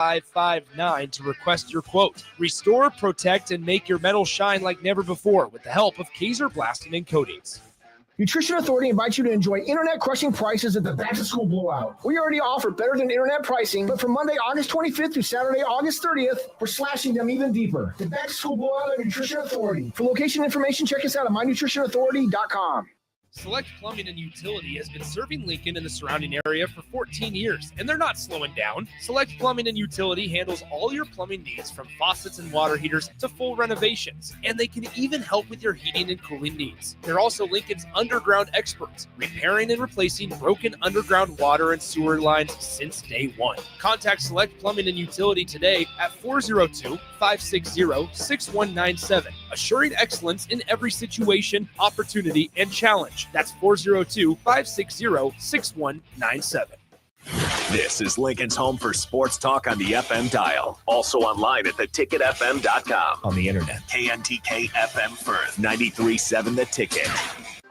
559 to request your quote. Restore, protect, and make your metal shine like never before with the help of Kaiser Blasting and Coatings. Nutrition Authority invites you to enjoy internet-crushing prices at the back-to-school blowout. We already offer better-than-internet pricing, but from Monday, August 25th through Saturday, August 30th, we're slashing them even deeper. The back-to-school blowout at Nutrition Authority. For location information, check us out at mynutritionauthority.com. Select Plumbing and Utility has been serving Lincoln and the surrounding area for 14 years, and they're not slowing down. Select Plumbing and Utility handles all your plumbing needs from faucets and water heaters to full renovations, and they can even help with your heating and cooling needs. They're also Lincoln's underground experts, repairing and replacing broken underground water and sewer lines since day one. Contact Select Plumbing and Utility today at 402-560-6197, assuring excellence in every situation, opportunity, and challenge. That's 402-560-6197. This is Lincoln's home for sports talk on the FM dial. Also online at theticketfm.com. On the internet. KNTK FM Firth, 93.7 The Ticket.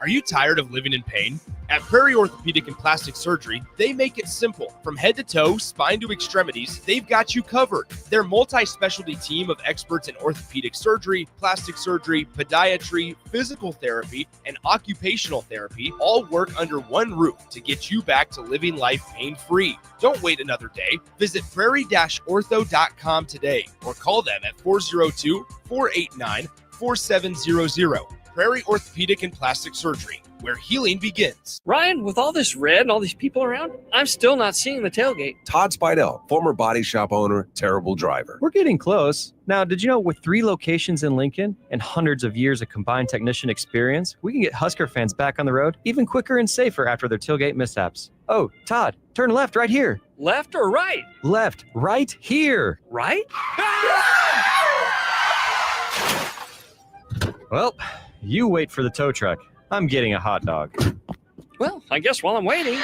Are you tired of living in pain? At Prairie Orthopedic and Plastic Surgery, they make it simple. From head to toe, spine to extremities, they've got you covered. Their multi-specialty team of experts in orthopedic surgery, plastic surgery, podiatry, physical therapy, and occupational therapy all work under one roof to get you back to living life pain-free. Don't wait another day. Visit prairie-ortho.com today or call them at 402-489-4700. Prairie Orthopedic and Plastic Surgery, where healing begins. Ryan, with all this red and all these people around, I'm still not seeing the tailgate. Todd Spidell, former body shop owner, terrible driver. We're getting close. Now, did you know with 3 locations in Lincoln and hundreds of years of combined technician experience, we can get Husker fans back on the road even quicker and safer after their tailgate mishaps? Oh, Todd, turn left right here. Left or right? Left, right here. Right? Well, you wait for the tow truck. I'm getting a hot dog. Well, I guess while I'm waiting.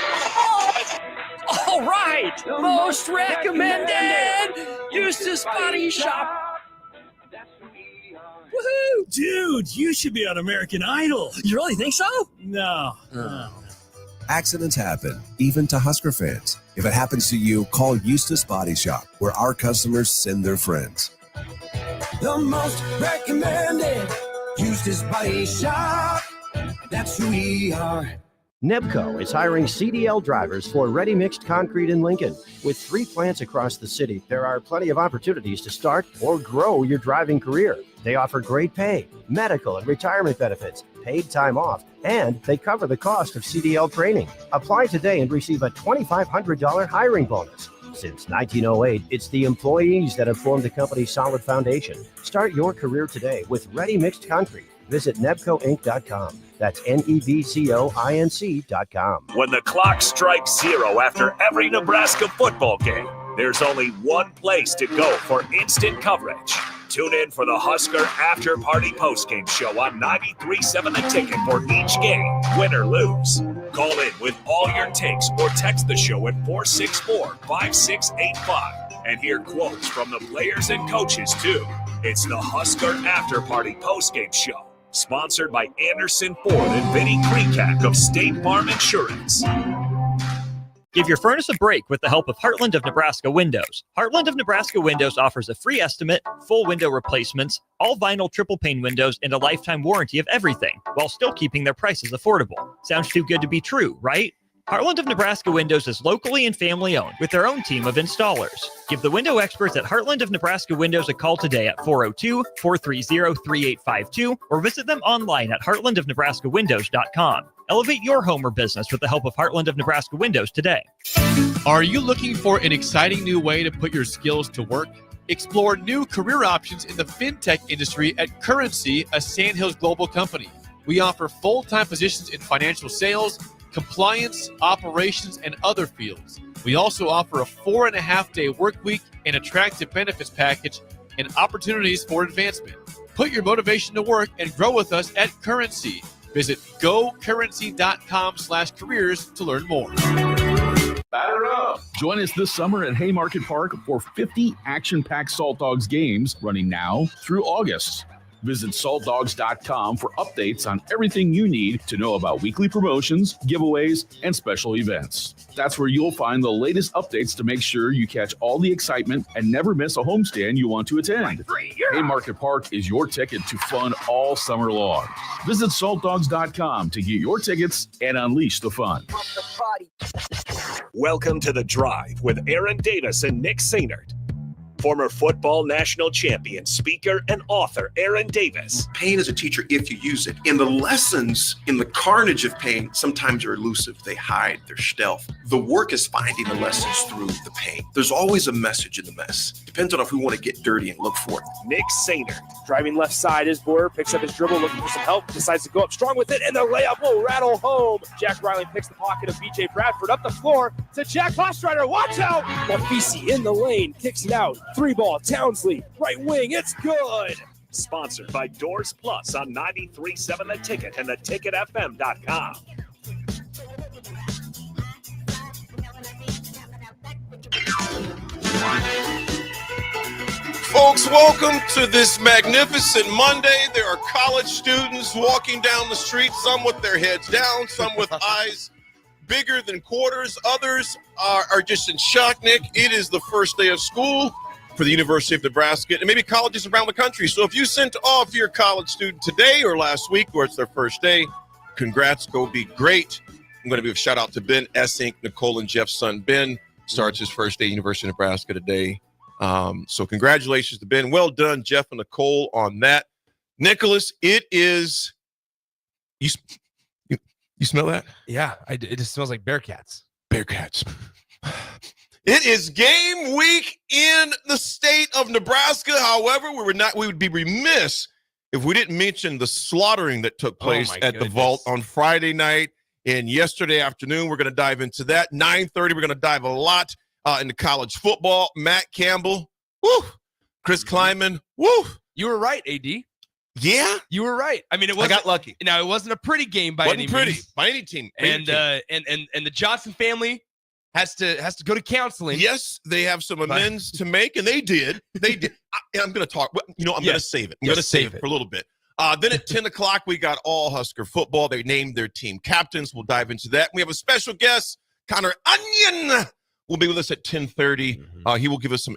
All right! Most recommended! Eustace Body Shop! Woohoo! Dude, you should be on American Idol. You really think so? No. Accidents happen, even to Husker fans. If it happens to you, call Eustace Body Shop, where our customers send their friends. The most recommended Eustace Body Shop. That's who we are. Nebco is hiring CDL drivers for ready-mixed concrete in Lincoln. With 3 plants across the city, there are plenty of opportunities to start or grow your driving career. They offer great pay, medical and retirement benefits, paid time off, and they cover the cost of CDL training. Apply today and receive a $2,500 hiring bonus. Since 1908, it's the employees that have formed the company's solid foundation. Start your career today with ready-mixed concrete. Visit nebcoinc.com. That's nebcoinc.com. When the clock strikes 0 after every Nebraska football game, there's only one place to go for instant coverage. Tune in for the Husker After Party Postgame Show on 93.7 The Ticket for each game, win or lose. Call in with all your takes or text the show at 464-5685 and hear quotes from the players and coaches, too. It's the Husker After Party Postgame Show, sponsored by Anderson Ford and Vinnie Krikak of State Farm Insurance. Give your furnace a break with the help of Heartland of Nebraska Windows. Heartland of Nebraska Windows offers a free estimate, full window replacements, all vinyl triple pane windows, and a lifetime warranty of everything, while still keeping their prices affordable. Sounds too good to be true, right? Heartland of Nebraska Windows is locally and family owned with their own team of installers. Give the window experts at Heartland of Nebraska Windows a call today at 402-430-3852 or visit them online at heartlandofnebraskawindows.com. Elevate your home or business with the help of Heartland of Nebraska Windows today. Are you looking for an exciting new way to put your skills to work? Explore new career options in the fintech industry at Currency, a Sandhills Global company. We offer full-time positions in financial sales, compliance, operations, and other fields. We also offer a 4.5-day work week, an attractive benefits package, and opportunities for advancement. Put your motivation to work and grow with us at Currency. Visit gocurrency.com/careers to learn more. Batter up! Join us this summer at Haymarket Park for 50 action-packed Salt Dogs games running now through August. Visit saltdogs.com for updates on everything you need to know about weekly promotions, giveaways, and special events. That's where you'll find the latest updates to make sure you catch all the excitement and never miss a homestand you want to attend. Haymarket Park is your ticket to fun all summer long. Visit saltdogs.com to get your tickets and unleash the fun. Welcome to The Drive with Aaron Davis and Nick Sainert. Former football national champion, speaker, and author Aaron Davis. Pain is a teacher if you use it. And the lessons in the carnage of pain sometimes are elusive. They hide, they're stealth. The work is finding the lessons through the pain. There's always a message in the mess. Depends on if we want to get dirty and look for it. Nick Sainert. Driving left side is Boyer, picks up his dribble, looking for some help, decides to go up strong with it, and the layup will rattle home. Jack Riley picks the pocket of BJ Bradford up the floor to Jack Hostrider. Watch out! Mafisi in the lane, kicks it out. 3-ball, Townsley, right wing, it's good. Sponsored by Doors Plus on 93.7 The Ticket and theticketfm.com. Folks, welcome to this magnificent Monday. There are college students walking down the street, some with their heads down, some with eyes bigger than quarters. Others are just in shock, Nick. It is the first day of school for the University of Nebraska and maybe colleges around the country. So if you sent off your college student today or last week, or it's their first day, congrats, go be great. I'm going to give a shout out to Ben Essink, Nicole and Jeff's son. Ben starts his first day at University of Nebraska today. So congratulations to Ben. Well done, Jeff and Nicole, on that. Nicholas, it is, you smell that? Yeah, it just smells like Bearcats. Bearcats. It is game week in the state of Nebraska. However, we would be remiss if we didn't mention the slaughtering that took place at the Vault on Friday night and yesterday afternoon. We're going to dive into that. 9:30, we're going to dive a lot into college football. Matt Campbell, woo. Chris Kleiman, woo. You were right, AD. Yeah, you were right. I mean, I got lucky. Now, it wasn't a pretty game by any means. By any team. And the Johnson family has to go to counseling. Yes, they have some amends to make, and they did. They did. I'm going to talk. I'm going to save it. I'm going to save it for a little bit. Then at 10 o'clock, we got all Husker football. They named their team captains. We'll dive into that. We have a special guest, Connor Onion, will be with us at 10:30. He will give us some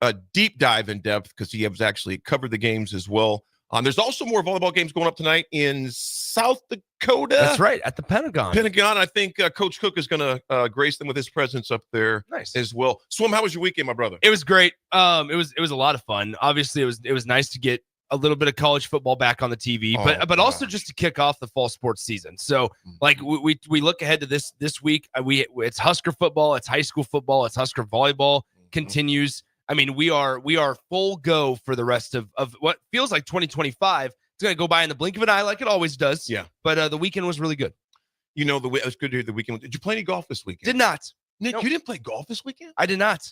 a deep dive in depth because he has actually covered the games as well. There's also more volleyball games going up tonight in South Dakota. That's right, at the Pentagon. I think Coach Cook is going to grace them with his presence up there as well. Swim, how was your weekend, my brother? It was great. It was a lot of fun. Obviously, it was nice to get a little bit of college football back on the TV, but also just to kick off the fall sports season. So, like we look ahead to this week. It's Husker football, it's high school football, it's Husker volleyball continues. I mean, we are full go for the rest of what feels like 2025. It's going to go by in the blink of an eye like it always does. Yeah. But the weekend was really good. You know, it was good to hear the weekend. Did you play any golf this weekend? Did not. Nick, you didn't play golf this weekend? I did not.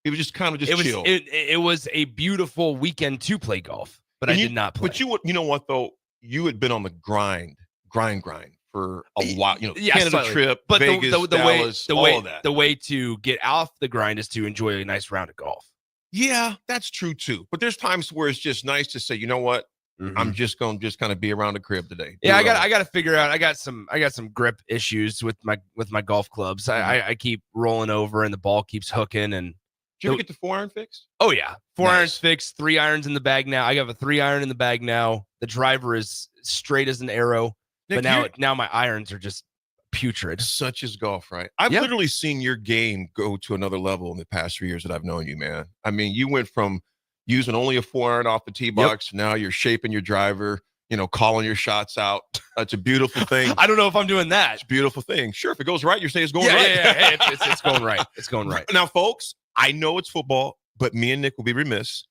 It was just kind of chill. It was a beautiful weekend to play golf, but I did not play. But you know what, though? You had been on the grind for a while. You know, Canada slightly. trip, but Vegas, Dallas, all of that. The way to get off the grind is to enjoy a nice round of golf. Yeah, that's true too. But there's times where it's just nice to say, you know what, I'm just going to kind of be around the crib today. Yeah, I got to figure out. I got some grip issues with my golf clubs. I keep rolling over and the ball keeps hooking. And did you ever get the 4-iron fixed? Oh yeah, 4 irons fixed, 3 irons in the bag now. I have a 3 iron in the bag now. The driver is straight as an arrow, Nick, but now my irons are just putrid. Such is golf, right? I've literally seen your game go to another level in the past 3 years that I've known you, man. I mean, you went from using only a 4 iron off the tee box. Now you're shaping your driver, calling your shots out. It's a beautiful thing. I don't know if I'm doing that. It's a beautiful thing. Sure, if it goes right, you're saying it's going right. Hey, it's going right. It's going right. Now, folks, I know it's football, but me and Nick will be remiss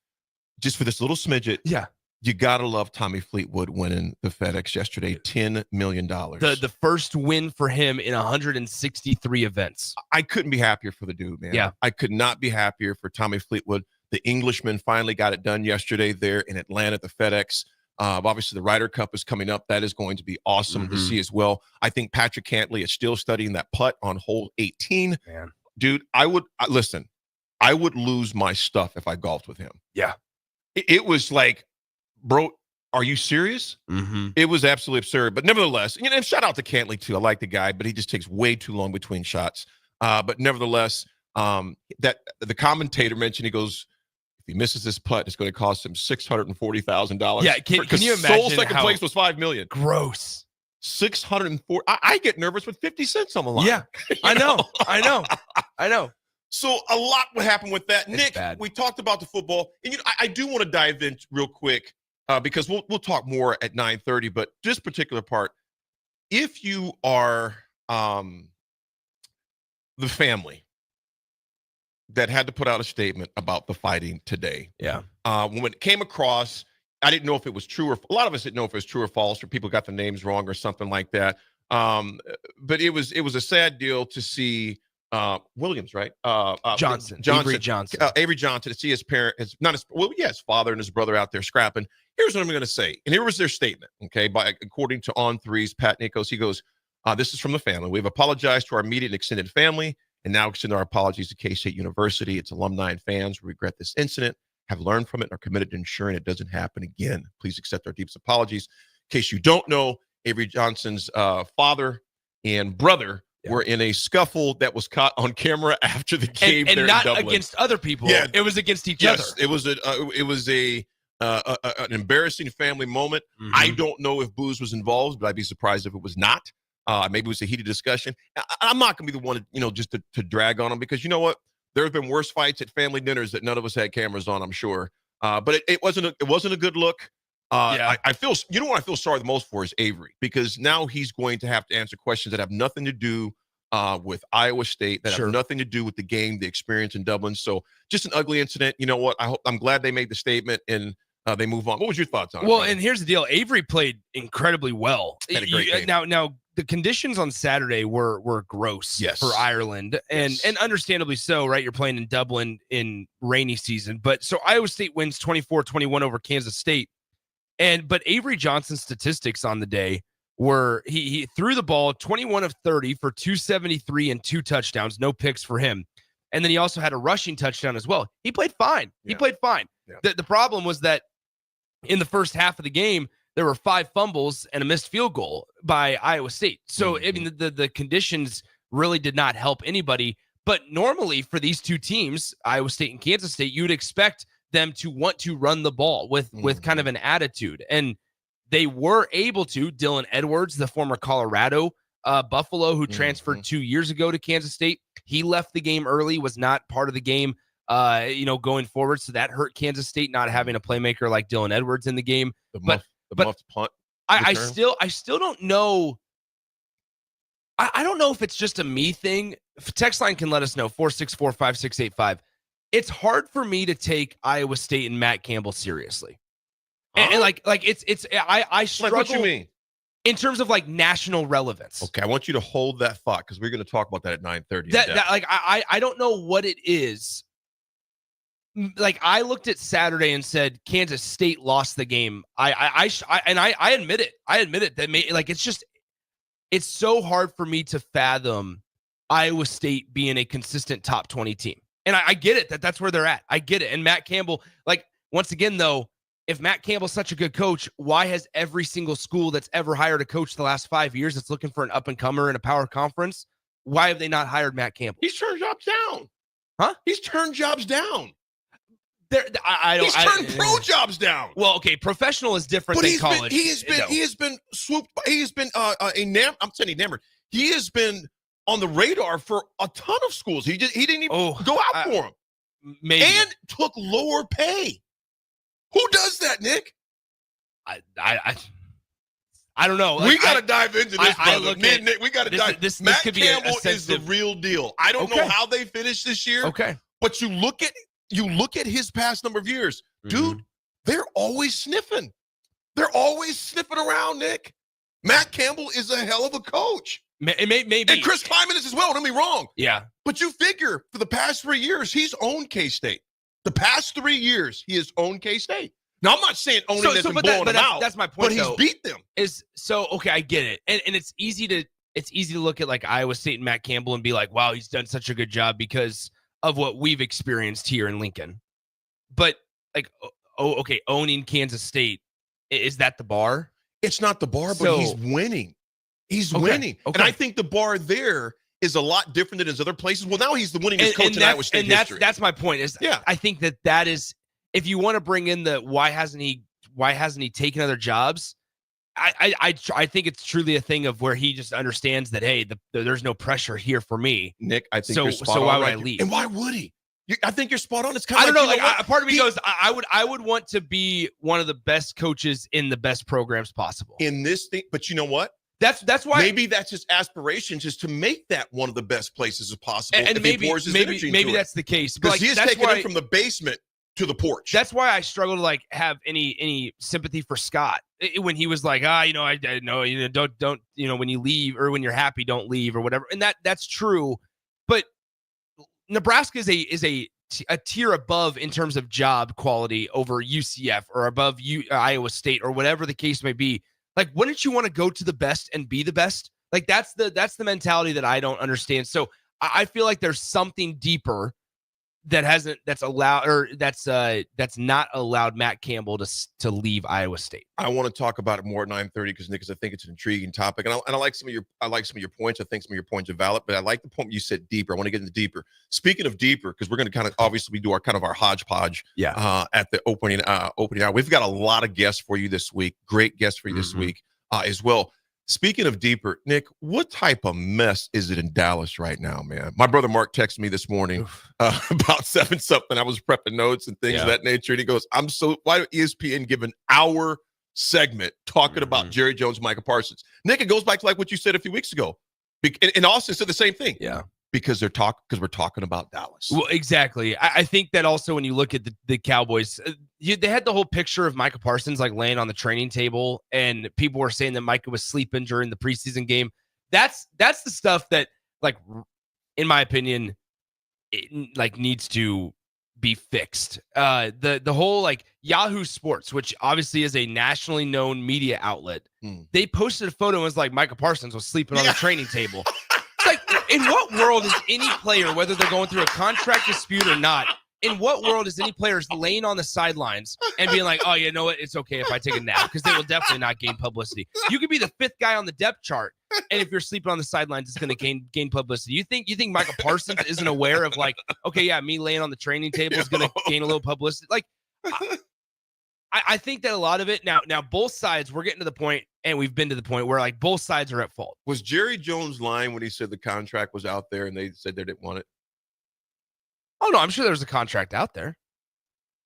just for this little smidget. Yeah. You got to love Tommy Fleetwood winning the FedEx yesterday, $10 million. The first win for him in 163 events. I couldn't be happier for the dude, man. Yeah. I could not be happier for Tommy Fleetwood. The Englishman finally got it done yesterday there in Atlanta at the FedEx. Obviously, the Ryder Cup is coming up. That is going to be awesome to see as well. I think Patrick Cantley is still studying that putt on hole 18. Man. Dude, I would lose my stuff if I golfed with him. Yeah. It was like, bro, Are you serious? Mm-hmm. It was absolutely absurd. But nevertheless, and shout out to Cantley, too. I like the guy, but he just takes way too long between shots. But nevertheless, that the commentator mentioned, he goes, if he misses this putt, it's going to cost him $640,000. Yeah, can you imagine? Sole second place was $5 million. Gross. 604. I get nervous with 50 cents on the line. Yeah, I know. So a lot would happen with that. It's Nick, bad. we talked about the football, and I do want to dive in real quick because we'll talk more at 9:30. But this particular part, if you are the family that had to put out a statement about the fighting today, when it came across, I didn't know if it was true, or a lot of us didn't know if it was true or false, or people got the names wrong or something like that. But it was a sad deal to see. Williams, right? Johnson. Avery Johnson. Avery Johnson, to see his parent, his father and his brother out there scrapping. Here's what I'm going to say. And here was their statement, okay? According to On3's Pat Nichols, he goes, this is from the family. We've apologized to our immediate and extended family and now extend our apologies to K-State University, its alumni and fans. We regret this incident, have learned from it, and are committed to ensuring it doesn't happen again. Please accept our deepest apologies. In case you don't know, Avery Johnson's father and brother were in a scuffle that was caught on camera after the game, and there not in Dublin. Against other people. Yeah, it was against each other. It was an embarrassing family moment. Mm-hmm. I don't know if booze was involved, but I'd be surprised if it was not. Maybe it was a heated discussion. I'm not going to be the one, just to drag on them, because you know what? There have been worse fights at family dinners that none of us had cameras on, I'm sure. But it wasn't a good look. I feel, what I feel sorry the most for is Avery, because now he's going to have to answer questions that have nothing to do with Iowa State, that have nothing to do with the game, the experience in Dublin. So just an ugly incident. You know what? I'm glad they made the statement and they move on. What was your thoughts on it? Well, and here's the deal. Avery played incredibly well. Had a great game. Now the conditions on Saturday were gross for Ireland, and understandably so, right? You're playing in Dublin in rainy season. But so Iowa State wins 24-21 over Kansas State. But Avery Johnson's statistics on the day were he threw the ball 21 of 30 for 273 and 2 touchdowns, no picks for him. And then he also had a rushing touchdown as well. He played fine. He played fine. Yeah. The problem was that in the first half of the game, there were 5 fumbles and a missed field goal by Iowa State. So, I mean, the conditions really did not help anybody. But normally for these two teams, Iowa State and Kansas State, you would expect them to want to run the ball with kind of an attitude. And they were able to. Dylan Edwards, the former Colorado Buffalo, who transferred 2 years ago to Kansas State, he left the game early, was not part of the game, going forward. So that hurt Kansas State, not having a playmaker like Dylan Edwards in the game. The muffed punt. I still don't know. I don't know if it's just a me thing. Text line can let us know, 464-5685. It's hard for me to take Iowa State and Matt Campbell seriously. And like I struggle. Like, what you mean? In terms of like national relevance. Okay, I want you to hold that thought, because we're going to talk about that at 9:30. I don't know what it is. Like, I looked at Saturday and said Kansas State lost the game. I admit it. I admit it. It's so hard for me to fathom Iowa State being a consistent top 20 team. And I get it that's where they're at. I get it. And Matt Campbell, like, once again though, if Matt Campbell's such a good coach, why has every single school that's ever hired a coach the last 5 years that's looking for an up-and-comer in a power conference, why have they not hired Matt Campbell? He's turned jobs down. Huh? He's turned jobs down. He's turned pro jobs down. Well, okay, professional is different than college. He has been swooped. He has been enamored. I'm saying enamored. He has been on the radar for a ton of schools. He didn't even go out for him. Maybe. And took lower pay. Who does that, Nick? I don't know. We got to dive into this, brother. Nick, we got to dive. This Matt could be Campbell is the real deal. I don't know how they finished this year. Okay. But you look at his past number of years, dude, they're always sniffing. They're always sniffing around, Nick. Matt Campbell is a hell of a coach. Maybe. And Chris Kleiman is as well, don't get me wrong. Yeah. But you figure for the past 3 years, he's owned K-State. The past 3 years, he has owned K-State. Now, I'm not saying owning this and blowing them out. That's my point, but he's beat them. Okay, I get it. And it's easy to look at like Iowa State and Matt Campbell and be like, wow, he's done such a good job because of what we've experienced here in Lincoln. But like, okay, owning Kansas State Is that the bar? It's not the bar, but he's winning. He's winning. Okay. And I think the bar there is a lot different than his other places. Well, now he's the winningest coach in Iowa State history. That's my point. I think that is, if you want to bring in the why hasn't he taken other jobs? I think it's truly a thing of where he just understands that, hey, there's no pressure here for me. Nick, I think you're spot on. So why would right I leave? And why would he? I think you're spot on. It's kind of I don't know. Like, part of me goes, I would want to be one of the best coaches in the best programs possible in this thing. But you know what? That's why maybe that's his aspirations, is to make that one of the best places as possible. And maybe that's the case. Because he is taking it from the basement to the porch. That's why I struggle to like have any sympathy for Scott when he was like, I know, don't when you leave or when you're happy, don't leave or whatever. And that's true, but Nebraska is a tier above in terms of job quality over UCF or above Iowa State or whatever the case may be. Like, wouldn't you want to go to the best and be the best? Like, that's the mentality that I don't understand. So I feel like there's something deeper that's not allowed Matt Campbell to leave Iowa State. I want to talk about it more at 9:30 because Nick, I think it's an intriguing topic, and I like some of your points. I think some of your points are valid, but I like the point you said deeper. I want to get into deeper. Speaking of deeper, because we're going to kind of obviously do our hodgepodge. At the opening hour, we've got a lot of guests for you this week. Great guests for you this week as well. Speaking of deeper, Nick, what type of mess is it in Dallas right now, man? My brother Mark texted me this morning about 7-something. I was prepping notes and things of that nature. And he goes, why don't ESPN give an hour segment talking about Jerry Jones, Micah Parsons? Nick, it goes back to like what you said a few weeks ago. And Austin said the same thing. Yeah. Because we're talking about Dallas. Well, exactly. I think that also when you look at the Cowboys, they had the whole picture of Micah Parsons like laying on the training table, and people were saying that Micah was sleeping during the preseason game. That's the stuff that, like, in my opinion, it like needs to be fixed. The whole like Yahoo Sports, which obviously is a nationally known media outlet, they posted a photo and was like Micah Parsons was sleeping on the training table. Like, in what world is any player, whether they're going through a contract dispute or not, in what world is any player laying on the sidelines and being like, oh, you know what? It's okay if I take a nap, because they will definitely not gain publicity. You could be the 5th guy on the depth chart, and if you're sleeping on the sidelines, it's going to gain publicity. You think Micah Parsons isn't aware of, like, okay, yeah, me laying on the training table is going to gain a little publicity? Like, I think that a lot of it now both sides, we're getting to the point, and we've been to the point where like both sides are at fault. Was Jerry Jones lying when he said the contract was out there and they said they didn't want it? Oh no, I'm sure there's a contract out there.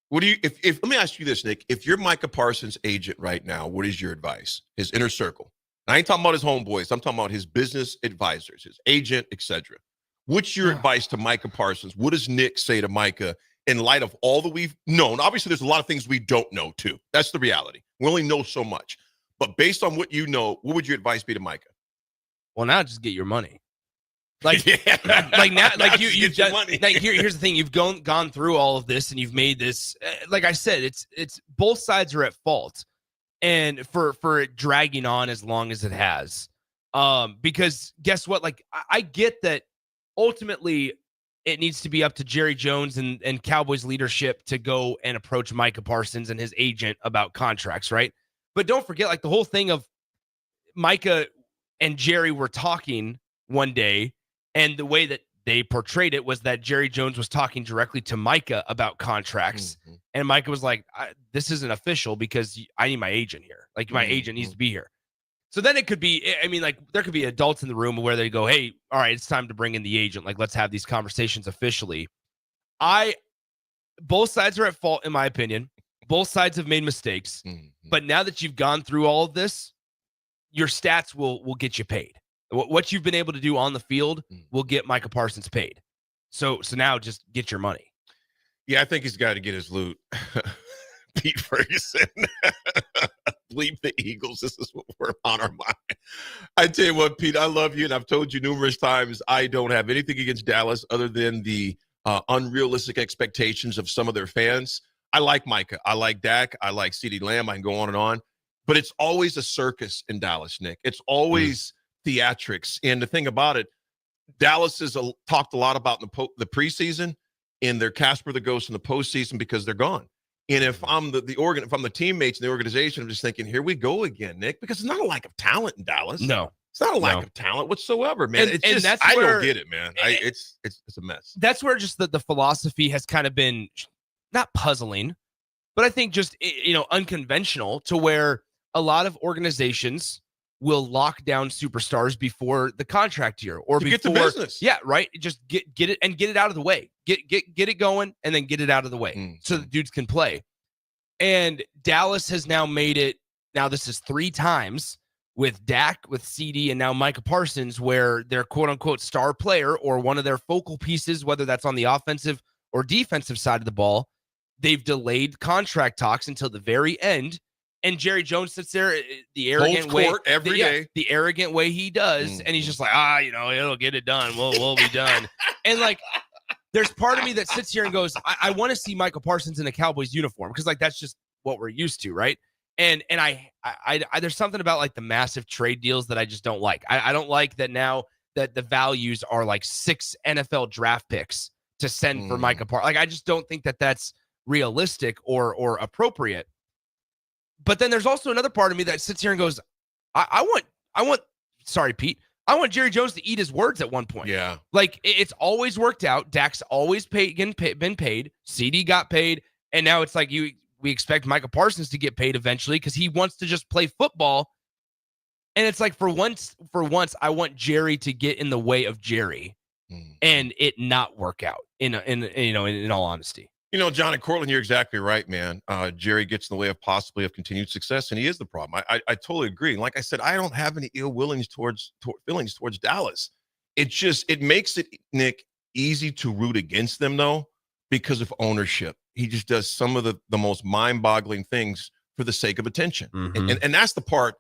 What do you, if let me ask you this, Nick, if you're Micah Parsons' agent right now, what is your advice? His inner circle. I ain't talking about his homeboys. I'm talking about his business advisors, his agent, etc. What's your advice to Micah Parsons? What does Nick say to Micah in light of all that we've known? Obviously, there's a lot of things we don't know, too. That's the reality. We only know so much. But based on what you know, what would your advice be to Micah? Well, now just get your money. Like, like now, like you've done. Like here's the thing: you've gone through all of this, and you've made this. Like I said, it's both sides are at fault, and for it dragging on as long as it has. Because guess what? Like I get that ultimately it needs to be up to Jerry Jones and Cowboys leadership to go and approach Micah Parsons and his agent about contracts, right? But don't forget, like the whole thing of Micah and Jerry were talking one day, and the way that they portrayed it was that Jerry Jones was talking directly to Micah about contracts. And Micah was like, this isn't official because I need my agent here. Like my agent needs to be here. So then it could be, I mean, like there could be adults in the room where they go, hey, all right, it's time to bring in the agent. Like, let's have these conversations officially. Both sides are at fault, in my opinion. Both sides have made mistakes. But now that you've gone through all of this, your stats will get you paid. What you've been able to do on the field will get Micah Parsons paid. So now just get your money. Yeah, I think he's got to get his loot. Pete Ferguson. Bleep the Eagles. This is what we're on our mind. I tell you what, Pete, I love you, and I've told you numerous times I don't have anything against Dallas other than the unrealistic expectations of some of their fans. I like Micah. I like Dak. I like CeeDee Lamb. I can go on and on. But it's always a circus in Dallas, Nick. It's always theatrics. And the thing about it, Dallas has talked a lot about in the preseason, and they're Casper the Ghost in the postseason because they're gone. And if I'm if I'm the teammates in the organization, I'm just thinking, here we go again, Nick, because it's not a lack of talent in Dallas. No. It's not a lack of talent whatsoever, man. And It's just, that's I where- don't get it, man. It's a mess. That's where just the philosophy has kind of been not puzzling, but I think just, unconventional, to where a lot of organizations will lock down superstars before the contract year or To before get the business. Yeah, right. Just get it and get it out of the way. Get it going and then get it out of the way so the dudes can play. And Dallas has now made it. Now this is 3 times with Dak, with CD, and now Micah Parsons, where their quote unquote star player or one of their focal pieces, whether that's on the offensive or defensive side of the ball, they've delayed contract talks until the very end. And Jerry Jones sits there the arrogant Holds way court every day. the arrogant way he does, and he's just like, it'll get it done. We'll be done. And like, there's part of me that sits here and goes, I want to see Michael Parsons in a Cowboys uniform, because like that's just what we're used to, right? And I there's something about like the massive trade deals that I just don't like. I don't like that now that the values are like 6 NFL draft picks to send for Micah Parsons. Like, I just don't think that that's realistic or appropriate. But then there's also another part of me that sits here and goes, I want sorry, Pete, I want Jerry Jones to eat his words at one point. Yeah. Like, it's always worked out. Dak's always been paid. CD got paid. And now it's like we expect Micah Parsons to get paid eventually because he wants to just play football. And it's like, for once, I want Jerry to get in the way of Jerry and it not work out in all honesty. John and Cortland, you're exactly right, man. Jerry gets in the way of possibly of continued success, and he is the problem. I totally agree. And like I said, I don't have any ill feelings towards Dallas. It makes it, Nick, easy to root against them, though, because of ownership. He just does some of the most mind-boggling things for the sake of attention. And that's the part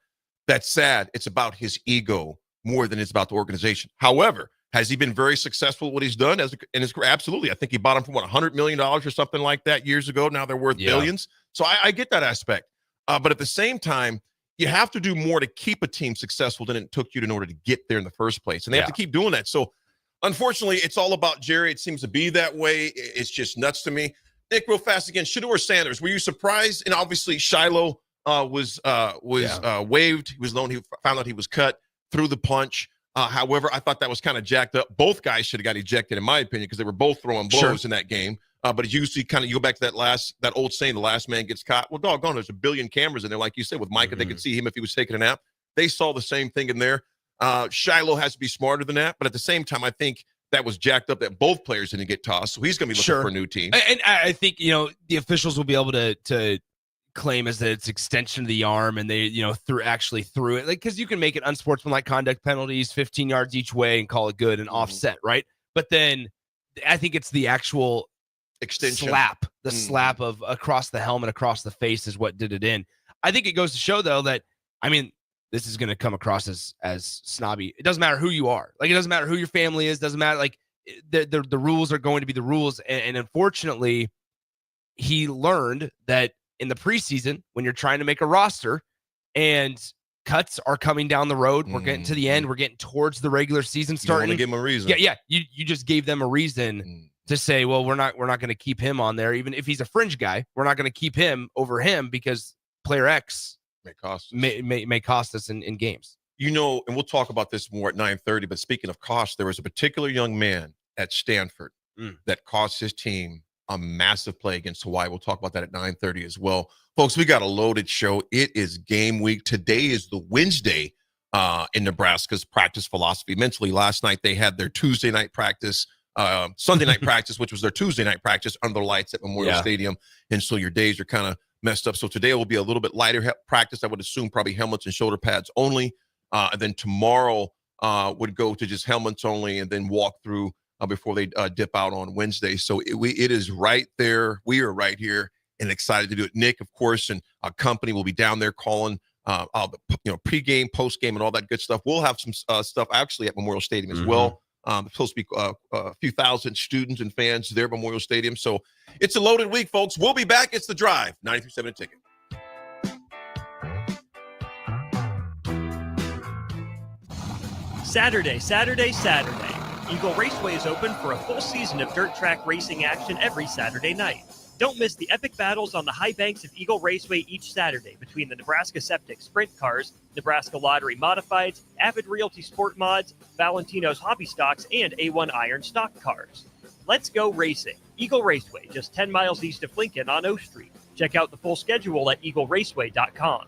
that's sad. It's about his ego more than it's about the organization. However, has he been very successful at what he's done in his career? Absolutely. I think he bought him for $100 million or something like that years ago. Now they're worth billions. So I get that aspect. But at the same time, you have to do more to keep a team successful than it took you in order to get there in the first place. And they have to keep doing that. So unfortunately, it's all about Jerry. It seems to be that way. It's just nuts to me. Nick, real fast again, Shedeur Sanders, were you surprised? And obviously Shiloh was waived. He was known. He found out he was cut through the punch. However, I thought that was kind of jacked up. Both guys should have got ejected, in my opinion, because they were both throwing blows in that game. But you see, you go back to that old saying, the last man gets caught. Well, doggone, there's a billion cameras in there. Like you said, with Micah, they could see him if he was taking a nap. They saw the same thing in there. Shiloh has to be smarter than that. But at the same time, I think that was jacked up that both players didn't get tossed. So he's going to be looking for a new team. And I think, the officials will be able to claim as that it's extension of the arm, and they threw it, like, because you can make it unsportsmanlike conduct penalties 15 yards each way and call it good and offset, right? But then I think it's the actual extension slap, slap of across the helmet, across the face is what did it in. I think it goes to show, though, that this is going to come across as snobby. It doesn't matter who you are. Like, it doesn't matter who your family is. Doesn't matter. Like, the rules are going to be the rules. And unfortunately, he learned that in the preseason, when you're trying to make a roster and cuts are coming down the road, we're getting to the end, we're getting towards the regular season starting. You want to give him a reason. Yeah. You just gave them a reason to say, well, we're not going to keep him on there, even if he's a fringe guy. We're not going to keep him over him because player X may cost us in games. And we'll talk about this more at 9:30. But speaking of cost, there was a particular young man at Stanford that cost his team a massive play against Hawaii. We'll talk about that at 9:30 as well. Folks, we got a loaded show. It is game week. Today is the Wednesday in Nebraska's practice philosophy. Mentally, last night they had their Tuesday night practice, Sunday night practice, which was their Tuesday night practice under the lights at Memorial Stadium. And so your days are kind of messed up. So today will be a little bit lighter practice. I would assume probably helmets and shoulder pads only. And then tomorrow would go to just helmets only and then walk through before they dip out on Wednesday. So it is right there. We are right here and excited to do it. Nick, of course, and our company will be down there calling pregame, postgame, and all that good stuff. We'll have some stuff actually at Memorial Stadium as well. Supposed to be a few thousand students and fans there at Memorial Stadium. So it's a loaded week, folks. We'll be back. It's The Drive, 93.7 Ticket. Saturday. Eagle Raceway is open for a full season of dirt track racing action every Saturday night. Don't miss the epic battles on the high banks of Eagle Raceway each Saturday between the Nebraska Septic Sprint Cars, Nebraska Lottery Modifieds, Avid Realty Sport Mods, Valentino's Hobby Stocks, and A1 Iron Stock Cars. Let's go racing. Eagle Raceway, just 10 miles east of Lincoln on O Street. Check out the full schedule at eagleraceway.com.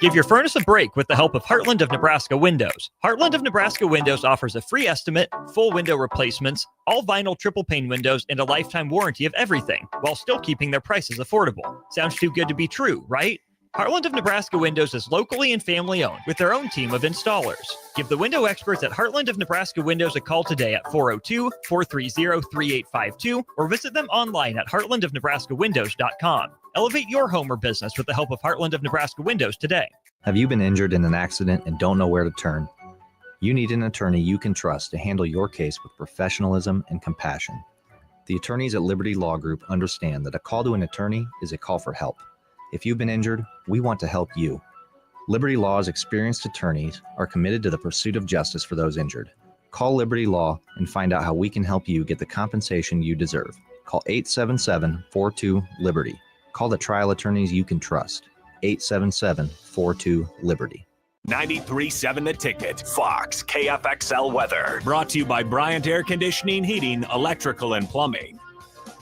Give your furnace a break with the help of Heartland of Nebraska Windows. Heartland of Nebraska Windows offers a free estimate, full window replacements, all vinyl triple pane windows, and a lifetime warranty of everything, while still keeping their prices affordable. Sounds too good to be true, right? Heartland of Nebraska Windows is locally and family owned with their own team of installers. Give the window experts at Heartland of Nebraska Windows a call today at 402-430-3852 or visit them online at heartlandofnebraskawindows.com. Elevate your home or business with the help of Heartland of Nebraska Windows today. Have you been injured in an accident and don't know where to turn? You need an attorney you can trust to handle your case with professionalism and compassion. The attorneys at Liberty Law Group understand that a call to an attorney is a call for help. If you've been injured, we want to help you. Liberty Law's experienced attorneys are committed to the pursuit of justice for those injured. Call Liberty Law and find out how we can help you get the compensation you deserve. Call 877-42-LIBERTY. Call the trial attorneys you can trust. 877-42-LIBERTY. 93.7 The Ticket, Fox, KFXL weather. Brought to you by Bryant Air Conditioning, Heating, Electrical, and Plumbing.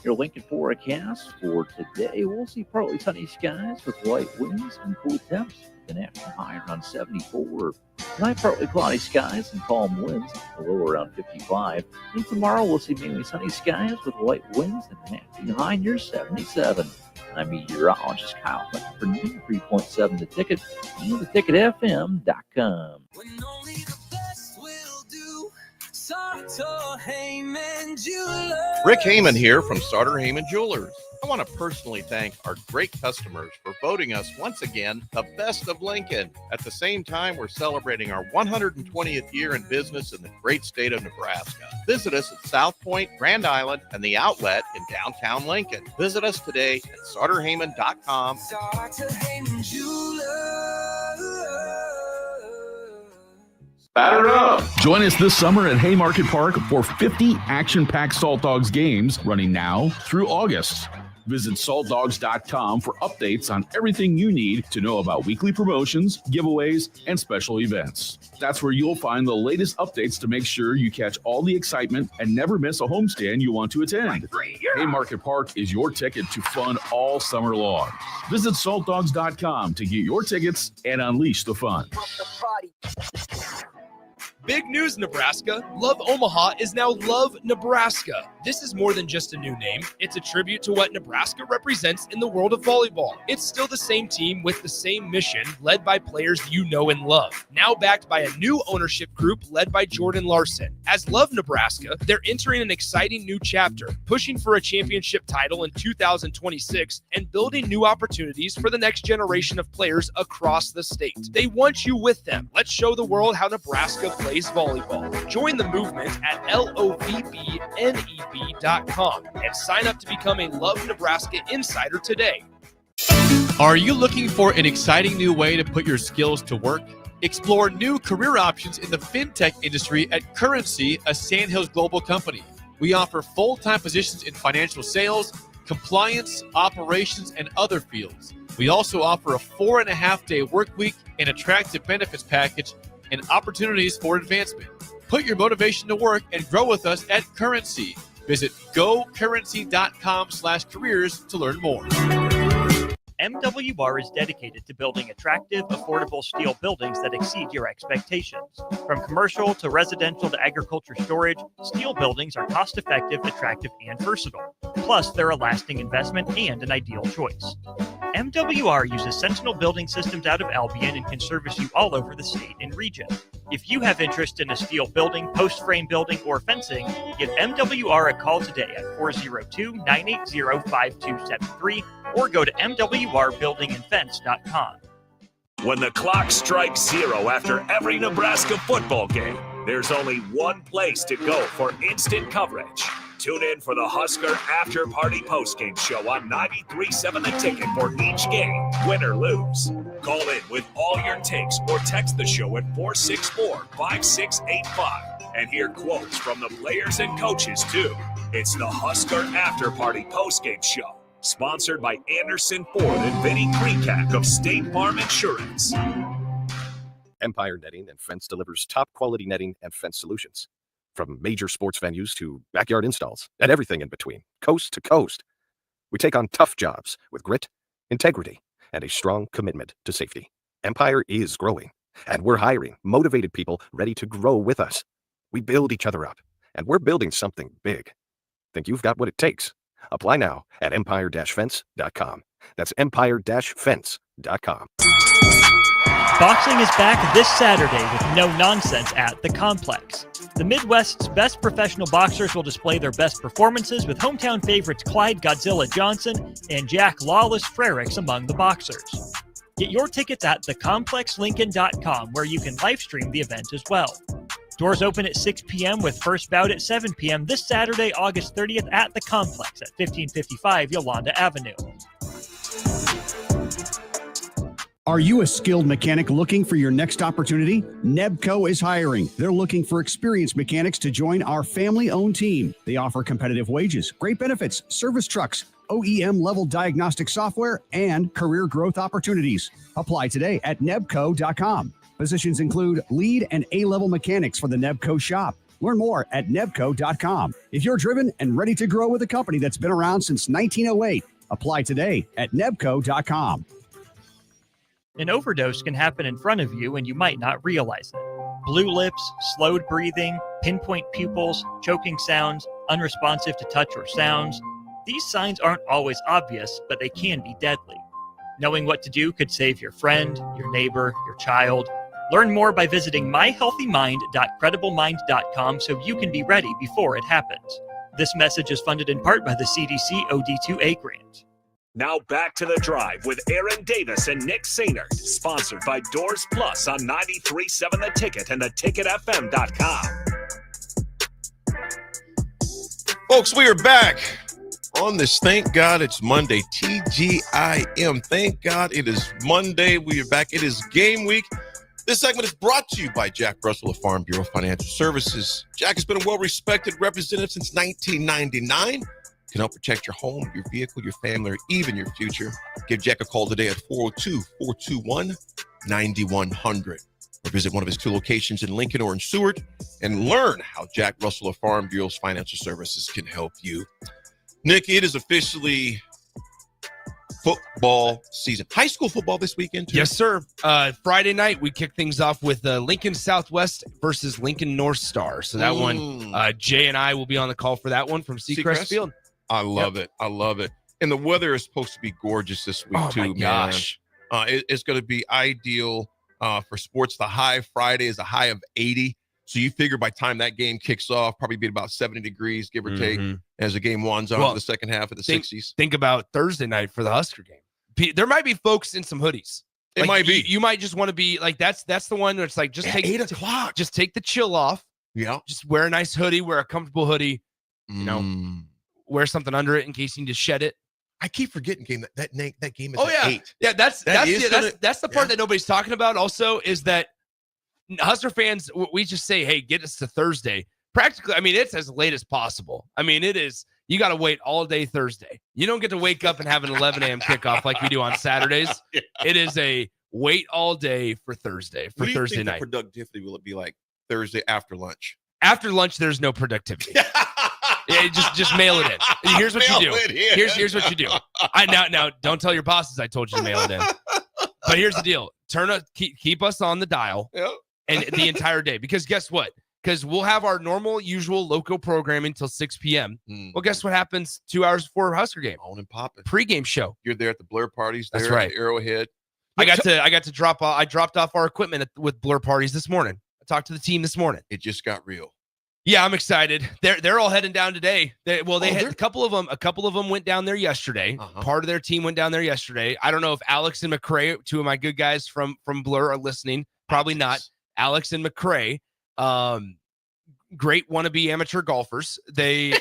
Your Lincoln forecast for today, we'll see partly sunny skies with light winds and cool temps. The national high around 74. Tonight, partly cloudy skies and calm winds, the low around 55. And tomorrow, we'll see mainly sunny skies with light winds and the national high near 77. I'm meteorologist Kyle Hunter for 93.7 The Ticket and theticketfm.com. Rick Heyman here from Sartor Heyman Jewelers. I want to personally thank our great customers for voting us once again the best of Lincoln. At the same time, we're celebrating our 120th year in business in the great state of Nebraska. Visit us at South Point, Grand Island, and the Outlet in downtown Lincoln. Visit us today at sartorheyman.com. Sartor Heyman Jewelers. Batter up! Join us this summer at Haymarket Park for 50 action-packed Salt Dogs games running now through August. Visit saltdogs.com for updates on everything you need to know about weekly promotions, giveaways, and special events. That's where you'll find the latest updates to make sure you catch all the excitement and never miss a homestand you want to attend. Haymarket Park is your ticket to fun all summer long. Visit saltdogs.com to get your tickets and unleash the fun. Big news, Nebraska. Love Omaha is now Love Nebraska. This is more than just a new name. It's a tribute to what Nebraska represents in the world of volleyball. It's still the same team with the same mission, led by players you know and love. Now backed by a new ownership group led by Jordan Larson. As Love Nebraska, they're entering an exciting new chapter, pushing for a championship title in 2026 and building new opportunities for the next generation of players across the state. They want you with them. Let's show the world how Nebraska plays volleyball. Join the movement at lovneb.com and sign up to become a Love Nebraska Insider today. Are you looking for an exciting new way to put your skills to work? Explore new career options in the fintech industry at Currency, a Sandhills Global company. We offer full-time positions in financial sales, compliance, operations, and other fields. We also offer a 4.5-day work week, an attractive benefits package, and opportunities for advancement. Put your motivation to work and grow with us at Currency. Visit gocurrency.com/careers to learn more. MWR is dedicated to building attractive, affordable steel buildings that exceed your expectations. From commercial to residential to agriculture storage, steel buildings are cost-effective, attractive, and versatile. Plus, they're a lasting investment and an ideal choice. MWR uses Sentinel Building Systems out of Albion and can service you all over the state and region. If you have interest in a steel building, post-frame building, or fencing, give MWR a call today at 402-980-5273 or go to mwrbuildingandfence.com. When the clock strikes 0 after every Nebraska football game, there's only one place to go for instant coverage. Tune in for the Husker After Party Postgame Show on 93.7 The Ticket for each game, win or lose. Call in with all your takes or text the show at 464-5685 and hear quotes from the players and coaches too. It's the Husker After Party Postgame Show, sponsored by Anderson Ford and Vinny Krikak of State Farm Insurance. Empire Netting and Fence delivers top-quality netting and fence solutions. From major sports venues to backyard installs and everything in between, coast to coast. We take on tough jobs with grit, integrity, and a strong commitment to safety. Empire is growing, and we're hiring motivated people ready to grow with us. We build each other up, and we're building something big. Think you've got what it takes? Apply now at empire-fence.com. That's empire-fence.com. Boxing is back this Saturday with no nonsense at the Complex. The Midwest's best professional boxers will display their best performances with hometown favorites Clyde Godzilla Johnson and Jack Lawless Frericks among the boxers. Get your tickets at thecomplexlincoln.com, where you can live stream the event as well. Doors open at 6 p.m. with first bout at 7 p.m. this Saturday, August 30th at the Complex at 1555 Yolanda Avenue. Are you a skilled mechanic looking for your next opportunity? Nebco is hiring. They're looking for experienced mechanics to join our family-owned team. They offer competitive wages, great benefits, service trucks, OEM-level diagnostic software, and career growth opportunities. Apply today at nebco.com. Positions include lead and A-level mechanics for the Nebco shop. Learn more at nebco.com. If you're driven and ready to grow with a company that's been around since 1908, apply today at nebco.com. An overdose can happen in front of you and you might not realize it. Blue lips, slowed breathing, pinpoint pupils, choking sounds, unresponsive to touch or sounds. These signs aren't always obvious, but they can be deadly. Knowing what to do could save your friend, your neighbor, your child. Learn more by visiting myhealthymind.crediblemmind.com so you can be ready before it happens. This message is funded in part by the CDC OD2A grant. Now back to The Drive with Aaron Davis and Nick Sainert, sponsored by Doors Plus on 93.7 The Ticket and theticketfm.com. Folks, we are back on this Thank God It's Monday, TGIM. Thank God it is Monday. We are back. It is game week. This segment is brought to you by Jack Russell of Farm Bureau Financial Services. Jack has been a well-respected representative since 1999. Can help protect your home, your vehicle, your family, or even your future. Give Jack a call today at 402-421-9100. Or visit one of his 2 locations in Lincoln or in Seward and learn how Jack Russell of Farm Bureau's Financial Services can help you. Nick, it is officially football season. High school football this weekend, too? Yes, sir. Friday night, we kick things off with Lincoln Southwest versus Lincoln North Star. So that one, Jay and I will be on the call for that one from Seacrest Field. I love it. I love it. And the weather is supposed to be gorgeous this week, too, man. Gosh. It's going to be ideal for sports. The high Friday is a high of 80. So you figure by the time that game kicks off, probably be about 70 degrees, give or take, as the game winds on to the second half of the 60s. Think about Thursday night for the Husker game. There might be folks in some hoodies. It might be. You might just want to be like, that's the one where it's like, just take 8 o'clock. Just take the chill off. Yeah. Just wear a nice hoodie, wear a comfortable hoodie, you know, wear something under it in case you need to shed it. I keep forgetting that game is at 8. Yeah, that's the part that nobody's talking about also is that Husker fans, we just say, hey, get us to Thursday. Practically, I mean, it's as late as possible. I mean, it is, you got to wait all day Thursday. You don't get to wake up and have an 11 a.m. kickoff like we do on Saturdays. It is a wait all day for Thursday, for Thursday night. What productivity will it be like Thursday after lunch? After lunch, there's no productivity. Yeah, just mail it in. Here's what you do. Here's what you do. Now don't tell your bosses I told you to mail it in. But here's the deal. Keep us on the dial and the entire day. Because guess what? Because we'll have our normal, usual local programming till 6 p.m. Well, guess what happens 2 hours before Husker game? On and popping. Pre-game show. You're there at the Blur parties. That's right. At Arrowhead. I got to drop off. I dropped off our equipment with Blur parties this morning. I talked to the team this morning. It just got real. Yeah, I'm excited. They're all heading down today. They had a couple of them went down there yesterday. Part of their team went down there yesterday. I don't know if Alex and McCray, 2 of my good guys from Blur, are listening. Probably not. Alex and McCray, great wannabe amateur golfers. They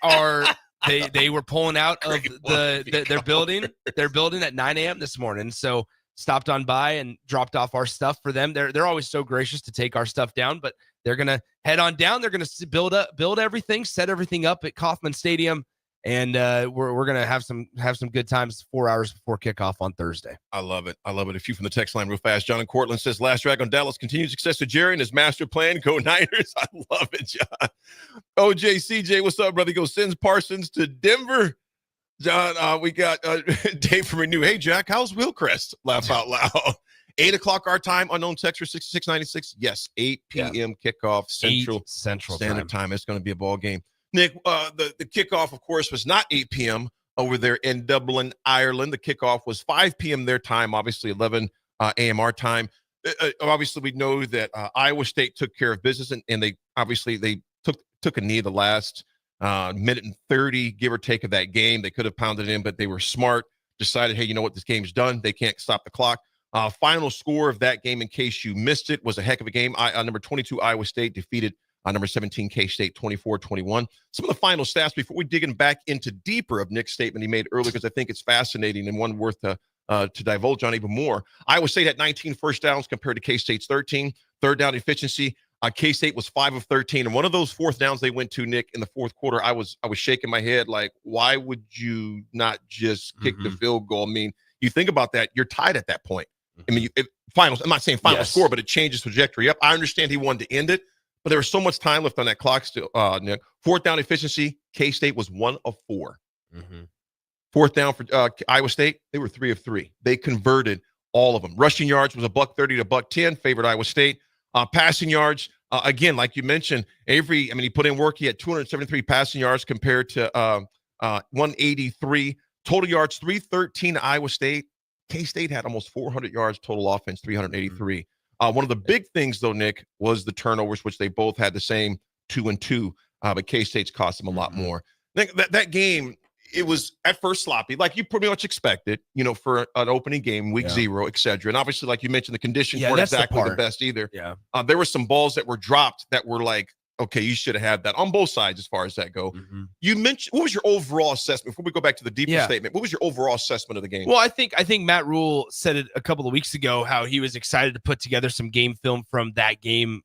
are. They were pulling out of their building. Their building at 9 a.m. this morning. So stopped on by and dropped off our stuff for them. They're always so gracious to take our stuff down, but they're going to head on down. They're going to build everything, set everything up at Kauffman Stadium. And we're gonna have some good times 4 hours before kickoff on Thursday. I love it. A few from the text line real fast. John in Cortland says, last drag on Dallas, continued success to Jerry and his master plan. Go Niners. I love it, John. OJ CJ, what's up, brother? Go sends Parsons to Denver. John, we got Dave from Renew. Hey, Jack, how's Hillcrest? Laugh out loud. 8 o'clock our time, unknown texter 6696. Yes, 8 p.m. kickoff Central Standard time. It's going to be a ball game. Nick, the kickoff, of course, was not 8 p.m. over there in Dublin, Ireland. The kickoff was 5 p.m. their time, obviously 11 a.m. our time. Obviously, we know that Iowa State took care of business, and they took a knee the last minute and 30, give or take, of that game. They could have pounded it in, but they were smart, decided, hey, you know what, this game's done. They can't stop the clock. Final score of that game, in case you missed it, was a heck of a game. Number 22, Iowa State defeated number 17, K-State, 24-21. Some of the final stats before we digging back into deeper of Nick's statement he made earlier, because I think it's fascinating and one worth to divulge on even more. Iowa State had 19 first downs compared to K-State's 13. Third down efficiency, K-State was 5 of 13. And one of those fourth downs they went to, Nick, in the fourth quarter, I was shaking my head like, why would you not just kick the field goal? I mean, you think about that, you're tied at that point. I mean, finals, I'm not saying final score, but it changes trajectory up. I understand he wanted to end it, but there was so much time left on that clock still, Nick. Fourth down efficiency, K-State was 1 of 4. Fourth down for Iowa State, they were 3 of 3. They converted all of them. Rushing yards was $130 to $110, favored Iowa State. Passing yards, again, like you mentioned, Avery, I mean, he put in work. He had 273 passing yards compared to 183. Total yards, 313 Iowa State. K-State had almost 400 yards total offense, 383. One of the big things, though, Nick, was the turnovers, which they both had the same 2 and 2, but K-State's cost them a lot more. I think that game, it was at first sloppy, like you pretty much expected, you know, for an opening game, week 0, et cetera. And obviously, like you mentioned, the conditions weren't exactly the best either. There were some balls that were dropped that were like, okay, you should have had that on both sides as far as that go. You mentioned, what was your overall assessment before we go back to the deeper statement? What was your overall assessment of the game? Well, I think Matt Rule said it a couple of weeks ago, how he was excited to put together some game film from that game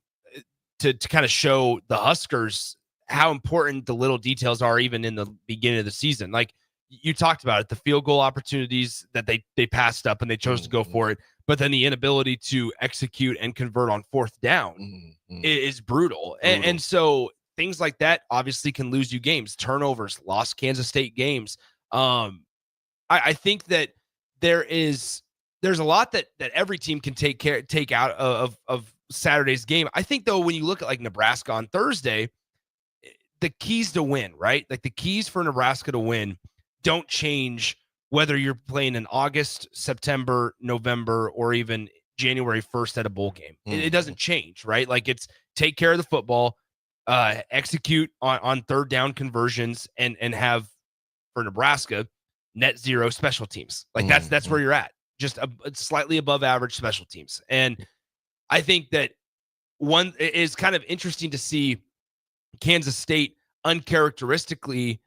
to kind of show the Huskers how important the little details are even in the beginning of the season. Like you talked about it, the field goal opportunities that they passed up and they chose to go for it, but then the inability to execute and convert on fourth down is brutal. And so things like that obviously can lose you games. Turnovers, lost Kansas State games. I think that there's a lot that every team can take out of Saturday's game. I think, though, when you look at like Nebraska on Thursday, the keys to win, right? Like the keys for Nebraska to win don't change whether you're playing in August, September, November, or even January 1st at a bowl game. It doesn't change, right? Like it's take care of the football, execute on third down conversions, and have, for Nebraska, net zero special teams. Like that's where you're at. Just a slightly above average special teams. And I think that one is kind of interesting to see Kansas State uncharacteristically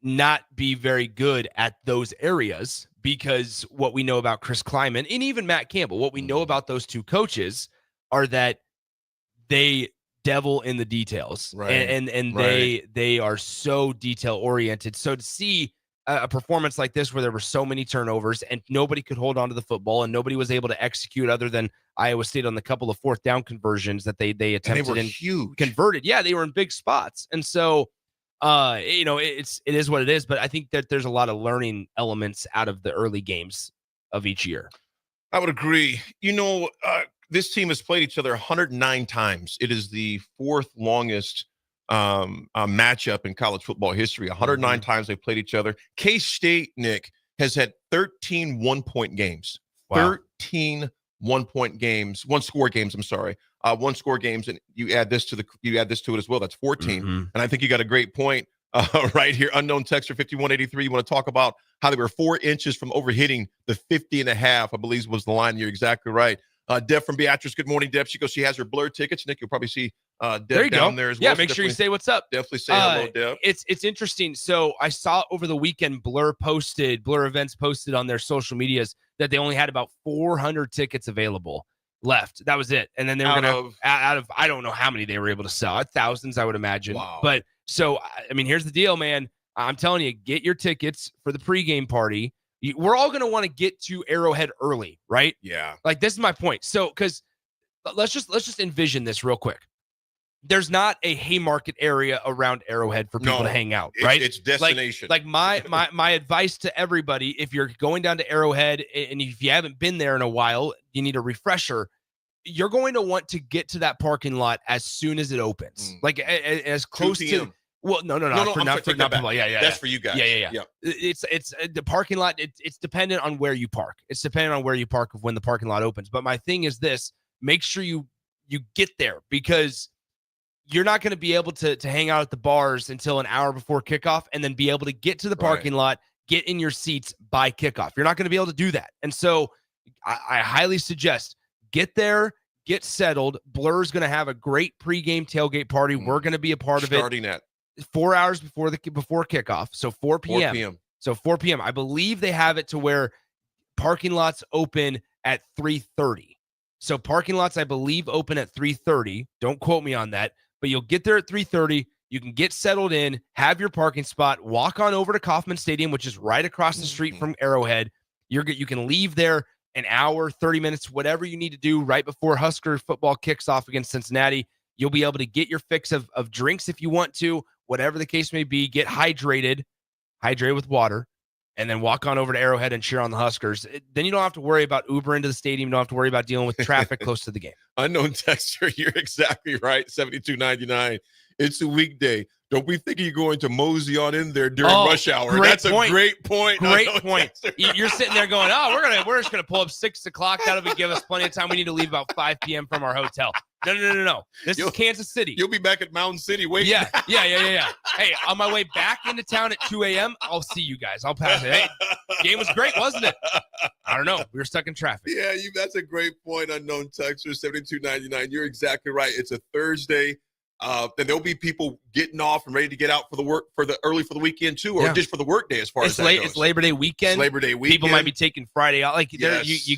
not be very good at those areas, because what we know about Chris Kleiman and even Matt Campbell, what we know about those two coaches are that they devil in the details, right? And they are so detail oriented. So to see a performance like this, where there were so many turnovers and nobody could hold on to the football and nobody was able to execute other than Iowa State on the couple of fourth down conversions that they attempted and huge. Converted. Yeah, they were in big spots. And so, it is what it is, but I think that there's a lot of learning elements out of the early games of each year. I would agree. This team has played each other 109 times. It is the fourth longest matchup in college football history. 109 times they've played each other. K-State, Nick, has had 13 one-point games. Wow. 13 one-point games, one-score games, one-score games, and you add this to it as well. That's 14. And I think you got a great point right here. Unknown texter 5183. You want to talk about how they were 4 inches from overhitting the 50.5, I believe was the line. You're exactly right. Deb from Beatrice. Good morning, Deb. She has her blur tickets. Nick, you'll probably see Deb down there as well. Yeah, make sure you say what's up. Definitely say hello, Deb. It's interesting. So I saw over the weekend Blur Events posted on their social medias that they only had about 400 tickets available. left. That was it. And then they were Out going of- to, out of, I don't know how many they were able to sell. Thousands, I would imagine. Wow. But so, I mean, here's the deal, man. I'm telling you, get your tickets for the pregame party. We're all going to want to get to Arrowhead early, right? Yeah. Like, this is my point. So, because let's just envision this real quick. There's not a Haymarket area around Arrowhead for people to hang out, right? It's destination. Like my advice to everybody, if you're going down to Arrowhead and if you haven't been there in a while, you need a refresher. You're going to want to get to that parking lot as soon as it opens, like as close 2 to. p.m. Well, no, I'm sorry, take that back. people. Yeah. That's for you guys. Yeah. It's the parking lot. It's dependent on where you park. It's dependent on where you park of when the parking lot opens. But my thing is this: make sure you get there, because you're not going to be able to hang out at the bars until an hour before kickoff and then be able to get to the parking lot, get in your seats by kickoff. You're not going to be able to do that. And so I highly suggest get there, get settled. Blur's going to have a great pregame tailgate party. We're going to be a part of it. Starting at 4 hours before kickoff. So 4 p.m. 4 p.m. So 4 p.m. I believe they have it to where parking lots open at 3:30. So parking lots, I believe, open at 3:30. Don't quote me on that. But you'll get there at 3:30. You can get settled in, have your parking spot, walk on over to Kauffman Stadium, which is right across the street from Arrowhead. You can leave there an hour, 30 minutes, whatever you need to do right before Husker football kicks off against Cincinnati. You'll be able to get your fix of drinks if you want to, whatever the case may be. Get hydrated with water, and then walk on over to Arrowhead and cheer on the Huskers. Then you don't have to worry about Uber into the stadium. You don't have to worry about dealing with traffic close to the game. Unknown texture, you're exactly right. $72.99. It's a weekday. Don't be thinking you're going to mosey on in there during rush hour. That's a great point. Great point. You're sitting there going, we're just gonna pull up 6 o'clock. That'll give us plenty of time. We need to leave about 5 p.m. from our hotel. No. This is Kansas City. You'll be back at Mountain City waiting. Yeah. Hey, on my way back into town at 2 a.m., I'll see you guys. I'll pass it. Hey, game was great, wasn't it? I don't know. We were stuck in traffic. Yeah, that's a great point. Unknown texture, $72.99. You're exactly right. It's a Thursday. And there'll be people getting off and ready to get out for the weekend too, or just for the work day. As far as that goes. It's Labor Day weekend. It's Labor Day weekend. People might be taking Friday out. Like Yes.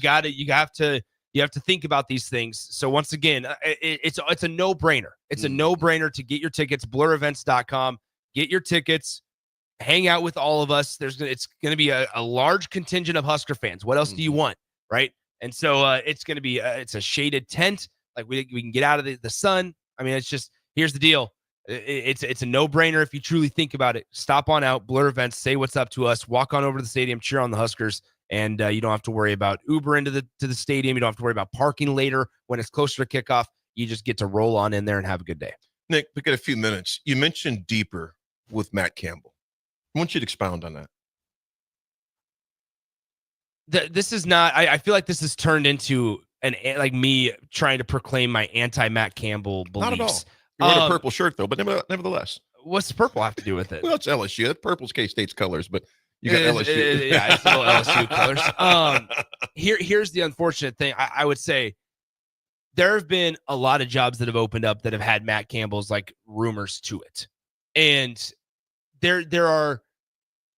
you have to think about these things. So once again, it's a no-brainer. It's a no-brainer to get your tickets. BlurEvents.com. Get your tickets. Hang out with all of us. It's going to be a large contingent of Husker fans. What else do you want, right? And so it's going to be it's a shaded tent. Like we can get out of the sun. I mean, it's just. Here's the deal. It's a no-brainer if you truly think about it. Stop on out, Blur Events, say what's up to us, walk on over to the stadium, cheer on the Huskers, and you don't have to worry about Uber into the stadium. You don't have to worry about parking later when it's closer to kickoff. You just get to roll on in there and have a good day. Nick, we got a few minutes. You mentioned deeper with Matt Campbell. I want you to expound on that. This is not. I feel like this has turned into like me trying to proclaim my anti-Matt Campbell beliefs. Not at all. You're wearing a purple shirt, though, but nevertheless. What's the purple have to do with it? Well, it's LSU. Purple's K-State's colors, but you got LSU. Yeah, it's a little LSU colors. Here's the unfortunate thing. I would say there have been a lot of jobs that have opened up that have had Matt Campbell's like rumors to it. And there are,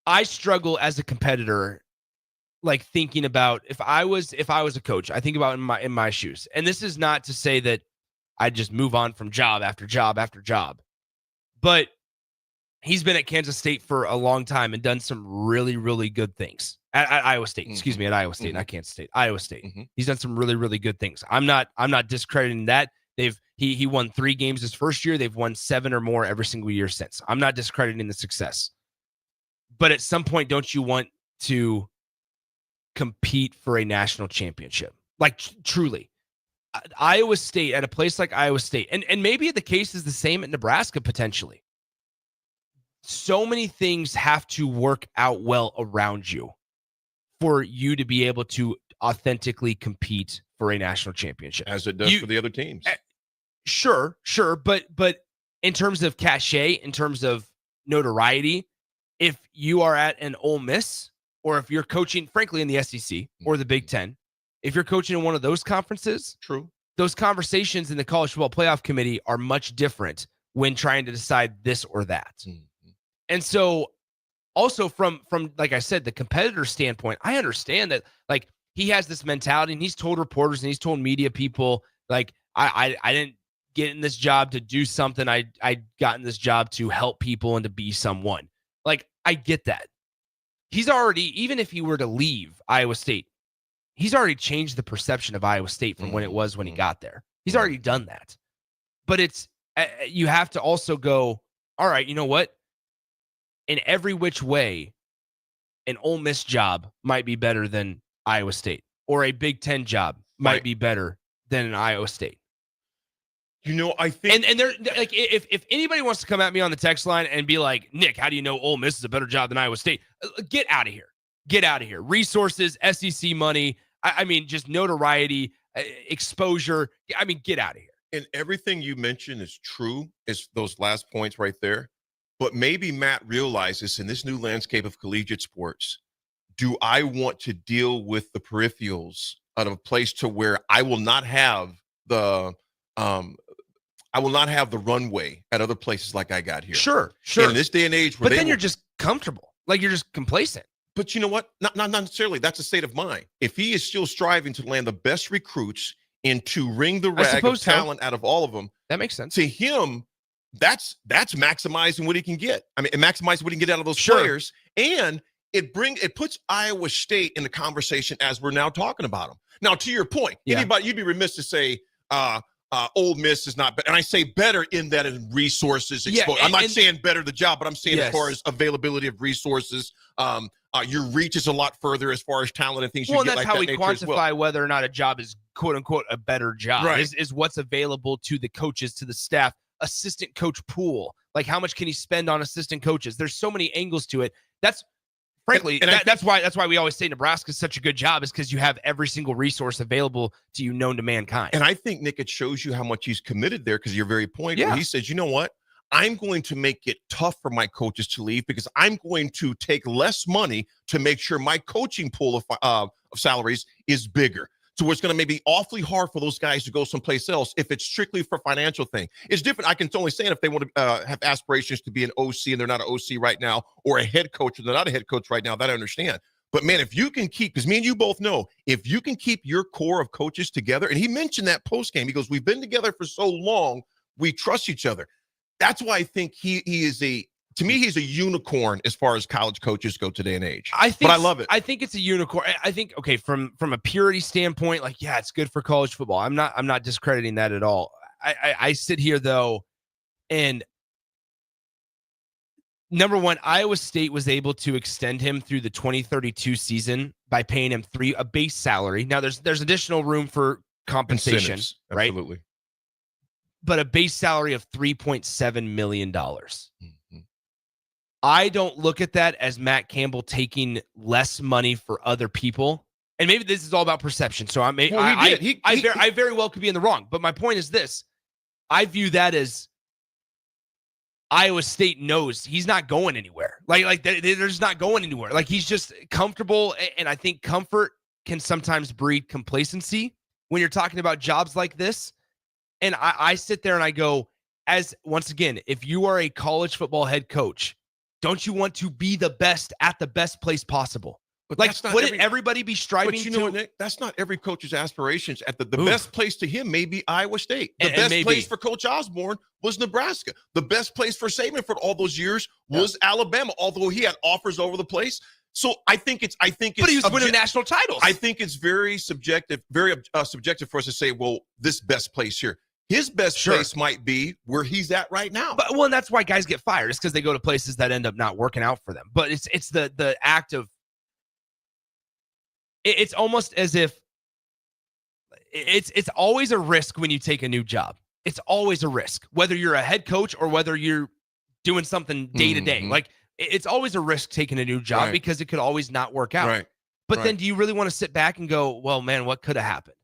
I struggle as a competitor, like thinking about if I was a coach, I think about in my shoes. And this is not to say that I just move on from job after job after job. But he's been at Kansas State for a long time and done some really, really good things. At Iowa State, excuse me, at Iowa State, not Kansas State, Iowa State. He's done some really, really good things. I'm not discrediting that. He won 3 games his first year. They've won 7 or more every single year since. I'm not discrediting the success. But at some point, don't you want to compete for a national championship? Like truly. Iowa State, at a place like Iowa State, and maybe the case is the same at Nebraska potentially. So many things have to work out well around you for you to be able to authentically compete for a national championship. As it does for the other teams. Sure. But in terms of cachet, in terms of notoriety, if you are at an Ole Miss, or if you're coaching, frankly, in the SEC or the Big Ten, if you're coaching in one of those conferences, true, those conversations in the College Football Playoff Committee are much different when trying to decide this or that. And so also from like I said, the competitor standpoint, I understand that like he has this mentality, and he's told reporters and he's told media people, like, I didn't get in this job to do something. I got in this job to help people and to be someone. Like, I get that. He's already, even if he were to leave Iowa State, he's already changed the perception of Iowa State from when it was when he got there. He's already done that. But it's, you have to also go, all right, you know what? In every which way, an Ole Miss job might be better than Iowa State, or a Big Ten job might be better than an Iowa State. You know, I think, and they're like, if anybody wants to come at me on the text line and be like, Nick, how do you know Ole Miss is a better job than Iowa State? Get out of here. Get out of here. Resources, SEC money. I mean, just notoriety, exposure. I mean, get out of here. And everything you mentioned is true, is those last points right there. But maybe Matt realizes in this new landscape of collegiate sports, do I want to deal with the peripherals out of a place to where I will not have the runway at other places like I got here? Sure. In this day and age, but then you're just comfortable, like you're just complacent. But you know what? Not necessarily. That's a state of mind. If he is still striving to land the best recruits and to wring the rag of talent out of all of them, that makes sense. To him, that's maximizing what he can get. I mean, it maximizes what he can get out of those players, and it puts Iowa State in the conversation as we're now talking about them. Now, to your point, anybody, you'd be remiss to say Ole Miss is not better, and I say better in that in resources. I'm not saying better the job, but I'm saying as far as availability of resources, your reach is a lot further as far as talent and things. Well, and that's how we quantify whether or not a job is "quote unquote" a better job. Right. Is what's available to the coaches, to the staff, assistant coach pool. Like, how much can he spend on assistant coaches? There's so many angles to it. That's frankly, that's why we always say Nebraska is such a good job, is because you have every single resource available to you known to mankind. And I think, Nick, it shows you how much he's committed there, because your very point where he says, you know what? I'm going to make it tough for my coaches to leave, because I'm going to take less money to make sure my coaching pool of salaries is bigger. So it's going to maybe awfully hard for those guys to go someplace else if it's strictly for financial thing. It's different. I can only say if they want to have aspirations to be an OC and they're not an OC right now, or a head coach and they're not a head coach right now, that I understand. But, man, if you can keep, because me and you both know, if you can keep your core of coaches together, and he mentioned that post-game, he goes, we've been together for so long, we trust each other. That's why I think he is to me, he's a unicorn as far as college coaches go today and age. But I love it. I think it's a unicorn. I think, okay, from a purity standpoint, like, yeah, it's good for college football. I'm not discrediting that at all. I sit here though, and number one, Iowa State was able to extend him through the 2032 season by paying him a base salary. Now there's additional room for compensation, incentives, right? Absolutely. But a base salary of $3.7 million. I don't look at that as Matt Campbell taking less money for other people. And maybe this is all about perception. So I very well could be in the wrong. But my point is this. I view that as Iowa State knows he's not going anywhere. Like they're just not going anywhere. Like, he's just comfortable. And I think comfort can sometimes breed complacency when you're talking about jobs like this. And I sit there and I go, once again, if you are a college football head coach, don't you want to be the best at the best place possible? But like, wouldn't everybody be striving to? What, Nick? That's not every coach's aspirations. At the best place to him may be Iowa State. The best place for Coach Osborne was Nebraska. The best place for Saban for all those years was Alabama, although he had offers over the place. So I think it's. But he was winning national titles. I think it's very subjective for us to say, well, this best place here. His best place might be where he's at right now. But and that's why guys get fired. It's because they go to places that end up not working out for them. But it's the act of. It's almost as if it's always a risk when you take a new job. It's always a risk, whether you're a head coach or whether you're doing something day to day. Like, it's always a risk taking a new job because it could always not work out. Right. But then do you really want to sit back and go, well, man, what could have happened?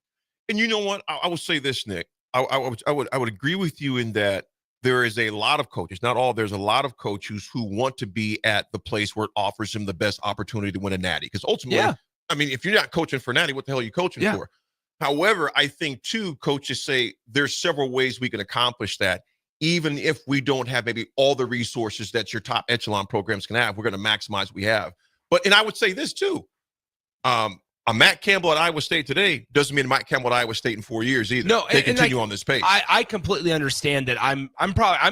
And you know what? I will say this, Nick. I would agree with you in that there is a lot of coaches, not all, there's a lot of coaches who want to be at the place where it offers them the best opportunity to win a natty. Because ultimately, I mean, if you're not coaching for natty, what the hell are you coaching for? However, I think, too, coaches say there's several ways we can accomplish that. Even if we don't have maybe all the resources that your top echelon programs can have, we're going to maximize what we have. And I would say this, too. A Matt Campbell at Iowa State today doesn't mean Matt Campbell at Iowa State in 4 years either. No, they continue on this pace. I completely understand that. I'm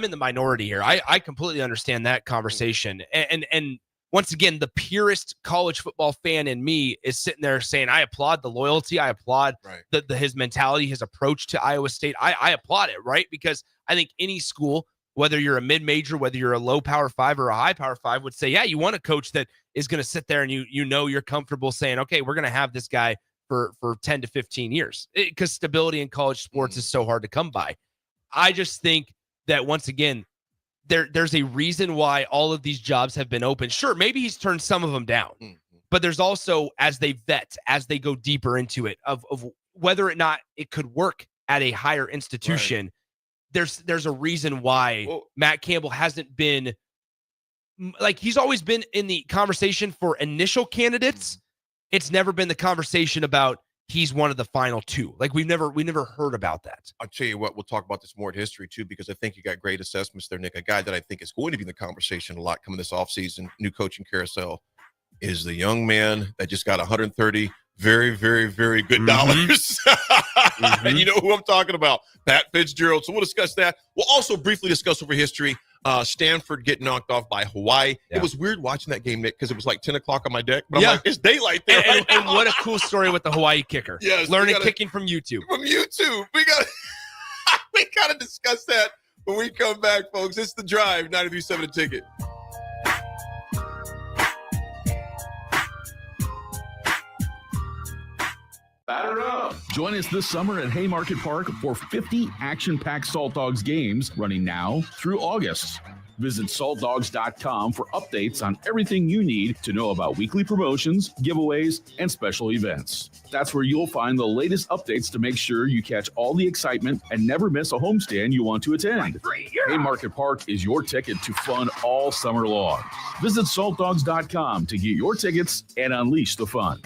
in the minority here. I completely understand that conversation. And once again, the purest college football fan in me is sitting there saying, I applaud the loyalty. I applaud his mentality, his approach to Iowa State. I applaud it, right? Because I think any school, whether you're a mid-major, whether you're a low Power 5 or a high Power 5, would say, yeah, you want a coach that is going to sit there and you're comfortable saying, okay, we're going to have this guy for 10 to 15 years, because stability in college sports is so hard to come by. I just think that, once again, there's a reason why all of these jobs have been open. Sure, maybe he's turned some of them down, but there's also, as they vet, as they go deeper into it, of whether or not it could work at a higher institution. There's a reason why Matt Campbell hasn't been, like, he's always been in the conversation for initial candidates. It's never been the conversation about he's one of the final two. Like, we never heard about that. I'll tell you what, we'll talk about this more at history too, because I think you got great assessments there, Nick. A guy that I think is going to be in the conversation a lot coming this offseason, new coaching carousel, is the young man that just got 130 very, very, very good dollars. And you know who I'm talking about, Pat Fitzgerald. So we'll discuss that. We'll also briefly discuss over history. Stanford getting knocked off by Hawaii. It was weird watching that game, Nick, because it was like 10 o'clock on my deck. But I'm like, it's daylight there. And what a cool story with the Hawaii kicker. Yes, learning kicking from YouTube. We got to discuss that when we come back, folks. It's The Drive, 93.7 The Ticket. Batter up. Join us this summer at Haymarket Park for 50 action-packed Salt Dogs games running now through August. Visit saltdogs.com for updates on everything you need to know about weekly promotions, giveaways, and special events. That's where you'll find the latest updates to make sure you catch all the excitement and never miss a homestand you want to attend. Haymarket Park is your ticket to fun all summer long. Visit saltdogs.com to get your tickets and unleash the fun.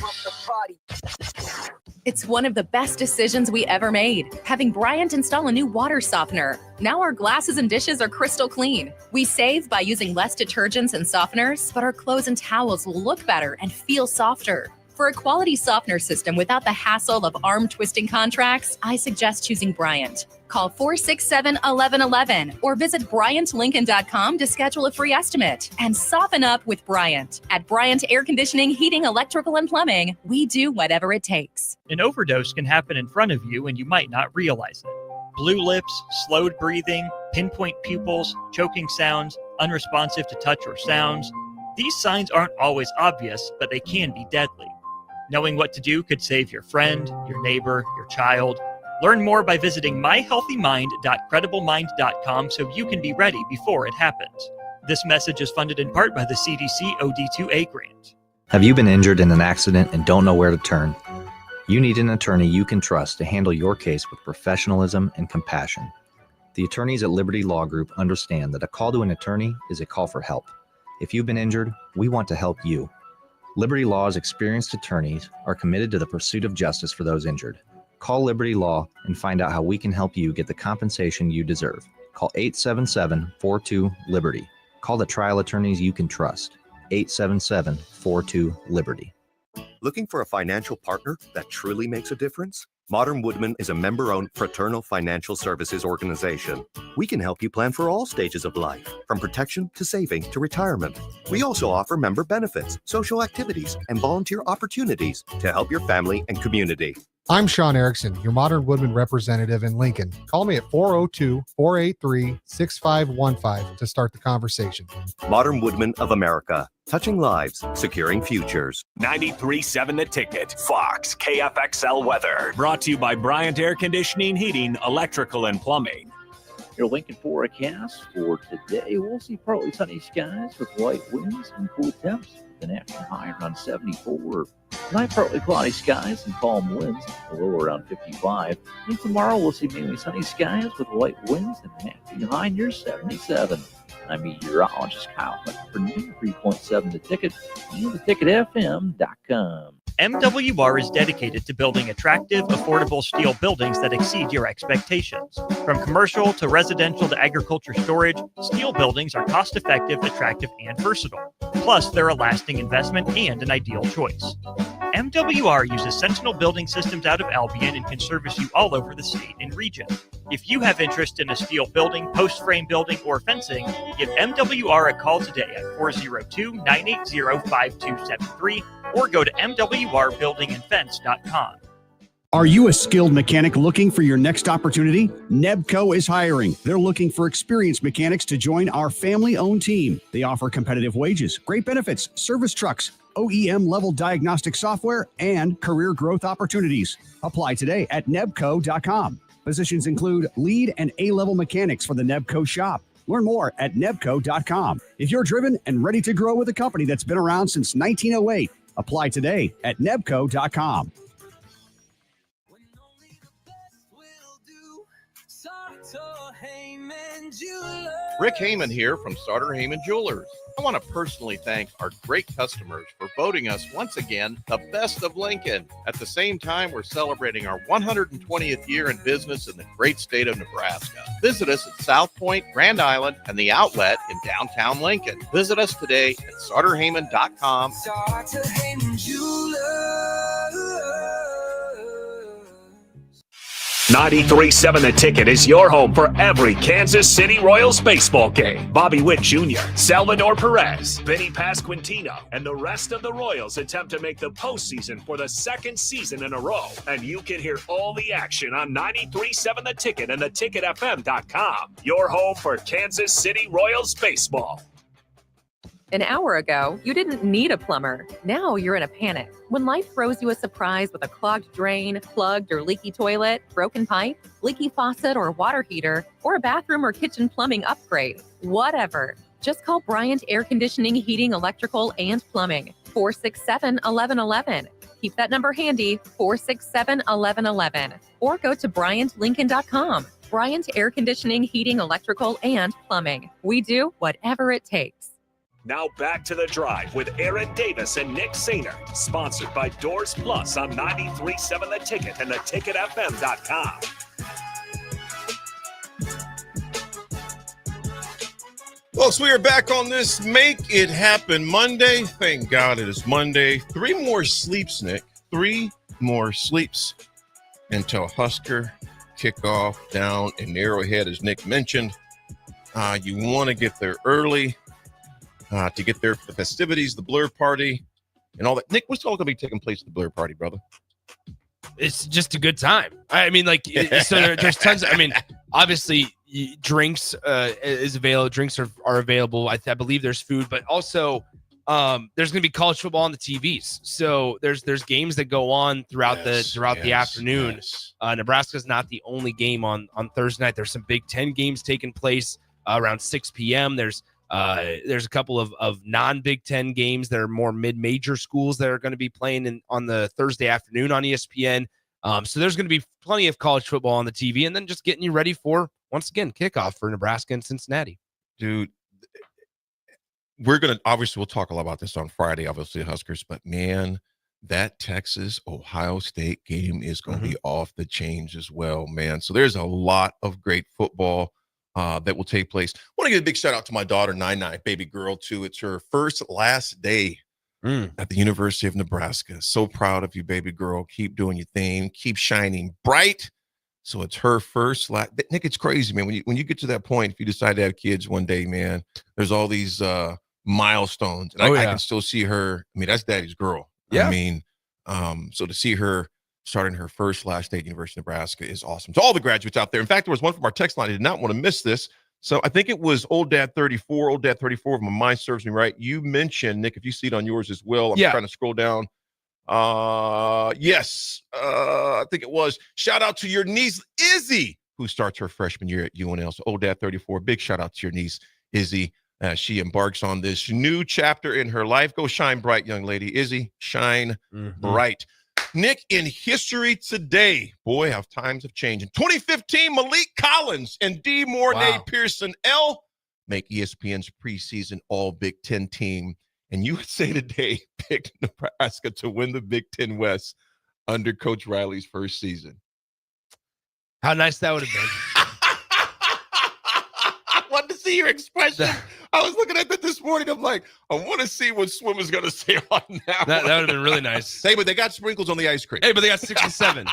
It's one of the best decisions we ever made, having Bryant install a new water softener. Now our glasses and dishes are crystal clean. We save by using less detergents and softeners, but our clothes and towels will look better and feel softer. For a quality softener system without the hassle of arm-twisting contracts, I suggest choosing Bryant. Call 467-1111 or visit BryantLincoln.com to schedule a free estimate and soften up with Bryant. At Bryant Air Conditioning, Heating, Electrical, and Plumbing, we do whatever it takes. An overdose can happen in front of you and you might not realize it. Blue lips, slowed breathing, pinpoint pupils, choking sounds, unresponsive to touch or sounds. These signs aren't always obvious, but they can be deadly. Knowing what to do could save your friend, your neighbor, your child. Learn more by visiting myhealthymind.crediblemmind.com so you can be ready before it happens. This message is funded in part by the CDC OD2A grant. Have you been injured in an accident and don't know where to turn? You need an attorney you can trust to handle your case with professionalism and compassion. The attorneys at Liberty Law Group understand that a call to an attorney is a call for help. If you've been injured, we want to help you. Liberty Law's experienced attorneys are committed to the pursuit of justice for those injured. Call Liberty Law and find out how we can help you get the compensation you deserve. Call 877-42-LIBERTY. Call the trial attorneys you can trust. 877-42-LIBERTY. Looking for a financial partner that truly makes a difference? Modern Woodman is a member-owned fraternal financial services organization. We can help you plan for all stages of life, from protection to saving to retirement. We also offer member benefits, social activities, and volunteer opportunities to help your family and community. I'm Sean Erickson, your Modern Woodman representative in Lincoln. Call me at 402-483-6515 to start the conversation. Modern Woodman of America, touching lives, securing futures. 93.7 The Ticket, Fox, KFXL weather. Brought to you by Bryant Air Conditioning, Heating, Electrical, and Plumbing. Your Lincoln forecast for today, we'll see partly sunny skies with light winds and cool temps. The national high around 74. Tonight, partly cloudy skies and calm winds, the low around 55. And tomorrow, we'll see mainly sunny skies with light winds and the high near 77. I'm meteorologist Kyle Hunter for 93.7 The Ticket and theticketfm.com. MWR is dedicated to building attractive, affordable steel buildings that exceed your expectations. From commercial to residential to agriculture storage, steel buildings are cost-effective, attractive, and versatile. Plus, they're a lasting investment and an ideal choice. MWR uses Sentinel Building Systems out of Albion and can service you all over the state and region. If you have interest in a steel building, post frame building, or fencing, give MWR a call today at 402-980-5273 or go to mwrbuildingandfence.com. Are you a skilled mechanic looking for your next opportunity? Nebco is hiring. They're looking for experienced mechanics to join our family-owned team. They offer competitive wages, great benefits, service trucks, OEM-level diagnostic software, and career growth opportunities. Apply today at nebco.com. Positions include lead and A-level mechanics for the Nebco shop. Learn more at nebco.com. If you're driven and ready to grow with a company that's been around since 1908, apply today at nebco.com. Rick Heyman here from Sartor Heyman Jewelers. I want to personally thank our great customers for voting us once again the best of Lincoln. At the same time, we're celebrating our 120th year in business in the great state of Nebraska. Visit us at South Point, Grand Island, and the Outlet in downtown Lincoln. Visit us today at SartorHeyman.com. Sartor Heyman Jewelers. 93.7 The Ticket is your home for every Kansas City Royals baseball game. Bobby Witt Jr., Salvador Perez, Vinny Pasquantino, and the rest of the Royals attempt to make the postseason for the second season in a row. And you can hear all the action on 93.7 The Ticket and theticketfm.com. Your home for Kansas City Royals baseball. An hour ago, you didn't need a plumber. Now you're in a panic. When life throws you a surprise with a clogged drain, plugged or leaky toilet, broken pipe, leaky faucet or water heater, or a bathroom or kitchen plumbing upgrade, whatever. Just call Bryant Air Conditioning, Heating, Electrical, and Plumbing. 467-1111. Keep that number handy, 467-1111. Or go to BryantLincoln.com. Bryant Air Conditioning, Heating, Electrical, and Plumbing. We do whatever it takes. Now back to The Drive with Aaron Davis and Nick Sainer. Sponsored by Doors Plus on 93.7 The Ticket and theticketfm.com. Folks, we are back on this Make It Happen Monday. Thank God it is Monday. 3 more sleeps, Nick. 3 more sleeps until Husker kickoff down in Arrowhead, as Nick mentioned. You want to get there early. To get there for the festivities, the Blur Party, and all that. Nick, what's all going to be taking place at the Blur Party, brother? It's just a good time. I mean, like, so there's tons. I mean, obviously, drinks is available. Drinks are available. I believe there's food, but also there's going to be college football on the TVs. So there's games that go on throughout the afternoon. Nebraska's not the only game on Thursday night. There's some Big Ten games taking place around 6 p.m. There's a couple of non-Big Ten games that are more mid-major schools that are going to be playing on the Thursday afternoon on ESPN. So there's going to be plenty of college football on the TV, and then just getting you ready for, once again, kickoff for Nebraska and Cincinnati. Dude, we'll talk a lot about this on Friday, obviously, Huskers, but man, that Texas-Ohio State game is going to be off the chains as well, man. So there's a lot of great football that will take place. I want to give a big shout out to my daughter, Nine, baby girl, too. It's her last day at the University of Nebraska. So proud of you, baby girl. Keep doing your thing. Keep shining bright. So it's her Nick, it's crazy, man. When you get to that point, if you decide to have kids one day, man, there's all these milestones. And I can still see her. I mean, that's daddy's girl. Yeah. I mean, so to see her starting her last day at University of Nebraska is awesome. To all the graduates out there. In fact, there was one from our text line. I did not want to miss this. So I think it was Old Dad 34, if my mind serves me right. You mentioned, Nick, if you see it on yours as well, I'm trying to scroll down. Yes, I think it was. Shout out to your niece, Izzy, who starts her freshman year at UNL. So Old Dad 34, big shout out to your niece, Izzy. She embarks on this new chapter in her life. Go shine bright, young lady. Izzy, shine bright. Nick, in history today, boy, how times have changed. In 2015, Malik Collins and D. Mornay Pearson L make ESPN's preseason All Big Ten team. And USA Today picked Nebraska to win the Big Ten West under Coach Riley's first season. How nice that would have been. I wanted to see your expression I was looking at that this morning. I'm like, I want to see what swimmer's going to say on that. That would have been really nice. Hey, but they got sprinkles on the ice cream. Hey, but they got 6 and 7.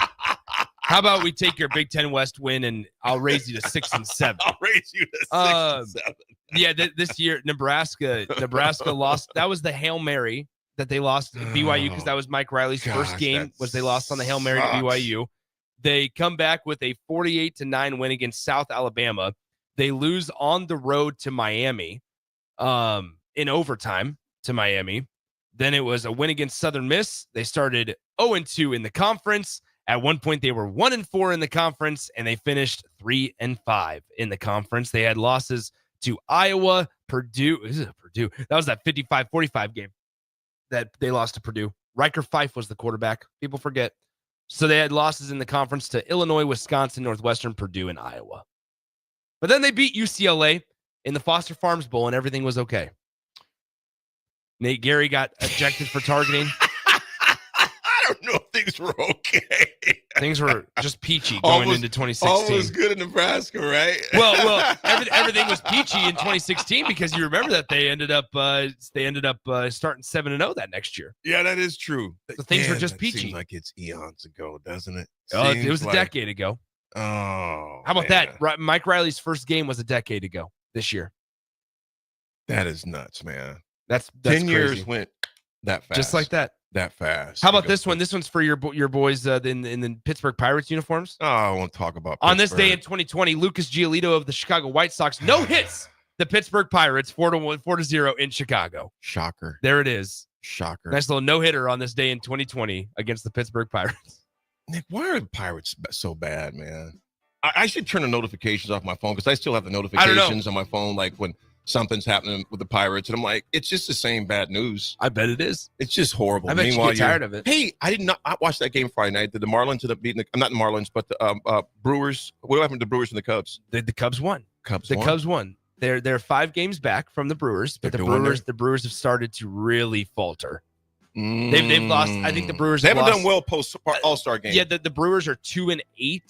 How about we take your Big Ten West win and I'll raise you to 6 and 7? I'll raise you to 6 and 7. Yeah, this year Nebraska lost. That was the Hail Mary that they lost to BYU because that was Mike Riley's first game. Was they lost on the Hail Mary to BYU? They come back with a 48-9 win against South Alabama. They lose on the road to Miami, in overtime to Miami. Then it was a win against Southern Miss. They started 0-2 in the conference. At one point, they were 1-4 in the conference, and they finished 3-5 in the conference. They had losses to Iowa, Purdue. This is Purdue. That was that 55-45 game that they lost to Purdue. Riker Fife was the quarterback. People forget. So they had losses in the conference to Illinois, Wisconsin, Northwestern, Purdue, and Iowa. But then they beat UCLA in the Foster Farms Bowl, and everything was okay. Nate Gary got ejected for targeting. I don't know if things were okay. Things were just peachy going into 2016. All was good in Nebraska, right? Well, everything was peachy in 2016 because you remember that they ended up starting 7-0 that next year. Yeah, that is true. So things were just peachy. Seems like it's eons ago, doesn't it? It was a decade ago. Oh, how about that? Mike Riley's first game was a decade ago this year. That is nuts, man. That's 10 crazy. years went that fast. Just like that. That fast. How about this one? This one's for your boys in the Pittsburgh Pirates uniforms. Oh, I won't talk about On this day in 2020, Lucas Giolito of the Chicago White Sox hits the Pittsburgh Pirates 4-0 in Chicago. Shocker. There it is. Shocker. Nice little no-hitter on this day in 2020 against the Pittsburgh Pirates. Nick, why are the Pirates so bad, man? I should turn the notifications off my phone because I still have the notifications on my phone, like when something's happening with the Pirates, and I'm like, it's just the same bad news. I bet it is. It's just horrible. I bet you get tired of it. Hey, I did not watch that game Friday night. Did the Marlins end up beating not the Marlins, but the Brewers? What happened to the Brewers and the Cubs? The Cubs won. Cubs won. They're 5 games back from the Brewers, but the Brewers have started to really falter. They've lost. I think the Brewers haven't lost, done well post All-Star game. Yeah, the Brewers are 2-8,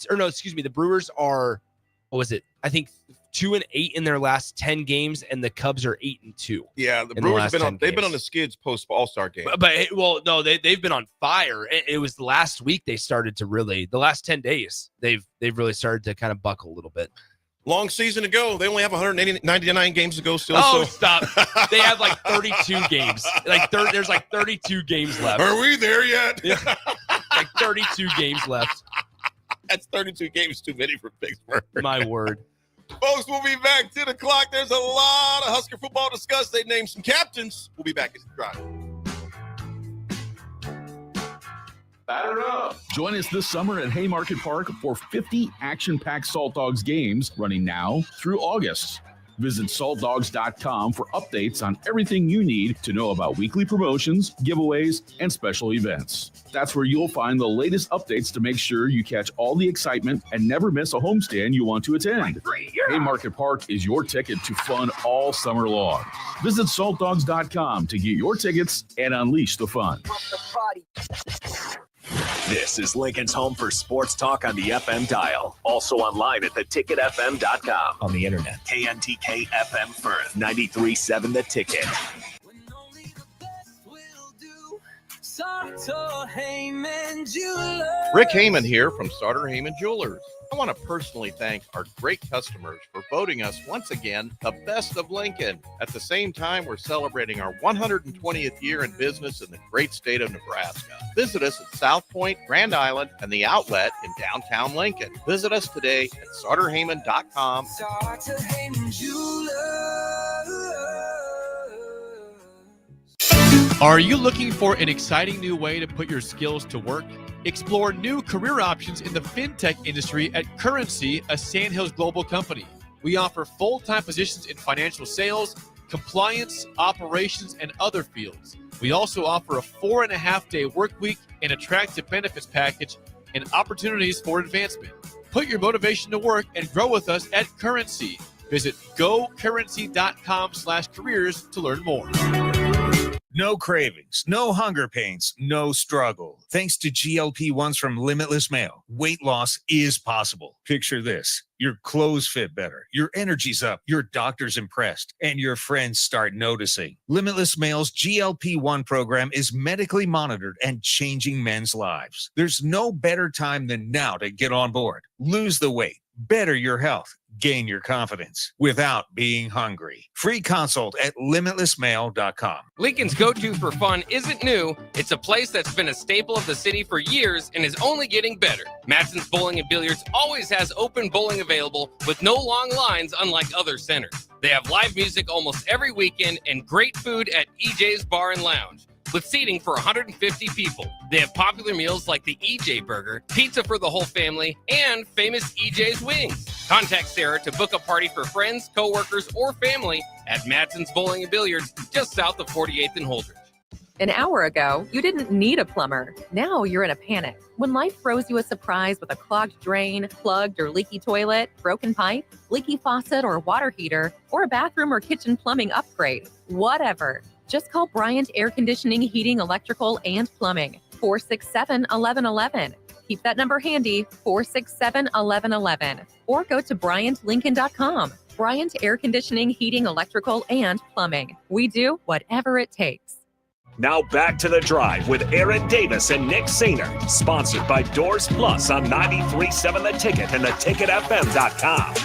or no, excuse me. The Brewers are, what was it? I think 2-8 in their last 10 games, and the Cubs are 8-2. Yeah, the Brewers have been on the skids post All-Star game. But no, they've been on fire. It was last week they started to really. The last 10 days they've really started to kind of buckle a little bit. Long season to go. They only have 199 games to go still. Oh, stop. They have like 32 games. There's like 32 games left. Are we there yet? Yeah. Like 32 games left. That's 32 games too many for Pittsburgh. My word. Folks, we'll be back 10 o'clock. There's a lot of Husker football to discuss. They named some captains. We'll be back as the drive. Batter up. Join us this summer at Haymarket Park for 50 action-packed Salt Dogs games running now through August. Visit saltdogs.com for updates on everything you need to know about weekly promotions, giveaways, and special events. That's where you'll find the latest updates to make sure you catch all the excitement and never miss a homestand you want to attend. Haymarket Park is your ticket to fun all summer long. Visit saltdogs.com to get your tickets and unleash the fun. This is Lincoln's home for sports talk on the FM dial. Also online at theticketfm.com. On the internet. KNTK FM Firth, 93.7 The Ticket. Rick Heyman here from Starter Heyman Jewelers. I want to personally thank our great customers for voting us once again the best of Lincoln. At the same time, we're celebrating our 120th year in business in the great state of Nebraska. Visit us at South Point, Grand Island, and the Outlet in downtown Lincoln. Visit us today at StarterHeyman.com. Starter Heyman Jewelers. Are you looking for an exciting new way to put your skills to work? Explore new career options in the fintech industry at Currency, a Sandhills Global company. We offer full-time positions in financial sales, compliance, operations, and other fields. We also offer a 4.5-day work week, an attractive benefits package, and opportunities for advancement. Put your motivation to work and grow with us at Currency. Visit gocurrency.com/careers to learn more. No cravings, no hunger pains, no struggle. Thanks to GLP-1s from Limitless Mail, weight loss is possible. Picture this. Your clothes fit better, your energy's up, your doctor's impressed, and your friends start noticing. Limitless Mail's GLP-1 program is medically monitored and changing men's lives. There's no better time than now to get on board. Lose the weight, better your health, gain your confidence without being hungry. Free consult at limitlessmail.com. Lincoln's go-to for fun isn't new. It's a place that's been a staple of the city for years and is only getting better. Matson's Bowling and Billiards always has open bowling available with no long lines unlike other centers. They have live music almost every weekend and great food at EJ's Bar and Lounge, with seating for 150 people. They have popular meals like the EJ Burger, pizza for the whole family, and famous EJ's Wings. Contact Sarah to book a party for friends, coworkers, or family at Matson's Bowling and Billiards, just south of 48th and Holdridge. An hour ago, you didn't need a plumber. Now you're in a panic. When life throws you a surprise with a clogged drain, plugged or leaky toilet, broken pipe, leaky faucet or water heater, or a bathroom or kitchen plumbing upgrade, whatever. Just call Bryant Air Conditioning, Heating, Electrical, and Plumbing, 467-1111. Keep that number handy, 467-1111. Or go to BryantLincoln.com. Bryant Air Conditioning, Heating, Electrical, and Plumbing. We do whatever it takes. Now back to The Drive with Aaron Davis and Nick Sainer, sponsored by Doors Plus on 93.7 The Ticket and theticketfm.com.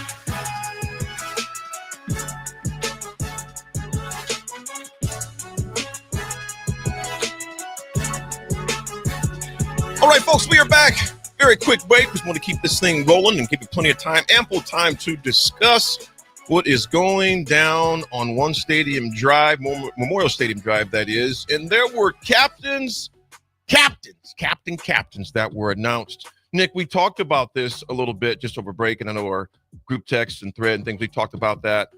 All right, folks, we are back. Very quick break. Just want to keep this thing rolling and give you plenty of time, ample time to discuss what is going down on One Stadium Drive, Memorial Stadium Drive, that is. And there were captains that were announced. Nick, we talked about this a little bit just over break, and I know our group text and thread and things, we talked about that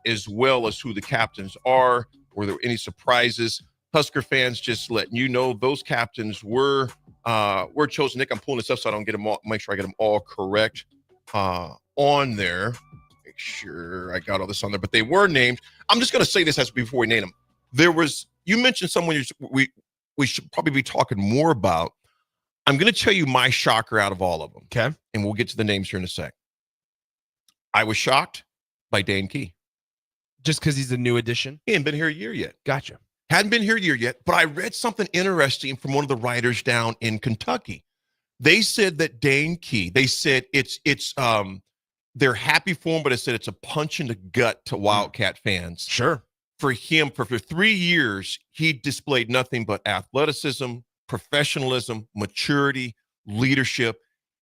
as well as who the captains are. Were there any surprises? Husker fans, just letting you know those captains were chosen. Nick, I'm pulling this up so I don't get them all, make sure I get them all correct on there. Make sure I got all this on there, but they were named. I'm just going to say this as before we name them. You mentioned someone we should probably be talking more about. I'm going to tell you my shocker out of all of them. Okay. And we'll get to the names here in a sec. I was shocked by Dane Key. Just because he's a new addition? He ain't been here a year yet. Gotcha. Hadn't been here a year yet, but I read something interesting from one of the writers down in Kentucky. They said that Dane Key, they said it's they're happy for him, but it said it's a punch in the gut to Wildcat fans. Sure. For him, for 3 years, he displayed nothing but athleticism, professionalism, maturity, leadership.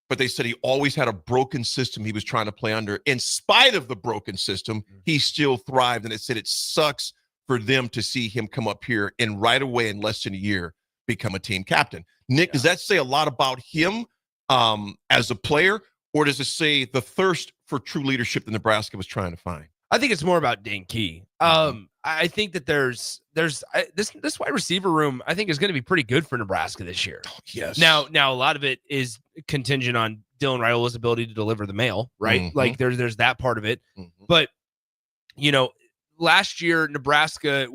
But they said he always had a broken system he was trying to play under. In spite of the broken system, he still thrived. And it said it sucks for them to see him come up here and right away in less than a year become a team captain. Nick, does that say a lot about him as a player, or does it say the thirst for true leadership that Nebraska was trying to find? I think it's more about Dane Key. I think that there's this wide receiver room, I think, is going to be pretty good for Nebraska this year. Yes. Now a lot of it is contingent on Dylan Raiola's ability to deliver the mail, right? Mm-hmm. Like there's that part of it. Mm-hmm. But last year Nebraska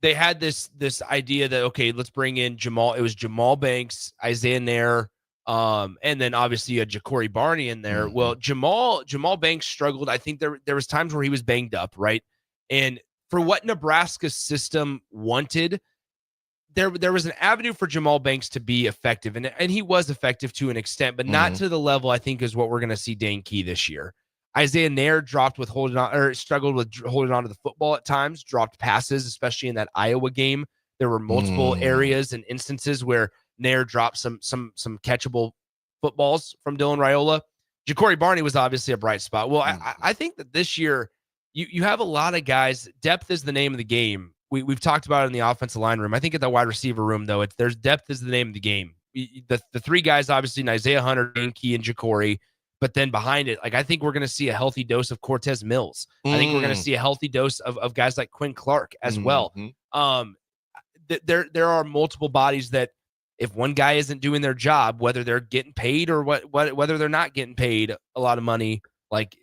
they had this idea that, okay, let's bring in Jamal. It was Jamal Banks, Isaiah Nair, and then obviously you had Ja'Cory Barney in there. Mm-hmm. Well, Jamal Banks struggled. I think there was times where he was banged up, right? And for what Nebraska's system wanted, there was an avenue for Jamal Banks to be effective, and he was effective to an extent, but not to the level I think is what we're going to see Dane Key this year. Isaiah Nair struggled with holding on to the football at times, dropped passes, especially in that Iowa game. There were multiple areas and instances where Nair dropped some catchable footballs from Dylan Raiola. Ja'Cory Barney was obviously a bright spot. Well, I think that this year you have a lot of guys. Depth is the name of the game. We've talked about it in the offensive line room. I think at the wide receiver room, though, there's depth is the name of the game. The three guys, obviously, Isaiah Hunter, Dane Key, and Ja'Cory. But then behind it, I think we're going to see a healthy dose of Cortez Mills. I think we're going to see a healthy dose of guys like Quinn Clark as well. There are multiple bodies that if one guy isn't doing their job, whether they're getting paid or whether they're not getting paid a lot of money, like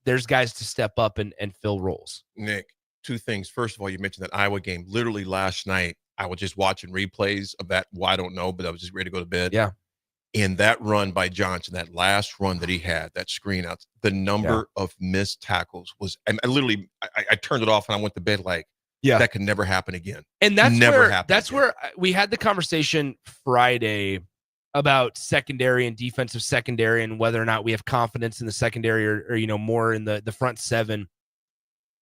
there's guys to step up and fill roles. Nick, two things. First of all, you mentioned that Iowa game. Literally last night, I was just watching replays of that. Well, I don't know, but I was just ready to go to bed. Yeah. And that run by Johnson, that last run that he had, that screen out, the number of missed tackles was, I turned it off and I went to bed like, that could never happen again. And that's never where, happen again. where we had the conversation Friday about secondary and defensive secondary and whether or not we have confidence in the secondary or more in the front seven.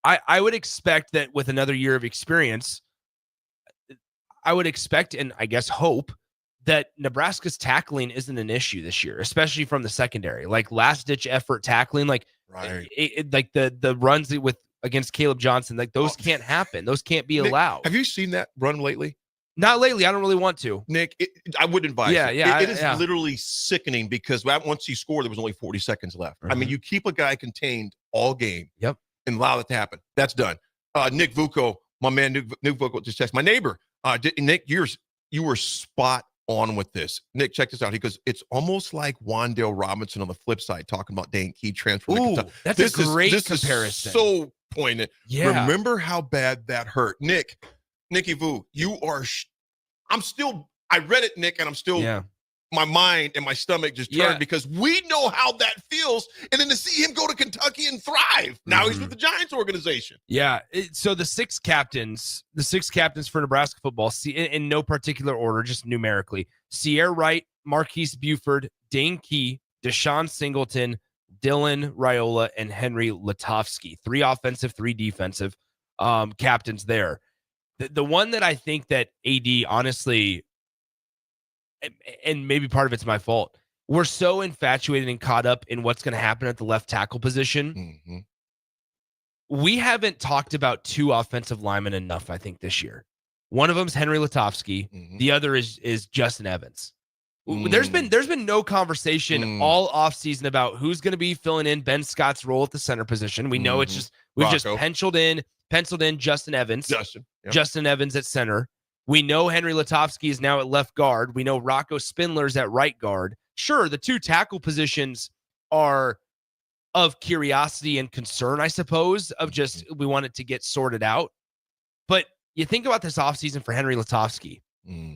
I would expect that with another year of experience, I would expect and I guess hope that Nebraska's tackling isn't an issue this year, especially from the secondary. Like last ditch effort tackling, like like the runs against Caleb Johnson, like those can't happen. Those can't be Nick, allowed. have you seen that run lately? Not lately. I don't really want to. Nick, I wouldn't advise it. It is Yeah. literally sickening because once he scored, there was only 40 seconds left. I mean, you keep a guy contained all game and allow that to happen. That's done. Nick Vuko, my man, Nick Vuko just texted my neighbor. Nick, you were spot on with this. Nick, check this out. He goes, it's almost like Wan'Dale Robinson on the flip side talking about Dane Key transfer. That's a great comparison. Is so poignant. Yeah. Remember how bad that hurt. Nicky Vu, you are, I read it, Nick, and I'm still, my mind and my stomach just turned because we know how that feels. And then to see him go to Kentucky and thrive. Now he's with the Giants organization. Yeah. So the six captains for Nebraska football, in no particular order, just numerically: Sierra Wright, Marquise Buford, Dane Key, Deshaun Singleton, Dylan Raiola, and Henry Lutovsky. 3 offensive, 3 defensive captains there. The one that I think that AD, honestly, and maybe part of it's my fault, we're so infatuated and caught up in what's going to happen at the left tackle position. We haven't talked about 2 offensive linemen enough, I think, this year. One of them is Henry Lutovsky. The other is Justin Evans. There's been no conversation all offseason about who's going to be filling in Ben Scott's role at the center position. We know it's just we've just penciled in Justin Evans. Justin Evans at center. We know Henry Lutovsky is now at left guard. We know Rocco Spindler's at right guard. Sure, the 2 tackle positions are of curiosity and concern, I suppose, of just we want it to get sorted out. But you think about this offseason for Henry Lutovsky.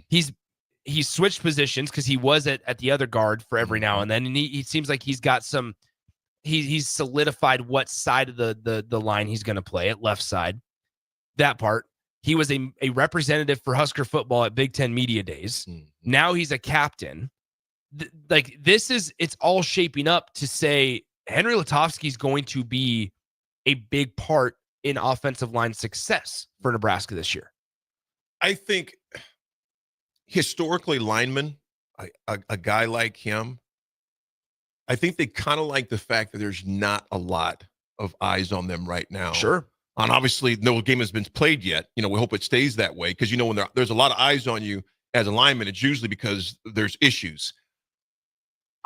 He's switched positions because he was at the other guard for every now and then. And he seems like he's got some he's solidified what side of the line he's going to play at left side. That part. He was a representative for Husker football at Big Ten Media Days. Now he's a captain. It's all shaping up to say Henry Lutovsky is going to be a big part in offensive line success for Nebraska this year. I think historically linemen, a guy like him, I think they kind of like the fact that there's not a lot of eyes on them right now. Sure. And obviously, no game has been played yet. We hope it stays that way because, when there's a lot of eyes on you as a lineman, it's usually because there's issues.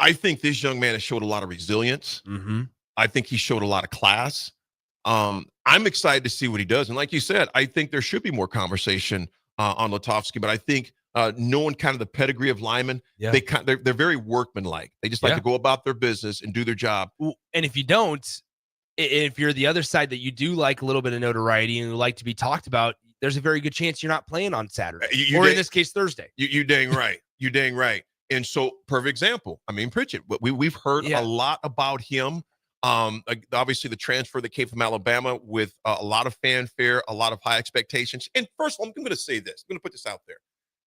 I think this young man has showed a lot of resilience. I think he showed a lot of class. I'm excited to see what he does. And like you said, I think there should be more conversation on Lutovsky, but I think knowing kind of the pedigree of linemen, they're very workmanlike. They just like to go about their business and do their job. And if you don't, if you're the other side that you do like a little bit of notoriety and like to be talked about, there's a very good chance you're not playing on Saturday in this case, Thursday. You dang right. You dang right. And so, perfect example. I mean, Pritchett, we've heard a lot about him. Obviously, the transfer that came from Alabama with a lot of fanfare, a lot of high expectations. And first of all, I'm going to say this. I'm going to put this out there.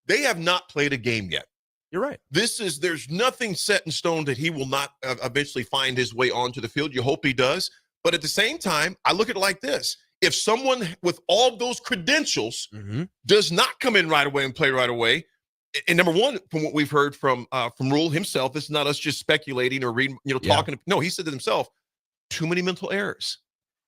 They have not played a game yet. You're right. There's nothing set in stone that he will not eventually find his way onto the field. You hope he does. But at the same time, I look at it like this. If someone with all those credentials does not come in right away and play right away, and number one, from what we've heard from Rule himself, this is not us just speculating or reading, talking. No, he said to himself, too many mental errors.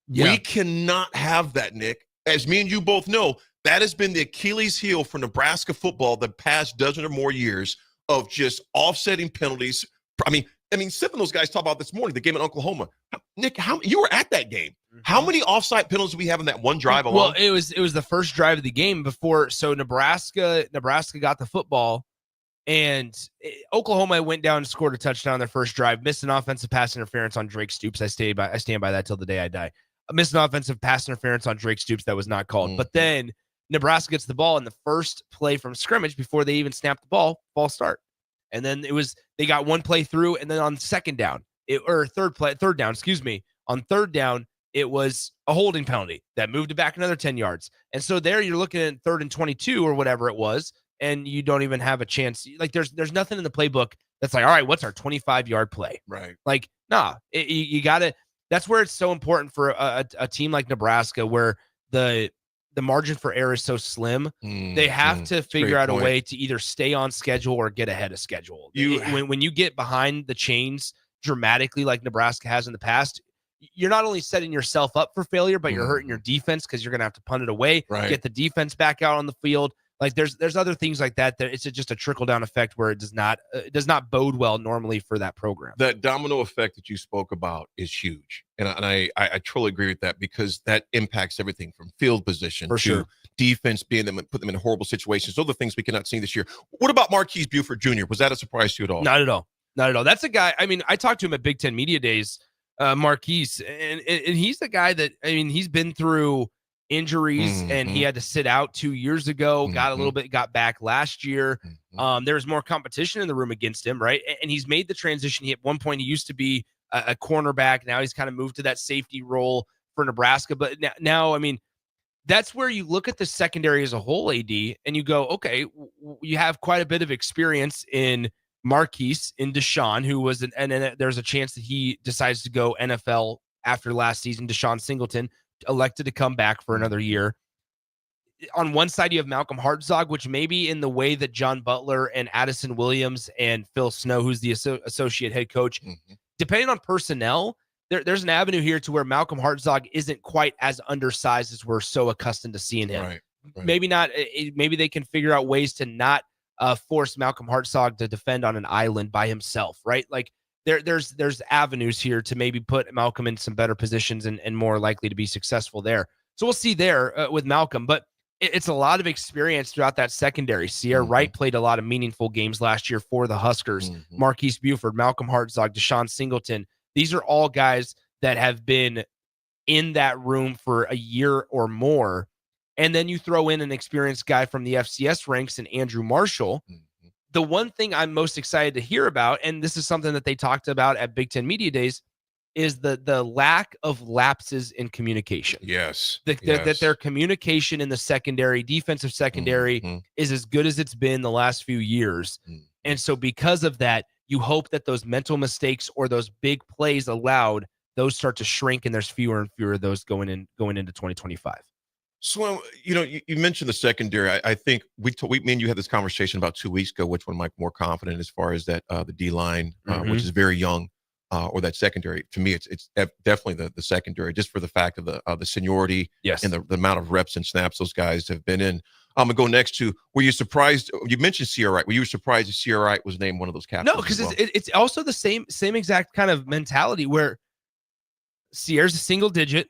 We cannot have that, Nick. As me and you both know, that has been the Achilles heel for Nebraska football the past dozen or more years of just offsetting penalties. I mean, Sip and those guys talked about this morning, the game in Oklahoma. Nick, you were at that game. How many offside penalties do we have in that one drive alone? Well, it was the first drive of the game before. So Nebraska got the football, and Oklahoma went down and scored a touchdown on their first drive, missed an offensive pass interference on Drake Stoops. I stand by that till the day I die. missed an offensive pass interference on Drake Stoops that was not called. But then Nebraska gets the ball in the first play from scrimmage before they even snap the ball, false start. And then they got one play through, and then on third down, on third down, it was a holding penalty that moved it back another 10 yards. And so there you're looking at 3rd and 22 or whatever it was, and you don't even have a chance. Like there's nothing in the playbook that's like, all right, what's our 25-yard play? Right. Like, nah, you got to. That's where it's so important for a team like Nebraska, where the margin for error is so slim. They have to figure out a way to either stay on schedule or get ahead of schedule. When you get behind the chains dramatically like Nebraska has in the past, you're not only setting yourself up for failure, but you're hurting your defense because you're going to have to punt it away, get the defense back out on the field. Like there's other things like that it's just a trickle down effect where it does not bode well normally for that program. That domino effect that you spoke about is huge, and I truly agree with that, because that impacts everything from field position to defense, put them in horrible situations. Those are the things we cannot see this year. What about Marquise Buford Jr.? Was that a surprise to you at all? Not at all. Not at all. That's a guy. I mean, I talked to him at Big Ten Media Days, Marquise, and he's the guy that, I mean, he's been through injuries and he had to sit out 2 years ago, got back last year. There was more competition in the room against him, right? And he's made the transition. At one point, he used to be a cornerback. Now he's kind of moved to that safety role for Nebraska. But now, I mean, that's where you look at the secondary as a whole, AD, and you go, okay, you have quite a bit of experience in Marquise, in Deshaun, who was and then there's a chance that he decides to go NFL after last season. Deshaun Singleton elected to come back for another year. On one side, you have Malcolm Hartzog, which maybe in the way that John Butler and Addison Williams and Phil Snow, who's the associate head coach, depending on personnel, there's an avenue here to where Malcolm Hartzog isn't quite as undersized as we're so accustomed to seeing him. Right. Maybe not. Maybe they can figure out ways to not force Malcolm Hartzog to defend on an island by himself, right? Like there's avenues here to maybe put Malcolm in some better positions and more likely to be successful there. So we'll see there with Malcolm, but it's a lot of experience throughout that secondary. Sierra Wright played a lot of meaningful games last year for the Huskers. Marquise Buford, Malcolm Hartzog, Deshaun Singleton. These are all guys that have been in that room for a year or more. And then you throw in an experienced guy from the FCS ranks in Andrew Marshall. The one thing I'm most excited to hear about, and this is something that they talked about at Big Ten Media Days, is the lack of lapses in communication. Yes. That their communication in the secondary, defensive secondary, is as good as it's been the last few years. And so because of that, you hope that those mental mistakes or those big plays allowed, those start to shrink, and there's fewer and fewer of those going into 2025. So, you mentioned the secondary. I think me and you had this conversation about 2 weeks ago, which one am I more confident as far as that the D-line, which is very young, or that secondary. To me, it's definitely the secondary, just for the fact of the seniority and the amount of reps and snaps those guys have been in. I'm going to go next to, were you surprised? You mentioned Sierra Wright. Were you surprised that Sierra Wright was named one of those captains? No, because it's also the same exact kind of mentality where Sierra's a single digit.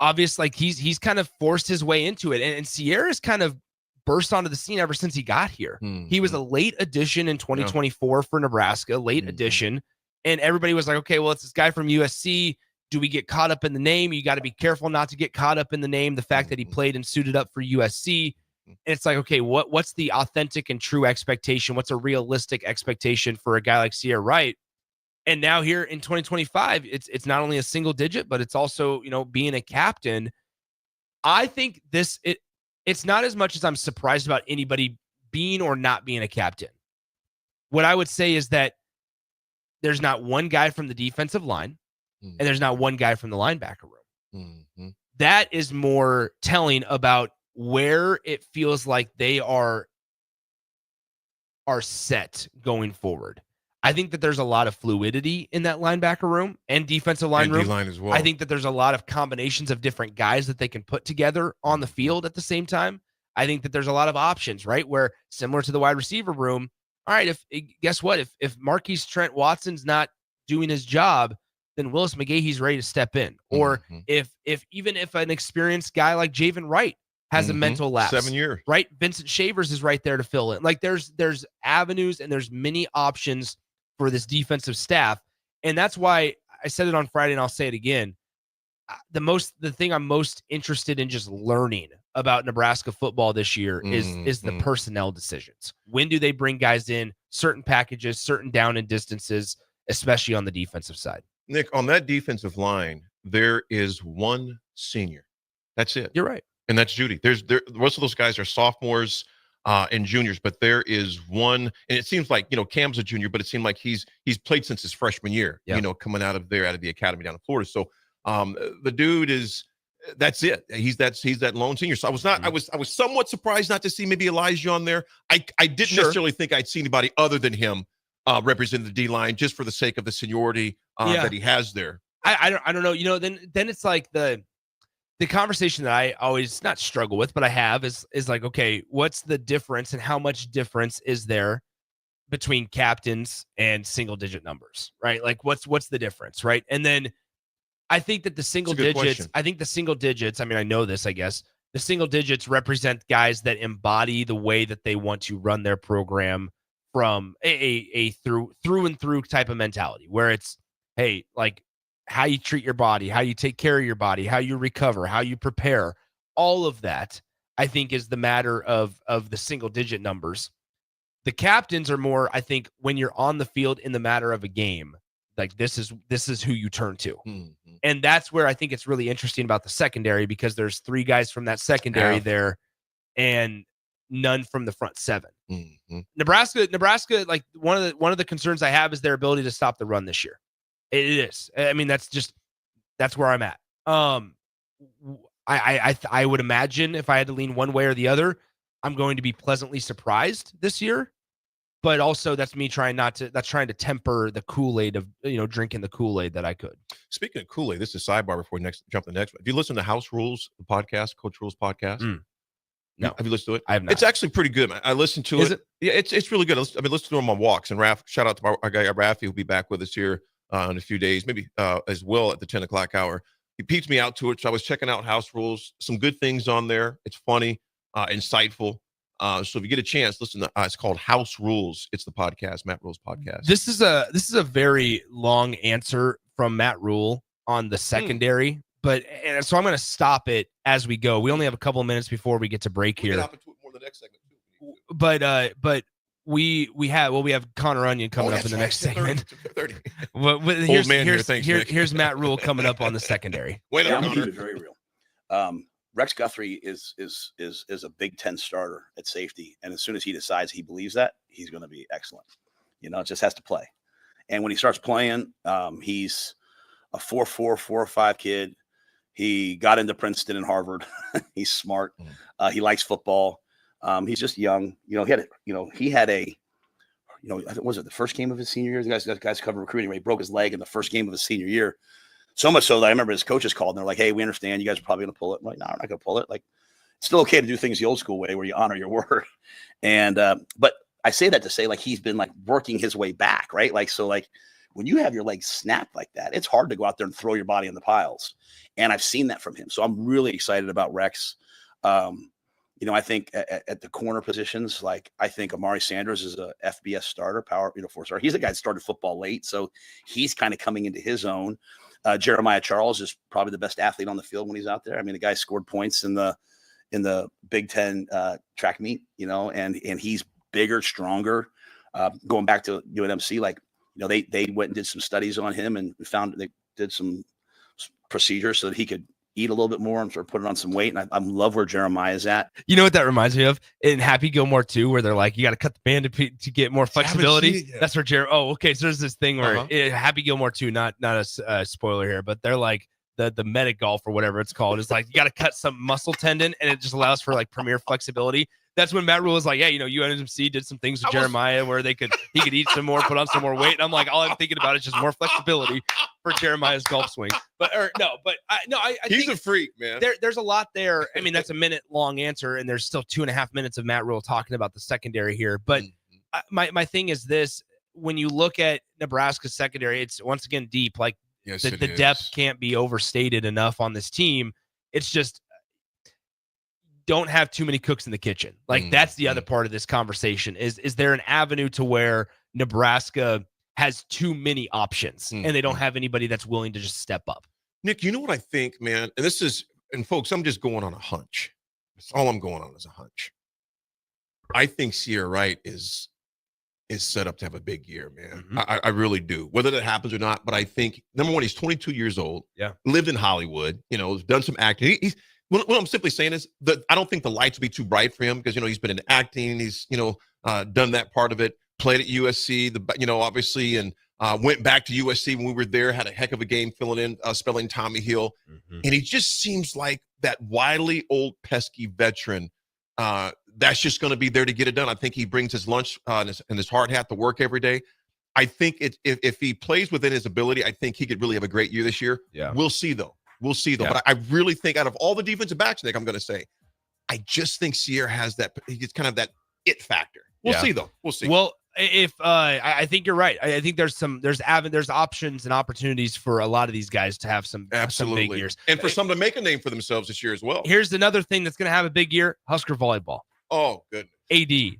Obvious, like he's kind of forced his way into it, and Sierra's kind of burst onto the scene ever since he got here. He was a late addition in 2024 for Nebraska, late addition, and everybody was like, okay, well, it's this guy from USC. Do we get caught up in the name? You got to be careful not to get caught up in the name. The fact that he played and suited up for USC, and it's like, okay, what's the authentic and true expectation? What's a realistic expectation for a guy like Sierra Wright? And now here in 2025, it's not only a single digit, but it's also, being a captain. I think it's not as much as I'm surprised about anybody being or not being a captain. What I would say is that there's not one guy from the defensive line and there's not one guy from the linebacker room. That is more telling about where it feels like they are set going forward. I think that there's a lot of fluidity in that linebacker room and defensive line room. D-line as well. I think that there's a lot of combinations of different guys that they can put together on the field at the same time. I think that there's a lot of options, right? Where similar to the wide receiver room, all right, guess what? If Marquise Trent Watson's not doing his job, then Willis McGahee's ready to step in. Or if an experienced guy like Javen Wright has a mental lapse, 7 years, right? Vincent Shavers is right there to fill in. Like there's avenues and there's many options for this defensive staff. And that's why I said it on Friday and I'll say it again. the thing I'm most interested in just learning about Nebraska football this year is the personnel decisions. When do they bring guys in, certain packages, certain down and distances, especially on the defensive side? Nick, on that defensive line, there is one senior. That's it. You're right. And that's Judy. Most of those guys are sophomores and juniors, but there is one, and it seems like, Cam's a junior, but it seemed like he's played since his freshman year, coming out of the academy down in Florida. So the dude that's it. He's that lone senior. So I was somewhat surprised not to see maybe Elijah on there. I didn't necessarily think I'd see anybody other than him representing the D line just for the sake of the seniority that he has there. I don't know. Then it's like the conversation that I always not struggle with, but I have is like, okay, what's the difference and how much difference is there between captains and single digit numbers, right? Like what's the difference, right? And then I think that the single digits, I mean, I know this, I guess the single digits represent guys that embody the way that they want to run their program from a through and through type of mentality where it's, hey, like how you treat your body, how you take care of your body, how you recover, how you prepare, all of that, I think is the matter of the single digit numbers. The captains are more, I think, when you're on the field in the matter of a game, like this is who you turn to. Mm-hmm. And that's where I think it's really interesting about the secondary because there's 3 guys from that secondary there and none from the front 7. Mm-hmm. Nebraska, like one of the concerns I have is their ability to stop the run this year. It is. I mean, that's where I'm at. I would imagine if I had to lean one way or the other, I'm going to be pleasantly surprised this year. But also that's me trying to temper the Kool-Aid of, drinking the Kool-Aid that I could. Speaking of Kool-Aid, this is sidebar before we jump to the next one. Have you listened to House Rules, the podcast, Coach Rules podcast? No. Have you listened to it? I have not. It's actually pretty good, man. I listened to it. Yeah, it's really good. I've been listening to him on walks. And shout out to our guy, Rafi, who'll be back with us here in a few days, maybe as well at the 10 o'clock hour. He peeped me out to it. So I was checking out House Rules. Some good things on there. It's funny, insightful. So if you get a chance, listen to it's called House Rules. It's the podcast, Matt Rule's podcast. This is a very long answer from Matt Rule on the secondary, and so I'm going to stop it as we go. We only have a couple of minutes before we get to break here. We'll get into it more in the next segment too. But we have Connor Onion coming up in the next segment. 30. Well, here's Matt Rule coming up on the secondary. I'm going to keep it very real. Rex Guthrie is a Big Ten starter at safety, and as soon as he decides he believes that, he's going to be excellent. It just has to play. And when he starts playing, he's a 4.4, 4.5 kid. He got into Princeton and Harvard. He's smart. He likes football. He's just young. He had a was it the first game of his senior year? The guys cover recruiting where he broke his leg in the first game of his senior year. So much so that I remember his coaches called and they're like, "Hey, we understand you guys are probably going to pull it." I'm like, "No, we're not going to pull it. Like, it's still okay to do things the old school way where you honor your word." And but I say that to say like he's been like working his way back, right? Like so, like when you have your legs snapped like that, it's hard to go out there and throw your body in the piles. And I've seen that from him, so I'm really excited about Rex. I think at the corner positions, like I think Amari Sanders is a FBS starter, power, 4-star. He's a guy that started football late, so he's kind of coming into his own. Jeremiah Charles is probably the best athlete on the field when he's out there. I mean, the guy scored points in the Big Ten track meet, and he's bigger, stronger. Going back to UNMC, like, they went and did some studies on him and found they did some procedures so that he could eat a little bit more and sort of put it on some weight. And I love where Jeremiah is at. You know what that reminds me of? In Happy Gilmore 2, where they're like, you got to cut the band to get more flexibility. That's where okay. So there's this thing where Happy Gilmore 2, not a spoiler here, but they're like the meta golf or whatever it's called. It's like, you got to cut some muscle tendon and it just allows for like premier flexibility. That's when Matt Rule is like, yeah, UNMC did some things with Jeremiah where he could eat some more, put on some more weight. And I'm like, all I'm thinking about is just more flexibility for Jeremiah's golf swing. I he's think a freak, man. There's a lot there. I mean, that's a minute long answer, and there's still 2.5 minutes of Matt Rule talking about the secondary here. But my thing is this: when you look at Nebraska's secondary, it's once again deep. Like the depth can't be overstated enough on this team. It's just don't have too many cooks in the kitchen. Like that's the other part of this conversation is there an avenue to where Nebraska has too many options and they don't have anybody that's willing to just step up? Nick, you know what I think, man? And folks, I'm just going on a hunch. That's all I'm going on is a hunch. I think Sierra Wright is set up to have a big year, man. I really do. Whether that happens or not, but I think, number one, he's 22 years old. Yeah. Lived in Hollywood, has done some acting. What I'm simply saying is that I don't think the lights will be too bright for him because, he's been in acting. He's, done that part of it, played at USC, obviously, and went back to USC when we were there, had a heck of a game filling in, spelling Tommy Hill. And he just seems like that wily old pesky veteran that's just going to be there to get it done. I think he brings his lunch and his hard hat to work every day. I think if he plays within his ability, I think he could really have a great year this year. Yeah. We'll see, though. Yeah. But I really think out of all the defensive backs, Nick, I'm going to say, I just think Sierra has that. He's kind of that it factor. We'll see, though. We'll see. Well, if I think you're right. I think there's options and opportunities for a lot of these guys to have some big years, and for some to make a name for themselves this year as well. Here's another thing that's going to have a big year: Husker volleyball. Oh, goodness. AD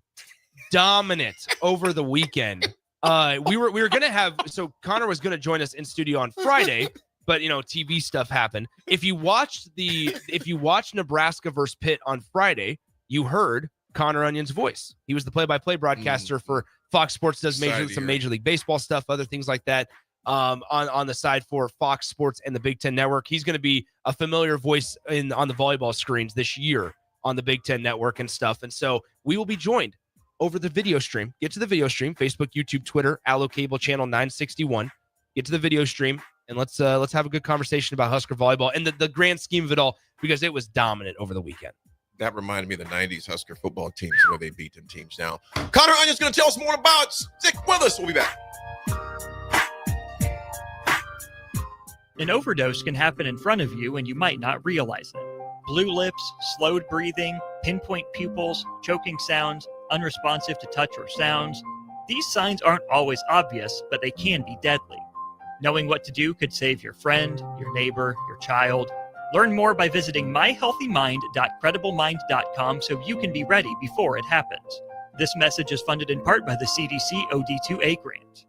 dominant over the weekend. We were going to have, so Connor was going to join us in studio on Friday, but TV stuff happened. If you watched Nebraska versus Pitt on Friday, you heard Connor Onion's voice. He was the play-by-play broadcaster for Fox Sports, does some Major League Baseball stuff, other things like that. On the side for Fox Sports and the Big Ten Network. He's going to be a familiar voice on the volleyball screens this year on the Big Ten Network and stuff. And so we will be joined over the video stream. Get to the video stream, Facebook, YouTube, Twitter, Allo Cable Channel 961. Get to the video stream and let's have a good conversation about Husker volleyball and the grand scheme of it all, because it was dominant over the weekend. That reminded me of the 90s Husker football teams, where they beat them teams now. Connor Onion's going to tell us more about it. Stick with us. We'll be back. An overdose can happen in front of you and you might not realize it. Blue lips, slowed breathing, pinpoint pupils, choking sounds, unresponsive to touch or sounds. These signs aren't always obvious, but they can be deadly. Knowing what to do could save your friend, your neighbor, your child. Learn more by visiting myhealthymind.crediblemmind.com so you can be ready before it happens. This message is funded in part by the CDC OD2A grant.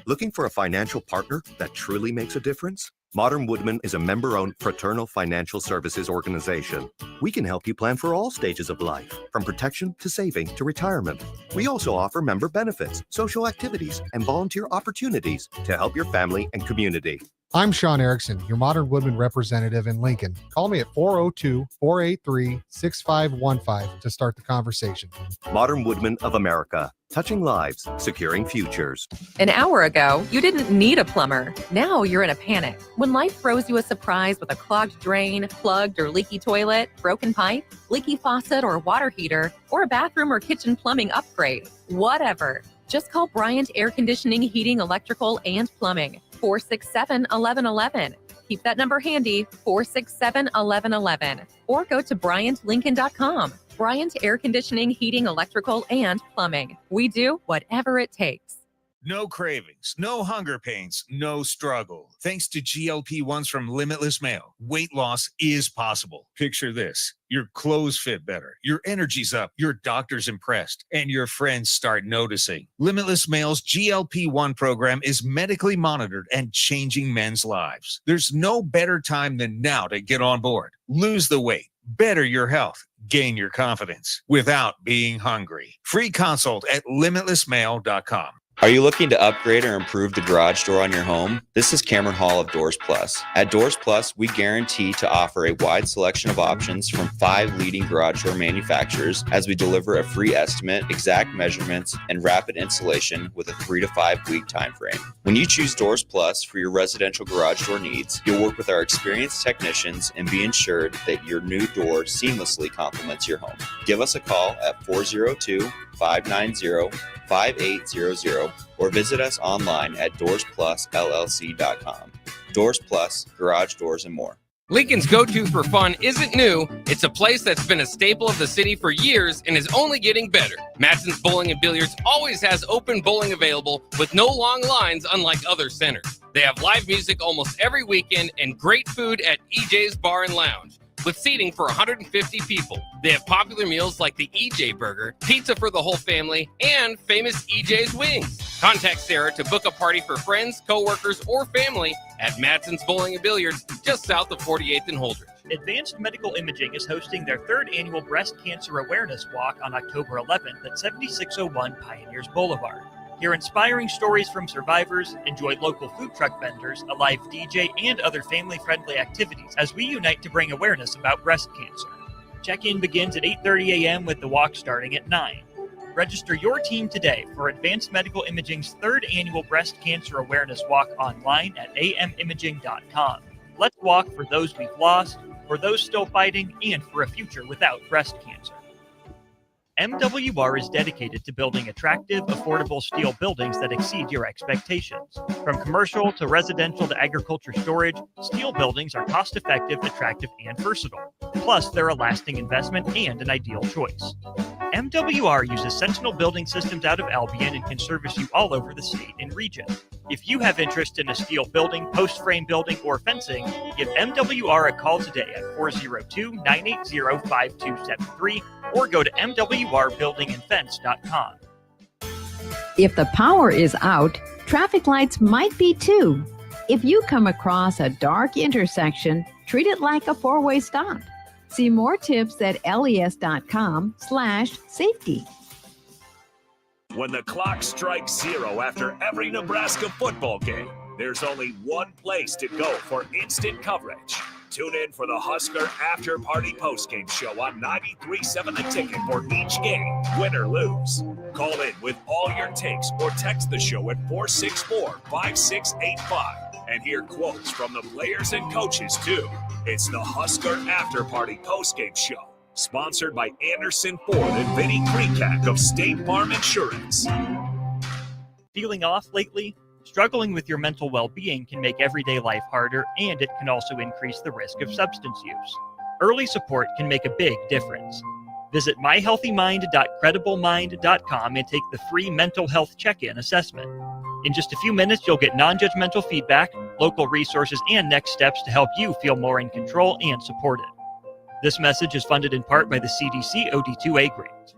Looking for a financial partner that truly makes a difference? Modern Woodman is a member-owned fraternal financial services organization. We can help you plan for all stages of life, from protection to saving to retirement. We also offer member benefits, social activities, and volunteer opportunities to help your family and community. I'm Sean Erickson, your Modern Woodman representative in Lincoln. Call me at 402-483-6515 to start the conversation. Modern Woodman of America, touching lives, securing futures. An hour ago, you didn't need a plumber. Now you're in a panic. When life throws you a surprise with a clogged drain, plugged or leaky toilet, broken pipe, leaky faucet or water heater, or a bathroom or kitchen plumbing upgrade, whatever. Just call Bryant Air Conditioning, Heating, Electrical, and Plumbing. 467-1111. Keep that number handy, 467-1111. Or go to BryantLincoln.com. Bryant Air Conditioning, Heating, Electrical, and Plumbing. We do whatever it takes. No cravings, no hunger pains, no struggle. Thanks to GLP-1s from Limitless Mail, weight loss is possible. Picture this. Your clothes fit better, your energy's up, your doctor's impressed, and your friends start noticing. Limitless Mail's GLP-1 program is medically monitored and changing men's lives. There's no better time than now to get on board. Lose the weight, better your health, gain your confidence without being hungry. Free consult at limitlessmail.com. Are you looking to upgrade or improve the garage door on your home? This is Cameron Hall of Doors Plus. At Doors Plus, we guarantee to offer a wide selection of options from 5 leading garage door manufacturers as we deliver a free estimate, exact measurements, and rapid installation with a 3 to 5 week time frame. When you choose Doors Plus for your residential garage door needs, you'll work with our experienced technicians and be ensured that your new door seamlessly complements your home. Give us a call at 402-590-5800 or visit us online at DoorsPlusLLC.com. Doors Plus, garage doors and more. Lincoln's go-to for fun isn't new. It's a place that's been a staple of the city for years and is only getting better. Matson's Bowling and Billiards always has open bowling available with no long lines, unlike other centers. They have live music almost every weekend and great food at EJ's Bar and Lounge, with seating for 150 people. They have popular meals like the EJ Burger, pizza for the whole family, and famous EJ's Wings. Contact Sarah to book a party for friends, coworkers, or family at Matson's Bowling and Billiards just south of 48th and Holdridge. Advanced Medical Imaging is hosting their 3rd annual Breast Cancer Awareness Walk on October 11th at 7601 Pioneers Boulevard. Hear inspiring stories from survivors, enjoy local food truck vendors, a live DJ, and other family-friendly activities as we unite to bring awareness about breast cancer. Check-in begins at 8:30 a.m. with the walk starting at 9. Register your team today for Advanced Medical Imaging's 3rd annual Breast Cancer Awareness Walk online at amimaging.com. Let's walk for those we've lost, for those still fighting, and for a future without breast cancer. MWR is dedicated to building attractive, affordable steel buildings that exceed your expectations. From commercial to residential to agriculture storage, steel buildings are cost-effective, attractive, and versatile. Plus, they're a lasting investment and an ideal choice. MWR uses Sentinel Building Systems out of Albion and can service you all over the state and region. If you have interest in a steel building, post-frame building, or fencing, give MWR a call today at 402-980-5273 or go to mwrbuildingandfence.com. If the power is out, traffic lights might be too. If you come across a dark intersection, treat it like a four-way stop. See more tips at les.com/safety. When the clock strikes 0 after every Nebraska football game, there's only one place to go for instant coverage. Tune in for the Husker After Party Postgame Show on 93.7 The Ticket for each game, win or lose. Call in with all your takes or text the show at 464-5685 and hear quotes from the players and coaches too. It's the Husker After Party Postgame Show, sponsored by Anderson Ford and Vinny Krikak of State Farm Insurance. Feeling off lately? Struggling with your mental well-being can make everyday life harder, and it can also increase the risk of substance use. Early support can make a big difference. Visit myhealthymind.crediblemmind.com and take the free mental health check-in assessment. In just a few minutes, you'll get non-judgmental feedback, local resources, and next steps to help you feel more in control and supported. This message is funded in part by the CDC OD2A grant.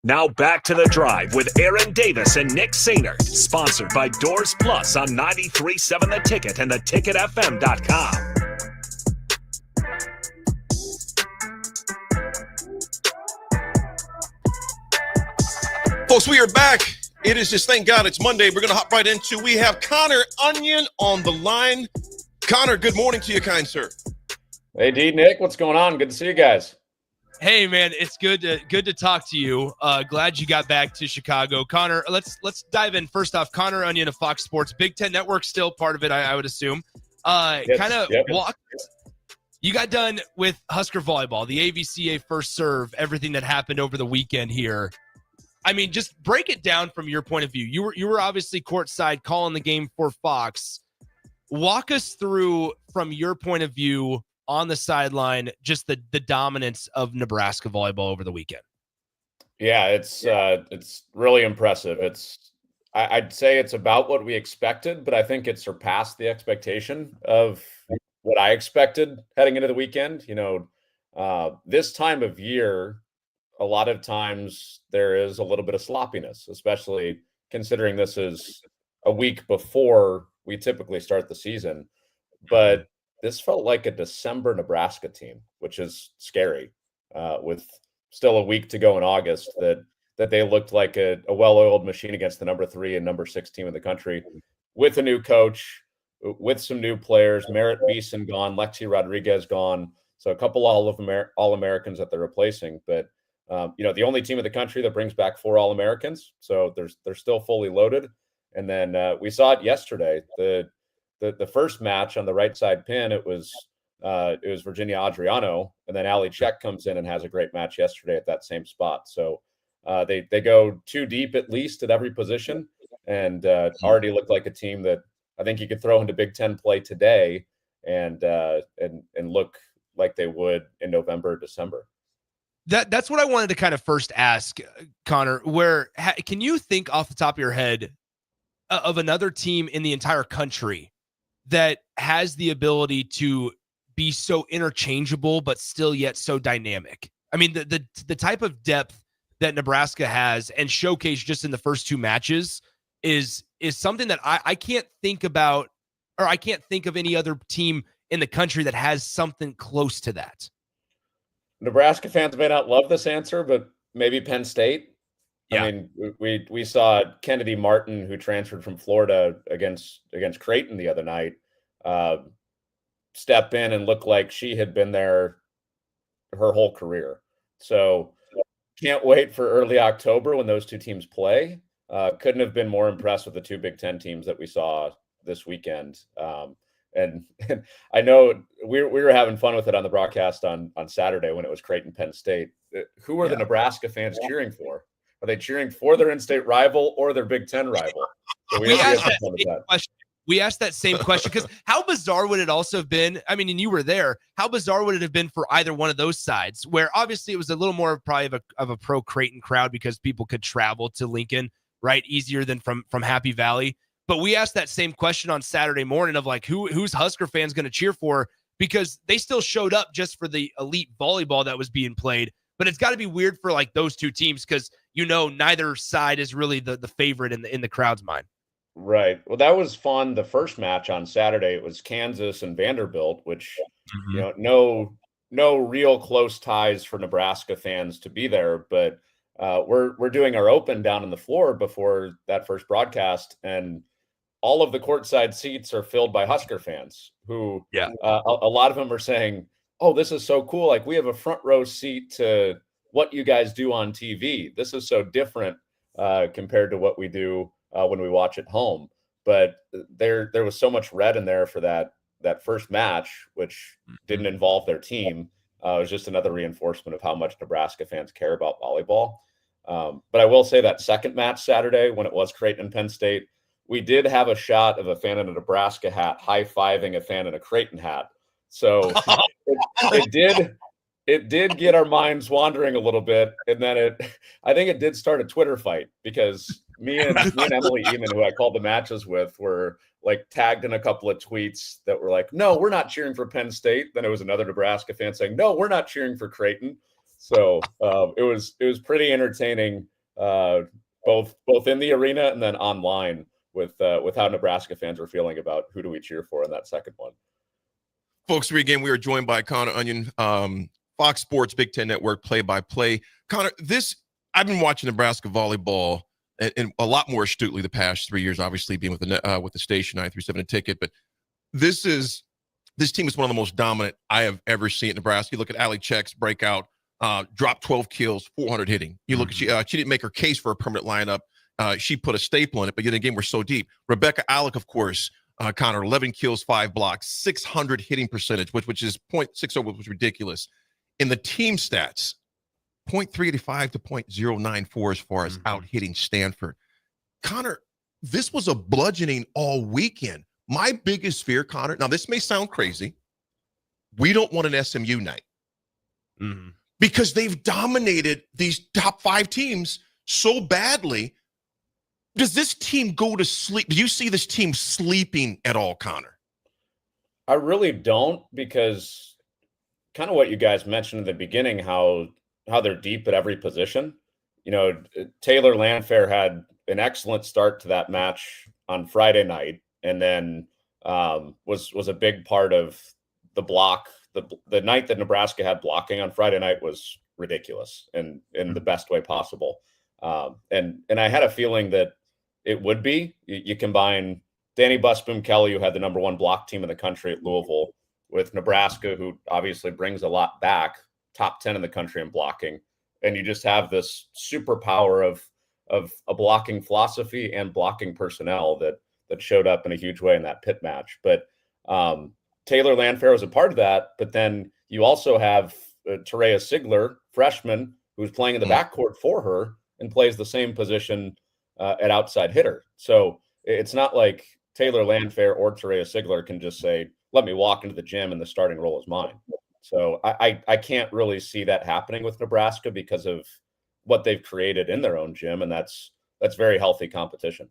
Now back to The Drive with Aaron Davis and Nick Sainert, sponsored by Doors Plus on 93.7 The Ticket and theticketfm.com. Folks, we are back. It is just, thank God it's Monday. We're going to hop right into, we have Connor Onion on the line. Connor, good morning to you, kind sir. Hey, D, Nick, what's going on? Good to see you guys. Hey, man, it's good to talk to you. Glad you got back to Chicago. Connor, let's dive in. First off, Connor Onion of Fox Sports. Big Ten Network still part of it, I would assume. You got done with Husker volleyball, the AVCA first serve, everything that happened over the weekend here. I mean, just break it down from your point of view. You were obviously courtside calling the game for Fox. Walk us through, from your point of view, on the sideline, just the dominance of Nebraska volleyball over the weekend. Yeah, it's really impressive. I'd say it's about what we expected, but I think it surpassed the expectation of what I expected heading into the weekend. You know, this time of year, a lot of times there is a little bit of sloppiness, especially considering this is a week before we typically start the season. But this felt like a December Nebraska team, which is scary, with still a week to go in August, that they looked like a well-oiled machine against the number 3 and number 6 team in the country, with a new coach, with some new players. Merritt Beeson gone, Lexi Rodriguez gone, so a couple All-Americans that they're replacing. But the only team in the country that brings back 4 All-Americans, so they're still fully loaded. And then we saw it yesterday. The first match on the right side pin, it was Virginia Adriano, and then Ali Czech comes in and has a great match yesterday at that same spot. So they go 2 deep at least at every position, and already look like a team that I think you could throw into Big Ten play today and look like they would in November or December. That's what I wanted to kind of first ask, Connor. Can you think off the top of your head of another team in the entire country that has the ability to be so interchangeable but still yet so dynamic? I mean, the type of depth that Nebraska has and showcased just in the first 2 matches is something that I can't think about, or I can't think of any other team in the country that has something close to that. Nebraska fans may not love this answer, but maybe Penn State. Yeah. I mean, we saw Kennedy Martin, who transferred from Florida against Creighton the other night, step in and look like she had been there her whole career. So can't wait for early October when those two teams play. Couldn't have been more impressed with the two Big Ten teams that we saw this weekend. And I know we were having fun with it on the broadcast on Saturday when it was Creighton Penn State. Who are the Nebraska fans cheering for? Are they cheering for their in-state rival or their Big Ten rival? So we asked that same question because how bizarre would it also have been? I mean, and you were there. How bizarre would it have been for either one of those sides, where obviously it was a little more probably of a pro Creighton crowd because people could travel to Lincoln, right, easier than from Happy Valley. But we asked that same question on Saturday morning of like, who's Husker fans going to cheer for? Because they still showed up just for the elite volleyball that was being played. But it's got to be weird for like those two teams because, neither side is really the favorite in the crowd's mind. Right. Well, that was fun. The first match on Saturday, it was Kansas and Vanderbilt, which, no real close ties for Nebraska fans to be there. But we're doing our open down on the floor before that first broadcast, and all of the courtside seats are filled by Husker fans who, a lot of them are saying, "Oh, this is so cool! Like we have a front row seat to what you guys do on TV. This is so different compared to what we do when we watch at home." But there was so much red in there for that first match, which didn't involve their team. It was just another reinforcement of how much Nebraska fans care about volleyball. But I will say that second match Saturday, when it was Creighton and Penn State, we did have a shot of a fan in a Nebraska hat high-fiving a fan in a Creighton hat. So it did get our minds wandering a little bit. And then I think it did start a Twitter fight because me and Emily Eamon, who I called the matches with, were like tagged in a couple of tweets that were like, "No, we're not cheering for Penn State." Then it was another Nebraska fan saying, "No, we're not cheering for Creighton." So it was pretty entertaining, both in the arena and then online with how Nebraska fans were feeling about who do we cheer for in that second one. Folks, again, we are joined by Connor Onion, Fox Sports Big Ten Network play-by-play. Connor, I've been watching Nebraska volleyball and a lot more astutely the past 3 years, obviously being with the station 937 Ticket. But this team is one of the most dominant I have ever seen at Nebraska. You look at Allie Check's breakout, dropped 12 kills, 400 hitting. You look at she didn't make her case for a permanent lineup. She put a staple in it, but yet again, we're so deep. Rebecca Alec, of course, Connor, 11 kills, 5 blocks, 600 hitting percentage, which is .60, which was ridiculous. In the team stats, .385 to .094 as far as out hitting Stanford. Connor, this was a bludgeoning all weekend. My biggest fear, Connor, now this may sound crazy, we don't want an SMU night because they've dominated these top 5 teams so badly. Does this team go to sleep? Do you see this team sleeping at all, Connor? I really don't, because kind of what you guys mentioned in the beginning, how they're deep at every position. Taylor Landfair had an excellent start to that match on Friday night, and then was a big part of the block. The night that Nebraska had blocking on Friday night was ridiculous and in the best way possible. And I had a feeling that it would be. You combine Danny Busboom Kelly, who had the #1 block team in the country at Louisville, with Nebraska, who obviously brings a lot back, top 10 in the country in blocking. And you just have this superpower of a blocking philosophy and blocking personnel that showed up in a huge way in that pit match. But Taylor Landfair was a part of that. But then you also have Terea Sigler, freshman, who's playing in the backcourt for her and plays the same position at outside hitter. So it's not like Taylor Landfair or Terea Sigler can just say, "Let me walk into the gym and the starting role is mine." So I can't really see that happening with Nebraska because of what they've created in their own gym, and that's very healthy competition.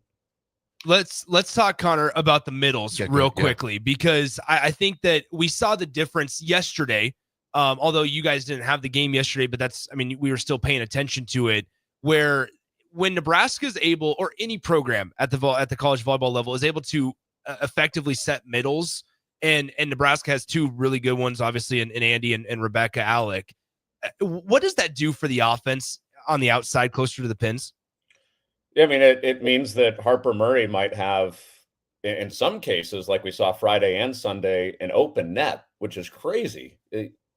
Let's talk, Connor, about the middles real quickly, because I think that we saw the difference yesterday. Although you guys didn't have the game yesterday, but we were still paying attention to it, where when Nebraska is able, or any program at the college volleyball level is able to effectively set middles, and Nebraska has two really good ones, obviously, in Andy and Rebecca Alec. What does that do for the offense on the outside, closer to the pins? Yeah, I mean, it means that Harper Murray might have, in some cases, like we saw Friday and Sunday, an open net, which is crazy.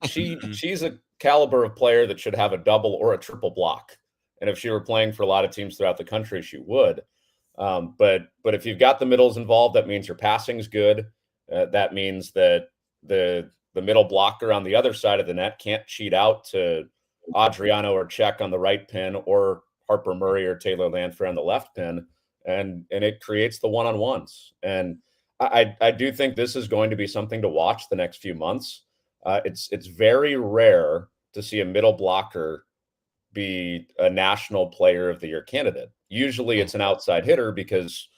She's a caliber of player that should have a double or a triple block. And if she were playing for a lot of teams throughout the country, she would. But if you've got the middles involved, that means your passing's good. That means that the middle blocker on the other side of the net can't cheat out to Adriano or Czech on the right pin, or Harper Murray or Taylor Landfair on the left pin, and it creates the one-on-ones. And I do think this is going to be something to watch the next few months. It's very rare to see a middle blocker be a National Player of the Year candidate. Usually it's an outside hitter, because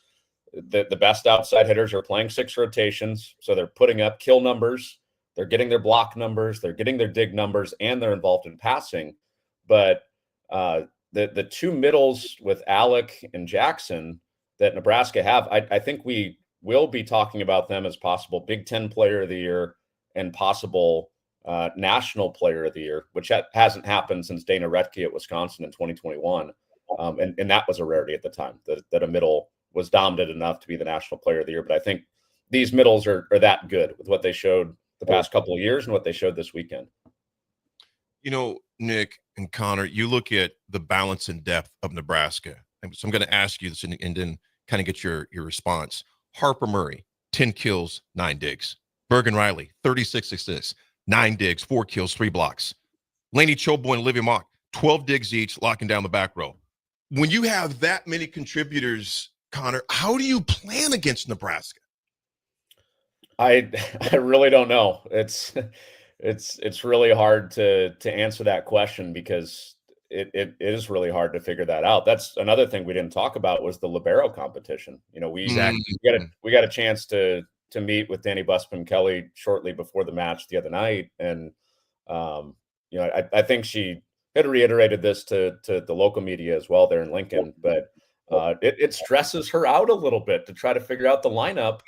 the best outside hitters are playing 6 rotations, so they're putting up kill numbers, they're getting their block numbers, they're getting their dig numbers, and they're involved in passing. But the two middles with Alec and Jackson that Nebraska have, I think we will be talking about them as possible Big Ten Player of the Year and possible National Player of the Year, which hasn't happened since Dana Retke at Wisconsin in 2021. And that was a rarity at the time, that a middle was dominant enough to be the National Player of the Year. But I think these middles are that good with what they showed the past couple of years and what they showed this weekend. You know, Nick and Connor, you look at the balance and depth of Nebraska. And so I'm going to ask you this and then kind of get your response. Harper Murray, 10 kills, 9 digs. Bergen Riley, 36 assists, 9 digs, 4 kills, 3 blocks. Lainey Choboy and Olivia Mock, 12 digs each, locking down the back row. When you have that many contributors, Connor, how do you plan against Nebraska? I really don't know. It's really hard to answer that question, because it is really hard to figure that out. That's another thing we didn't talk about, was the libero competition. You know, we got a chance to meet with Danny Busman Kelly shortly before the match the other night, and you know, I think she had reiterated this to the local media as well there in Lincoln, but it stresses her out a little bit to try to figure out the lineup.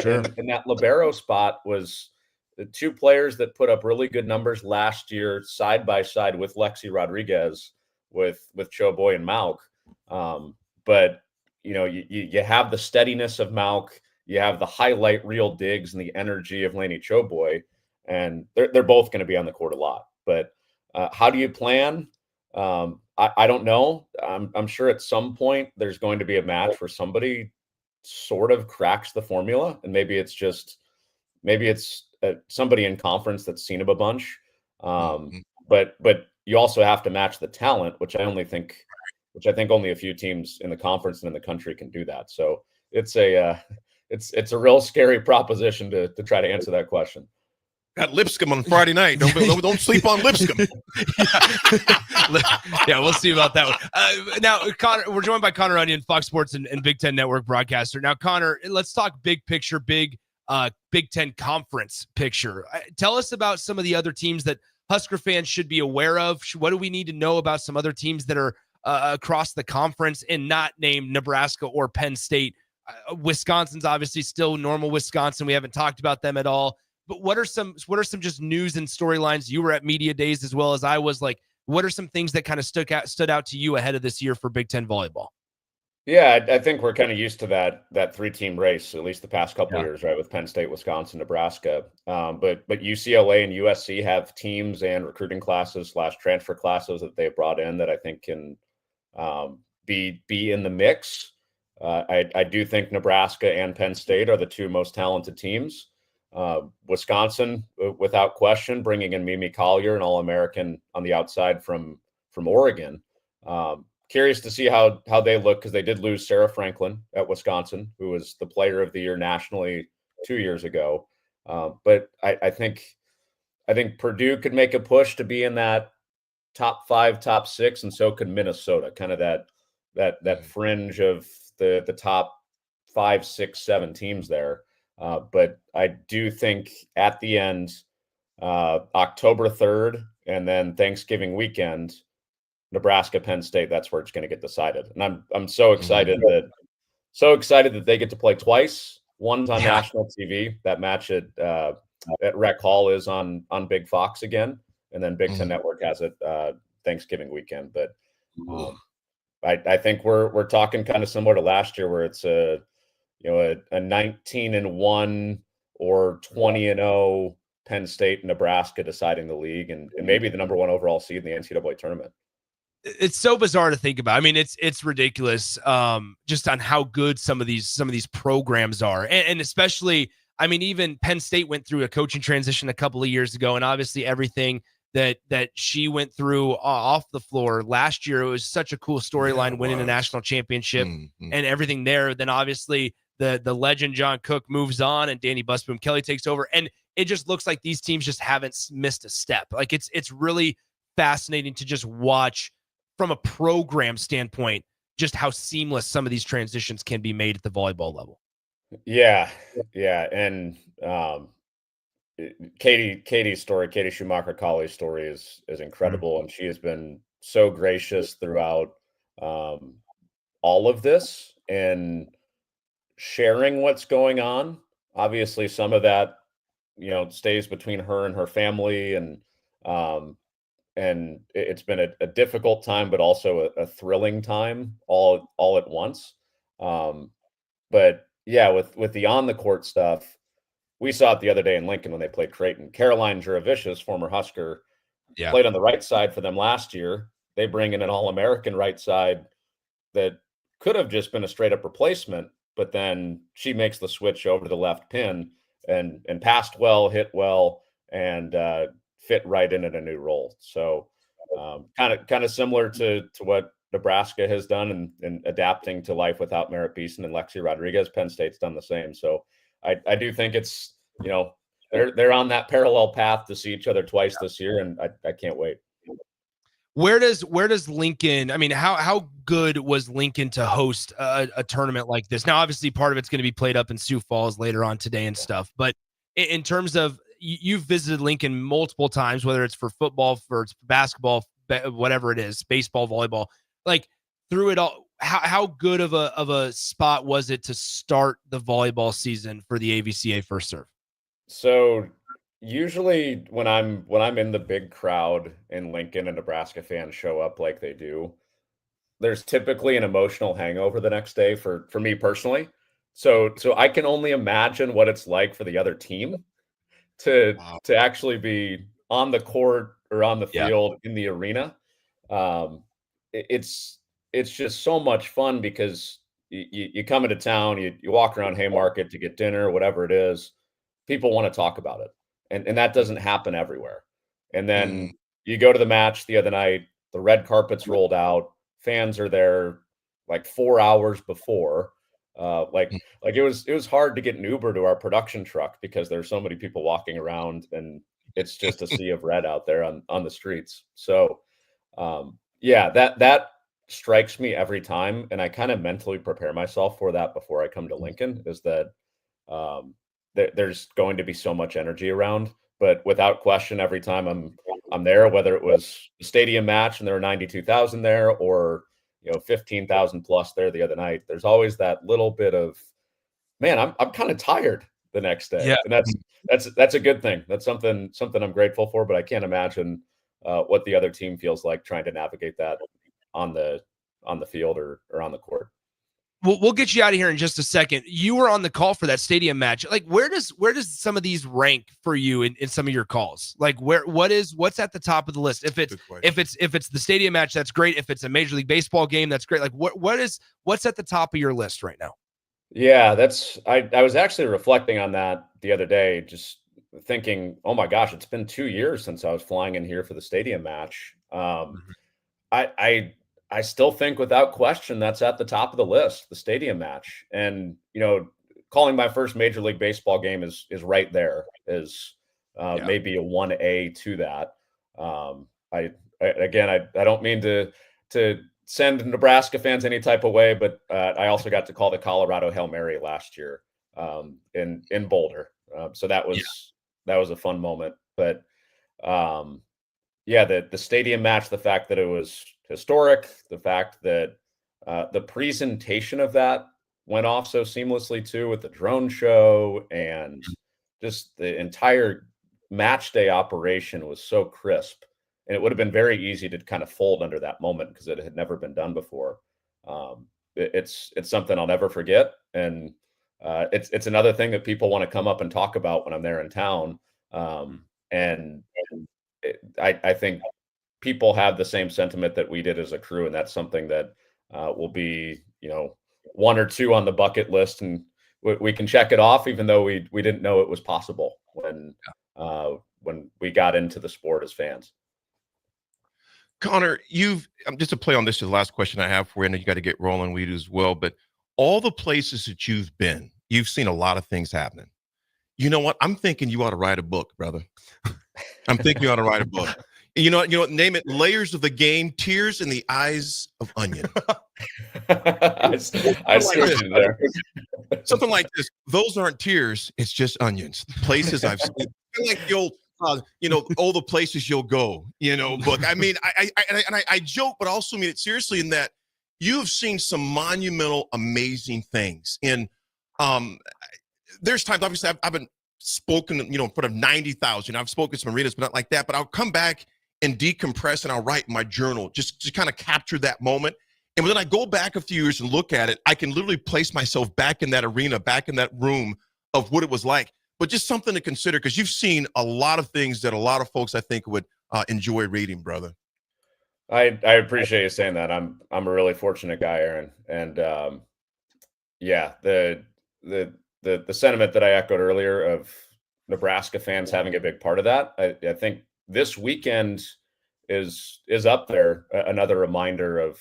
Sure. And that libero spot was the two players that put up really good numbers last year, side by side with Lexi Rodriguez, with Choboy and Mauk. But you know, you have the steadiness of Mauk, you have the highlight reel digs and the energy of Lainey Choboy, and they're both going to be on the court a lot. But how do you plan? I don't know. I'm sure at some point there's going to be a match where somebody sort of cracks the formula, and maybe it's somebody in conference that's seen him a bunch. But you also have to match the talent, which I think only a few teams in the conference and in the country can do that. So it's a real scary proposition to try to answer that question. Got Lipscomb on Friday night. Don't sleep on Lipscomb. Yeah, we'll see about that one. Now, Connor, we're joined by Connor Onion, Fox Sports and Big Ten Network broadcaster. Now, Connor, let's talk big picture, Big Ten Conference picture. Tell us about some of the other teams that Husker fans should be aware of. What do we need to know about some other teams that are across the conference and not named Nebraska or Penn State? Wisconsin's obviously still normal Wisconsin. We haven't talked about them at all. But what are some just news and storylines? You were at media days as well as I was. Like, what are some things that kind of stood out to you ahead of this year for Big Ten volleyball? Yeah, I think we're kind of used to that 3-team race, at least the past couple of years, right? With Penn State, Wisconsin, Nebraska. But UCLA and USC have teams and recruiting classes / transfer classes that they brought in that I think can be in the mix. I do think Nebraska and Penn State are the two most talented teams. Wisconsin, without question, bringing in Mimi Collier, an All-American on the outside from Oregon. Curious to see how they look, because they did lose Sarah Franklin at Wisconsin, who was the Player of the Year nationally 2 years ago. But I think Purdue could make a push to be in that top 5, top 6, and so could Minnesota. Kind of that fringe of the top 5, 6, 7 teams there. But I do think at the end, October 3rd and then Thanksgiving weekend, Nebraska, Penn State, that's where it's going to get decided. And I'm so excited that they get to play twice. One's on national TV. That match at Rec Hall is on Big Fox again, and then Big Ten Network has it Thanksgiving weekend. But I think we're talking kind of similar to last year, where it's a 19-1 or 20-0 Penn State and Nebraska deciding the league, and maybe the number 1 overall seed in the NCAA tournament. It's so bizarre to think about. I mean, it's ridiculous just on how good some of these programs are. And especially, I mean, even Penn State went through a coaching transition a couple of years ago, and obviously everything that she went through off the floor last year, it was such a cool storyline, winning a national championship and everything there. Then obviously the legend John Cook moves on and Danny Busboom Kelly takes over, and it just looks like these teams just haven't missed a step. Like it's really fascinating to just watch from a program standpoint, just how seamless some of these transitions can be made at the volleyball level. Yeah. And Katie's story, Katie Schumacher-Colley's story is incredible. And she has been so gracious throughout all of this and sharing what's going on. Obviously, some of that, stays between her and her family, and it's been a difficult time, but also a thrilling time all at once. But yeah, with the on the court stuff, we saw it the other day in Lincoln when they played Creighton. Caroline Juravicius, former Husker, played on the right side for them last year. They bring in an All-American right side that could have just been a straight up replacement, but then she makes the switch over to the left pin and passed well, hit well, and fit right in a new role. So kind of similar to what Nebraska has done in adapting to life without Merritt Beeson and Lexi Rodriguez. Penn State's done the same. So I do think it's, they're on that parallel path to see each other twice this year, and I can't wait. Where does Lincoln, I mean, how good was Lincoln to host a tournament like this? Now, obviously part of it's going to be played up in Sioux Falls later on today and stuff, but in terms of, you've visited Lincoln multiple times, whether it's for football, for it's basketball, whatever it is, baseball, volleyball, like through it all, how good of a spot was it to start the volleyball season for the AVCA First Serve? So usually when I'm in the big crowd in Lincoln and Nebraska fans show up like they do, there's typically an emotional hangover the next day for me personally. So I can only imagine what it's like for the other team to actually be on the court or on the field in the arena. It's just so much fun because you come into town, you walk around Haymarket to get dinner, whatever it is, people want to talk about it. And that doesn't happen everywhere. And then you go to the match the other night, the red carpet's rolled out, fans are there like 4 hours before. It was hard to get an Uber to our production truck because there's so many people walking around, and it's just a sea of red out there on the streets. So that strikes me every time, and I kind of mentally prepare myself for that before I come to Lincoln, is that there's going to be so much energy around. But without question, every time I'm there, whether it was the stadium match and there were 92,000 there, or 15,000 plus there the other night, there's always that little bit of, man, I'm kind of tired the next day. And that's a good thing. That's something I'm grateful for, but I can't imagine what the other team feels like trying to navigate that on the field or on the court. We'll get you out of here in just a second. You were on the call for that stadium match. Like, where does some of these rank for you in some of your calls? Like, what's at the top of the list? If it's the stadium match, that's great. If it's a Major League Baseball game, that's great. Like, what's at the top of your list right now? Yeah, I was actually reflecting on that the other day, just thinking, oh my gosh, it's been 2 years since I was flying in here for the stadium match. I still think without question that's at the top of the list, the stadium match. And, calling my first Major League Baseball game is right there, is maybe a 1A to that. I don't mean to send Nebraska fans any type of way, but I also got to call the Colorado Hail Mary last year in Boulder. So that was a fun moment. But the stadium match, the fact that it was historic. The fact that the presentation of that went off so seamlessly too, with the drone show, and just the entire match day operation was so crisp. And it would have been very easy to kind of fold under that moment because it had never been done before. It's something I'll never forget. And it's another thing that people want to come up and talk about when I'm there in town. I think people have the same sentiment that we did as a crew, and that's something that will be, one or two on the bucket list, and we can check it off, even though we didn't know it was possible when we got into the sport as fans. Connor, just to play on this is the last question I have for you. I know you got to get rolling, we do as well, but all the places that you've been, you've seen a lot of things happening. You know what? I'm thinking you ought to write a book, brother. I'm thinking you ought to write a book. You know what? Name it Layers of the Game, Tears in the Eyes of Onion. I see what you there. Something like this. Those aren't tears. It's just onions. Places I've seen. Like the old, all the places you'll go, book. I mean, I joke, but also mean it seriously in that you've seen some monumental, amazing things. And there's times, obviously, I've been spoken, in front of 90,000. I've spoken to some arenas, but not like that. But I'll come back and decompress, and I'll write in my journal just to kind of capture that moment. And when I go back a few years and look at it, I can literally place myself back in that arena, back in that room of what it was like. But just something to consider, because you've seen a lot of things that a lot of folks, I think, would enjoy reading, brother. I appreciate you saying that. I'm a really fortunate guy, Aaron. And the sentiment that I echoed earlier of Nebraska fans having a big part of that, I think this weekend is up there, another reminder of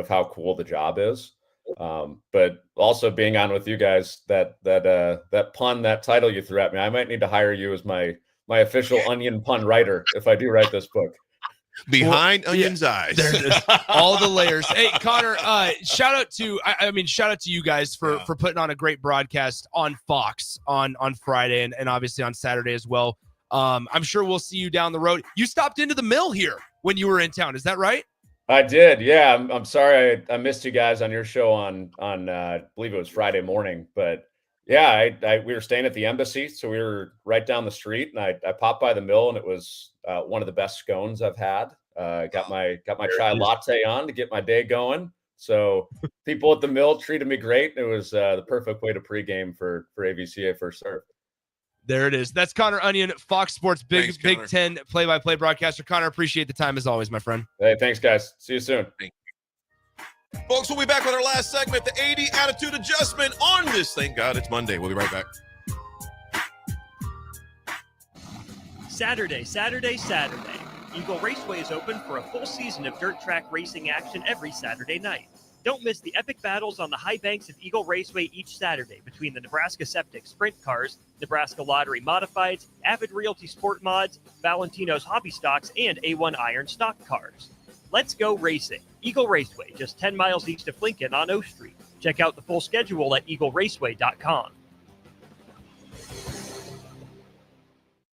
how cool the job is. But also being on with you guys, that pun, that title you threw at me, I might need to hire you as my official onion pun writer if I do write this book. Behind Onion's eyes. There it is. All the layers. Hey, Connor, shout out to you guys for putting on a great broadcast on Fox on Friday and obviously on Saturday as well. I'm sure we'll see you down the road. You stopped into the mill here when you were in town. Is that right? I did. Yeah. I'm sorry I missed you guys on your show on I believe it was Friday morning, but yeah, we were staying at the embassy, so we were right down the street, and I popped by the mill, and it was one of the best scones I've had. Got my chai latte on to get my day going. So people at the mill treated me great. It was the perfect way to pregame for AVCA First Serve. There it is. That's Connor Onion, Fox Sports Big Ten play-by-play broadcaster. Connor, appreciate the time as always, my friend. Hey, thanks, guys. See you soon. Folks, we'll be back with our last segment, the 80 Attitude Adjustment on this. Thank God it's Monday. We'll be right back. Saturday. Eagle Raceway is open for a full season of dirt track racing action every Saturday night. Don't miss the epic battles on the high banks of Eagle Raceway each Saturday between the Nebraska Septic Sprint Cars, Nebraska Lottery Modifieds, Avid Realty Sport Mods, Valentino's Hobby Stocks, and A1 Iron Stock Cars. Let's go racing. Eagle Raceway, just 10 miles east of Lincoln on O Street. Check out the full schedule at eagleraceway.com.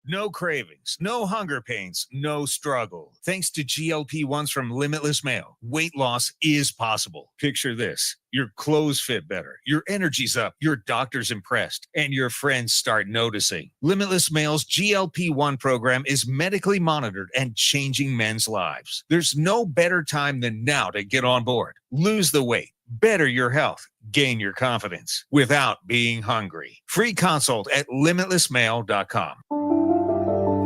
No cravings, no hunger pains, no struggle. Thanks to GLP-1s from Limitless Mail, weight loss is possible. Picture this. Your clothes fit better, your energy's up, your doctor's impressed, and your friends start noticing. Limitless Mail's GLP-1 program is medically monitored and changing men's lives. There's no better time than now to get on board. Lose the weight, better your health, gain your confidence without being hungry. Free consult at limitlessmail.com.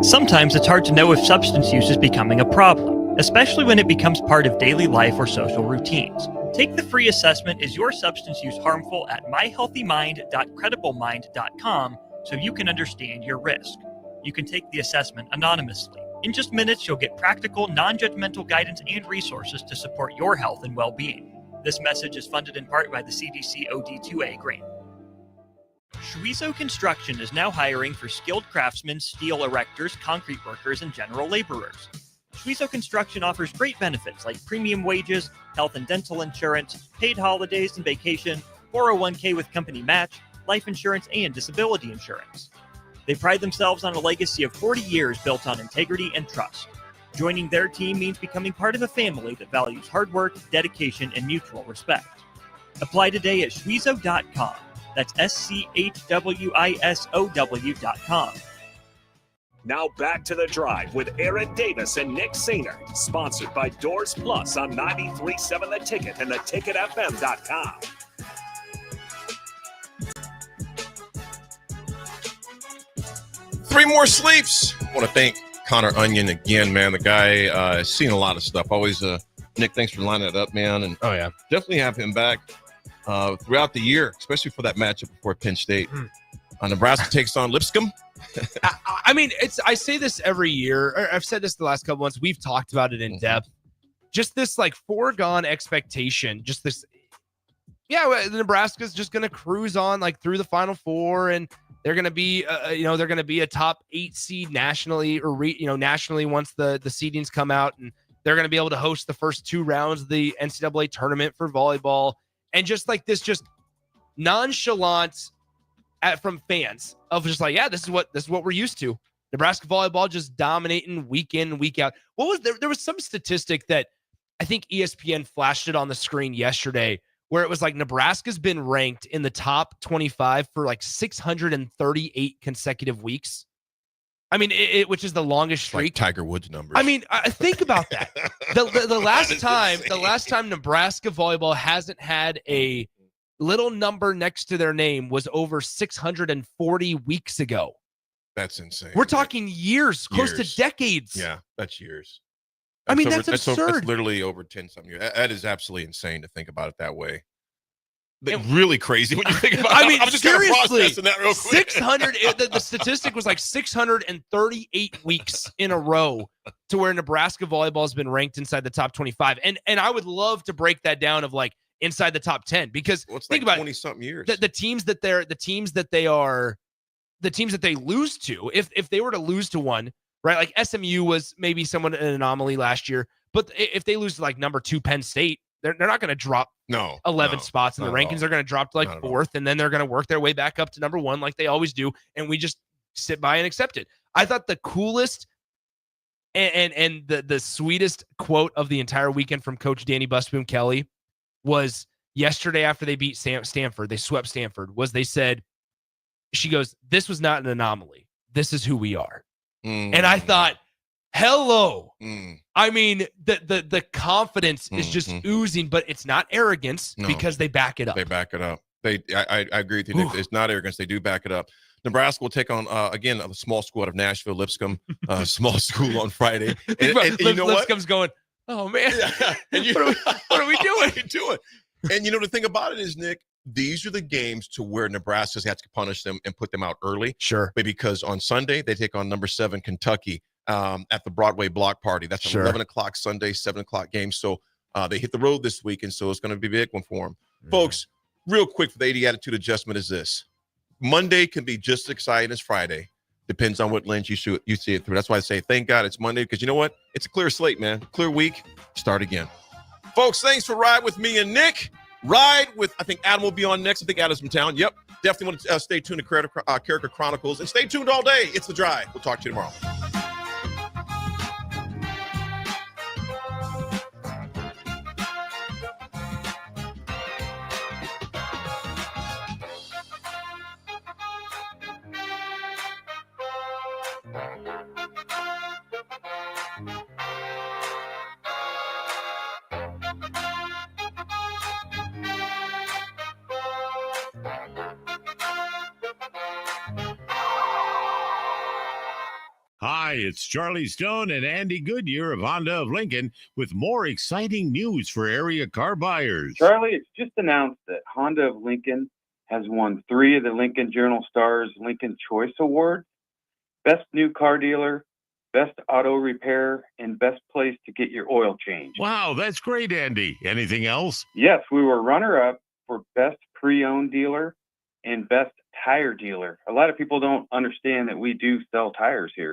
Sometimes it's hard to know if substance use is becoming a problem, especially when it becomes part of daily life or social routines. Take the free assessment, Is Your Substance Use Harmful, at myhealthymind.crediblemmind.com so you can understand your risk. You can take the assessment anonymously. In just minutes, you'll get practical, non-judgmental guidance and resources to support your health and well-being. This message is funded in part by the CDC OD2A grant. Schweizo Construction is now hiring for skilled craftsmen, steel erectors, concrete workers, and general laborers. Schweizo Construction offers great benefits like premium wages, health and dental insurance, paid holidays and vacation, 401k with company match, life insurance, and disability insurance. They pride themselves on a legacy of 40 years built on integrity and trust. Joining their team means becoming part of a family that values hard work, dedication, and mutual respect. Apply today at Schwizo.com. That's SCHWISOW.com. Now back to The Drive with Aaron Davis and Nick Sainer. Sponsored by Doors Plus on 93.7 The Ticket and theticketfm.com. Three more sleeps. I want to thank Connor Onion again, man. The guy has seen a lot of stuff. Always, Nick, thanks for lining that up, man. And definitely have him back throughout the year, especially for that matchup before Penn State. Nebraska takes on Lipscomb. I mean, I say this every year. I've said this the last couple months. We've talked about it in depth. Just this like foregone expectation. Just this. Yeah, Nebraska's just going to cruise on like through the Final Four, and they're going to be, they're going to be a top 8 seed nationally, or nationally once the seedings come out, and they're going to be able to host the first 2 rounds of the NCAA tournament for volleyball, and just like this, just nonchalant from fans of just like, yeah, this is what we're used to. Nebraska volleyball just dominating week in, week out. What was there? There was some statistic that I think ESPN flashed it on the screen yesterday, where it was like Nebraska's been ranked in the top 25 for like 638 consecutive weeks. I mean, which is the longest streak. Like Tiger Woods numbers. I mean, think about that. The last time Nebraska volleyball hasn't had a little number next to their name was over 640 weeks ago. That's insane. We're talking years, close to decades. Yeah, that's years. I mean, that's absurd. That's literally over 10-something years. That is absolutely insane to think about it that way. Really crazy when you think about it. I mean, I'm just kind of seriously, processing that real quick. 600. The statistic was like 638 weeks in a row to where Nebraska volleyball has been ranked inside the top 25. And I would love to break that down of like inside the top 10, because think about 20-something years. The teams that they lose to, if they were to lose to one, right? Like SMU was maybe somewhat an anomaly last year, but if they lose to like number 2 Penn State, they're not going to drop 11 spots in the rankings. They're going to drop to like 4th, and then they're going to work their way back up to number 1 like they always do, and we just sit by and accept it. I thought the coolest and the sweetest quote of the entire weekend from Coach Danny Busboom Kelly was yesterday after they beat Stanford. They swept Stanford. She goes, "This was not an anomaly. This is who we are." And I thought, hello. I mean, the confidence is just oozing, but it's not arrogance because they back it up. They back it up. I agree with you, Nick. It's not arrogance. They do back it up. Nebraska will take on, again, a small school out of Nashville, Lipscomb, small school on Friday. And you know Lipscomb's going, oh, man, what are we doing? What are we doing? And, the thing about it is, Nick, these are the games to where Nebraska's had to punish them and put them out early. Sure. Because on Sunday, they take on number 7 Kentucky at the Broadway Block Party. That's an 11 o'clock Sunday, 7 o'clock game. So they hit the road this week, and so it's going to be a big one for them. Folks, real quick for the 80 attitude adjustment is this. Monday can be just as exciting as Friday. Depends on what lens you see it through. That's why I say thank God it's Monday, because you know what? It's a clear slate, man. Clear week. Start again. Folks, thanks for riding with me and Nick. Ride with, I think Adam will be on next. I think Adam's from town. Yep. Definitely want to stay tuned to Character Chronicles, and stay tuned all day. It's The Drive. We'll talk to you tomorrow. Hi, it's Charlie Stone and Andy Goodyear of Honda of Lincoln with more exciting news for area car buyers. Charlie, it's just announced that Honda of Lincoln has won 3 of the Lincoln Journal-Star's Lincoln Choice Awards: Best New Car Dealer, Best Auto Repair, and Best Place to Get Your Oil Changed. Wow, that's great, Andy. Anything else? Yes, we were runner-up for Best Pre-Owned Dealer and Best Tire Dealer. A lot of people don't understand that we do sell tires here.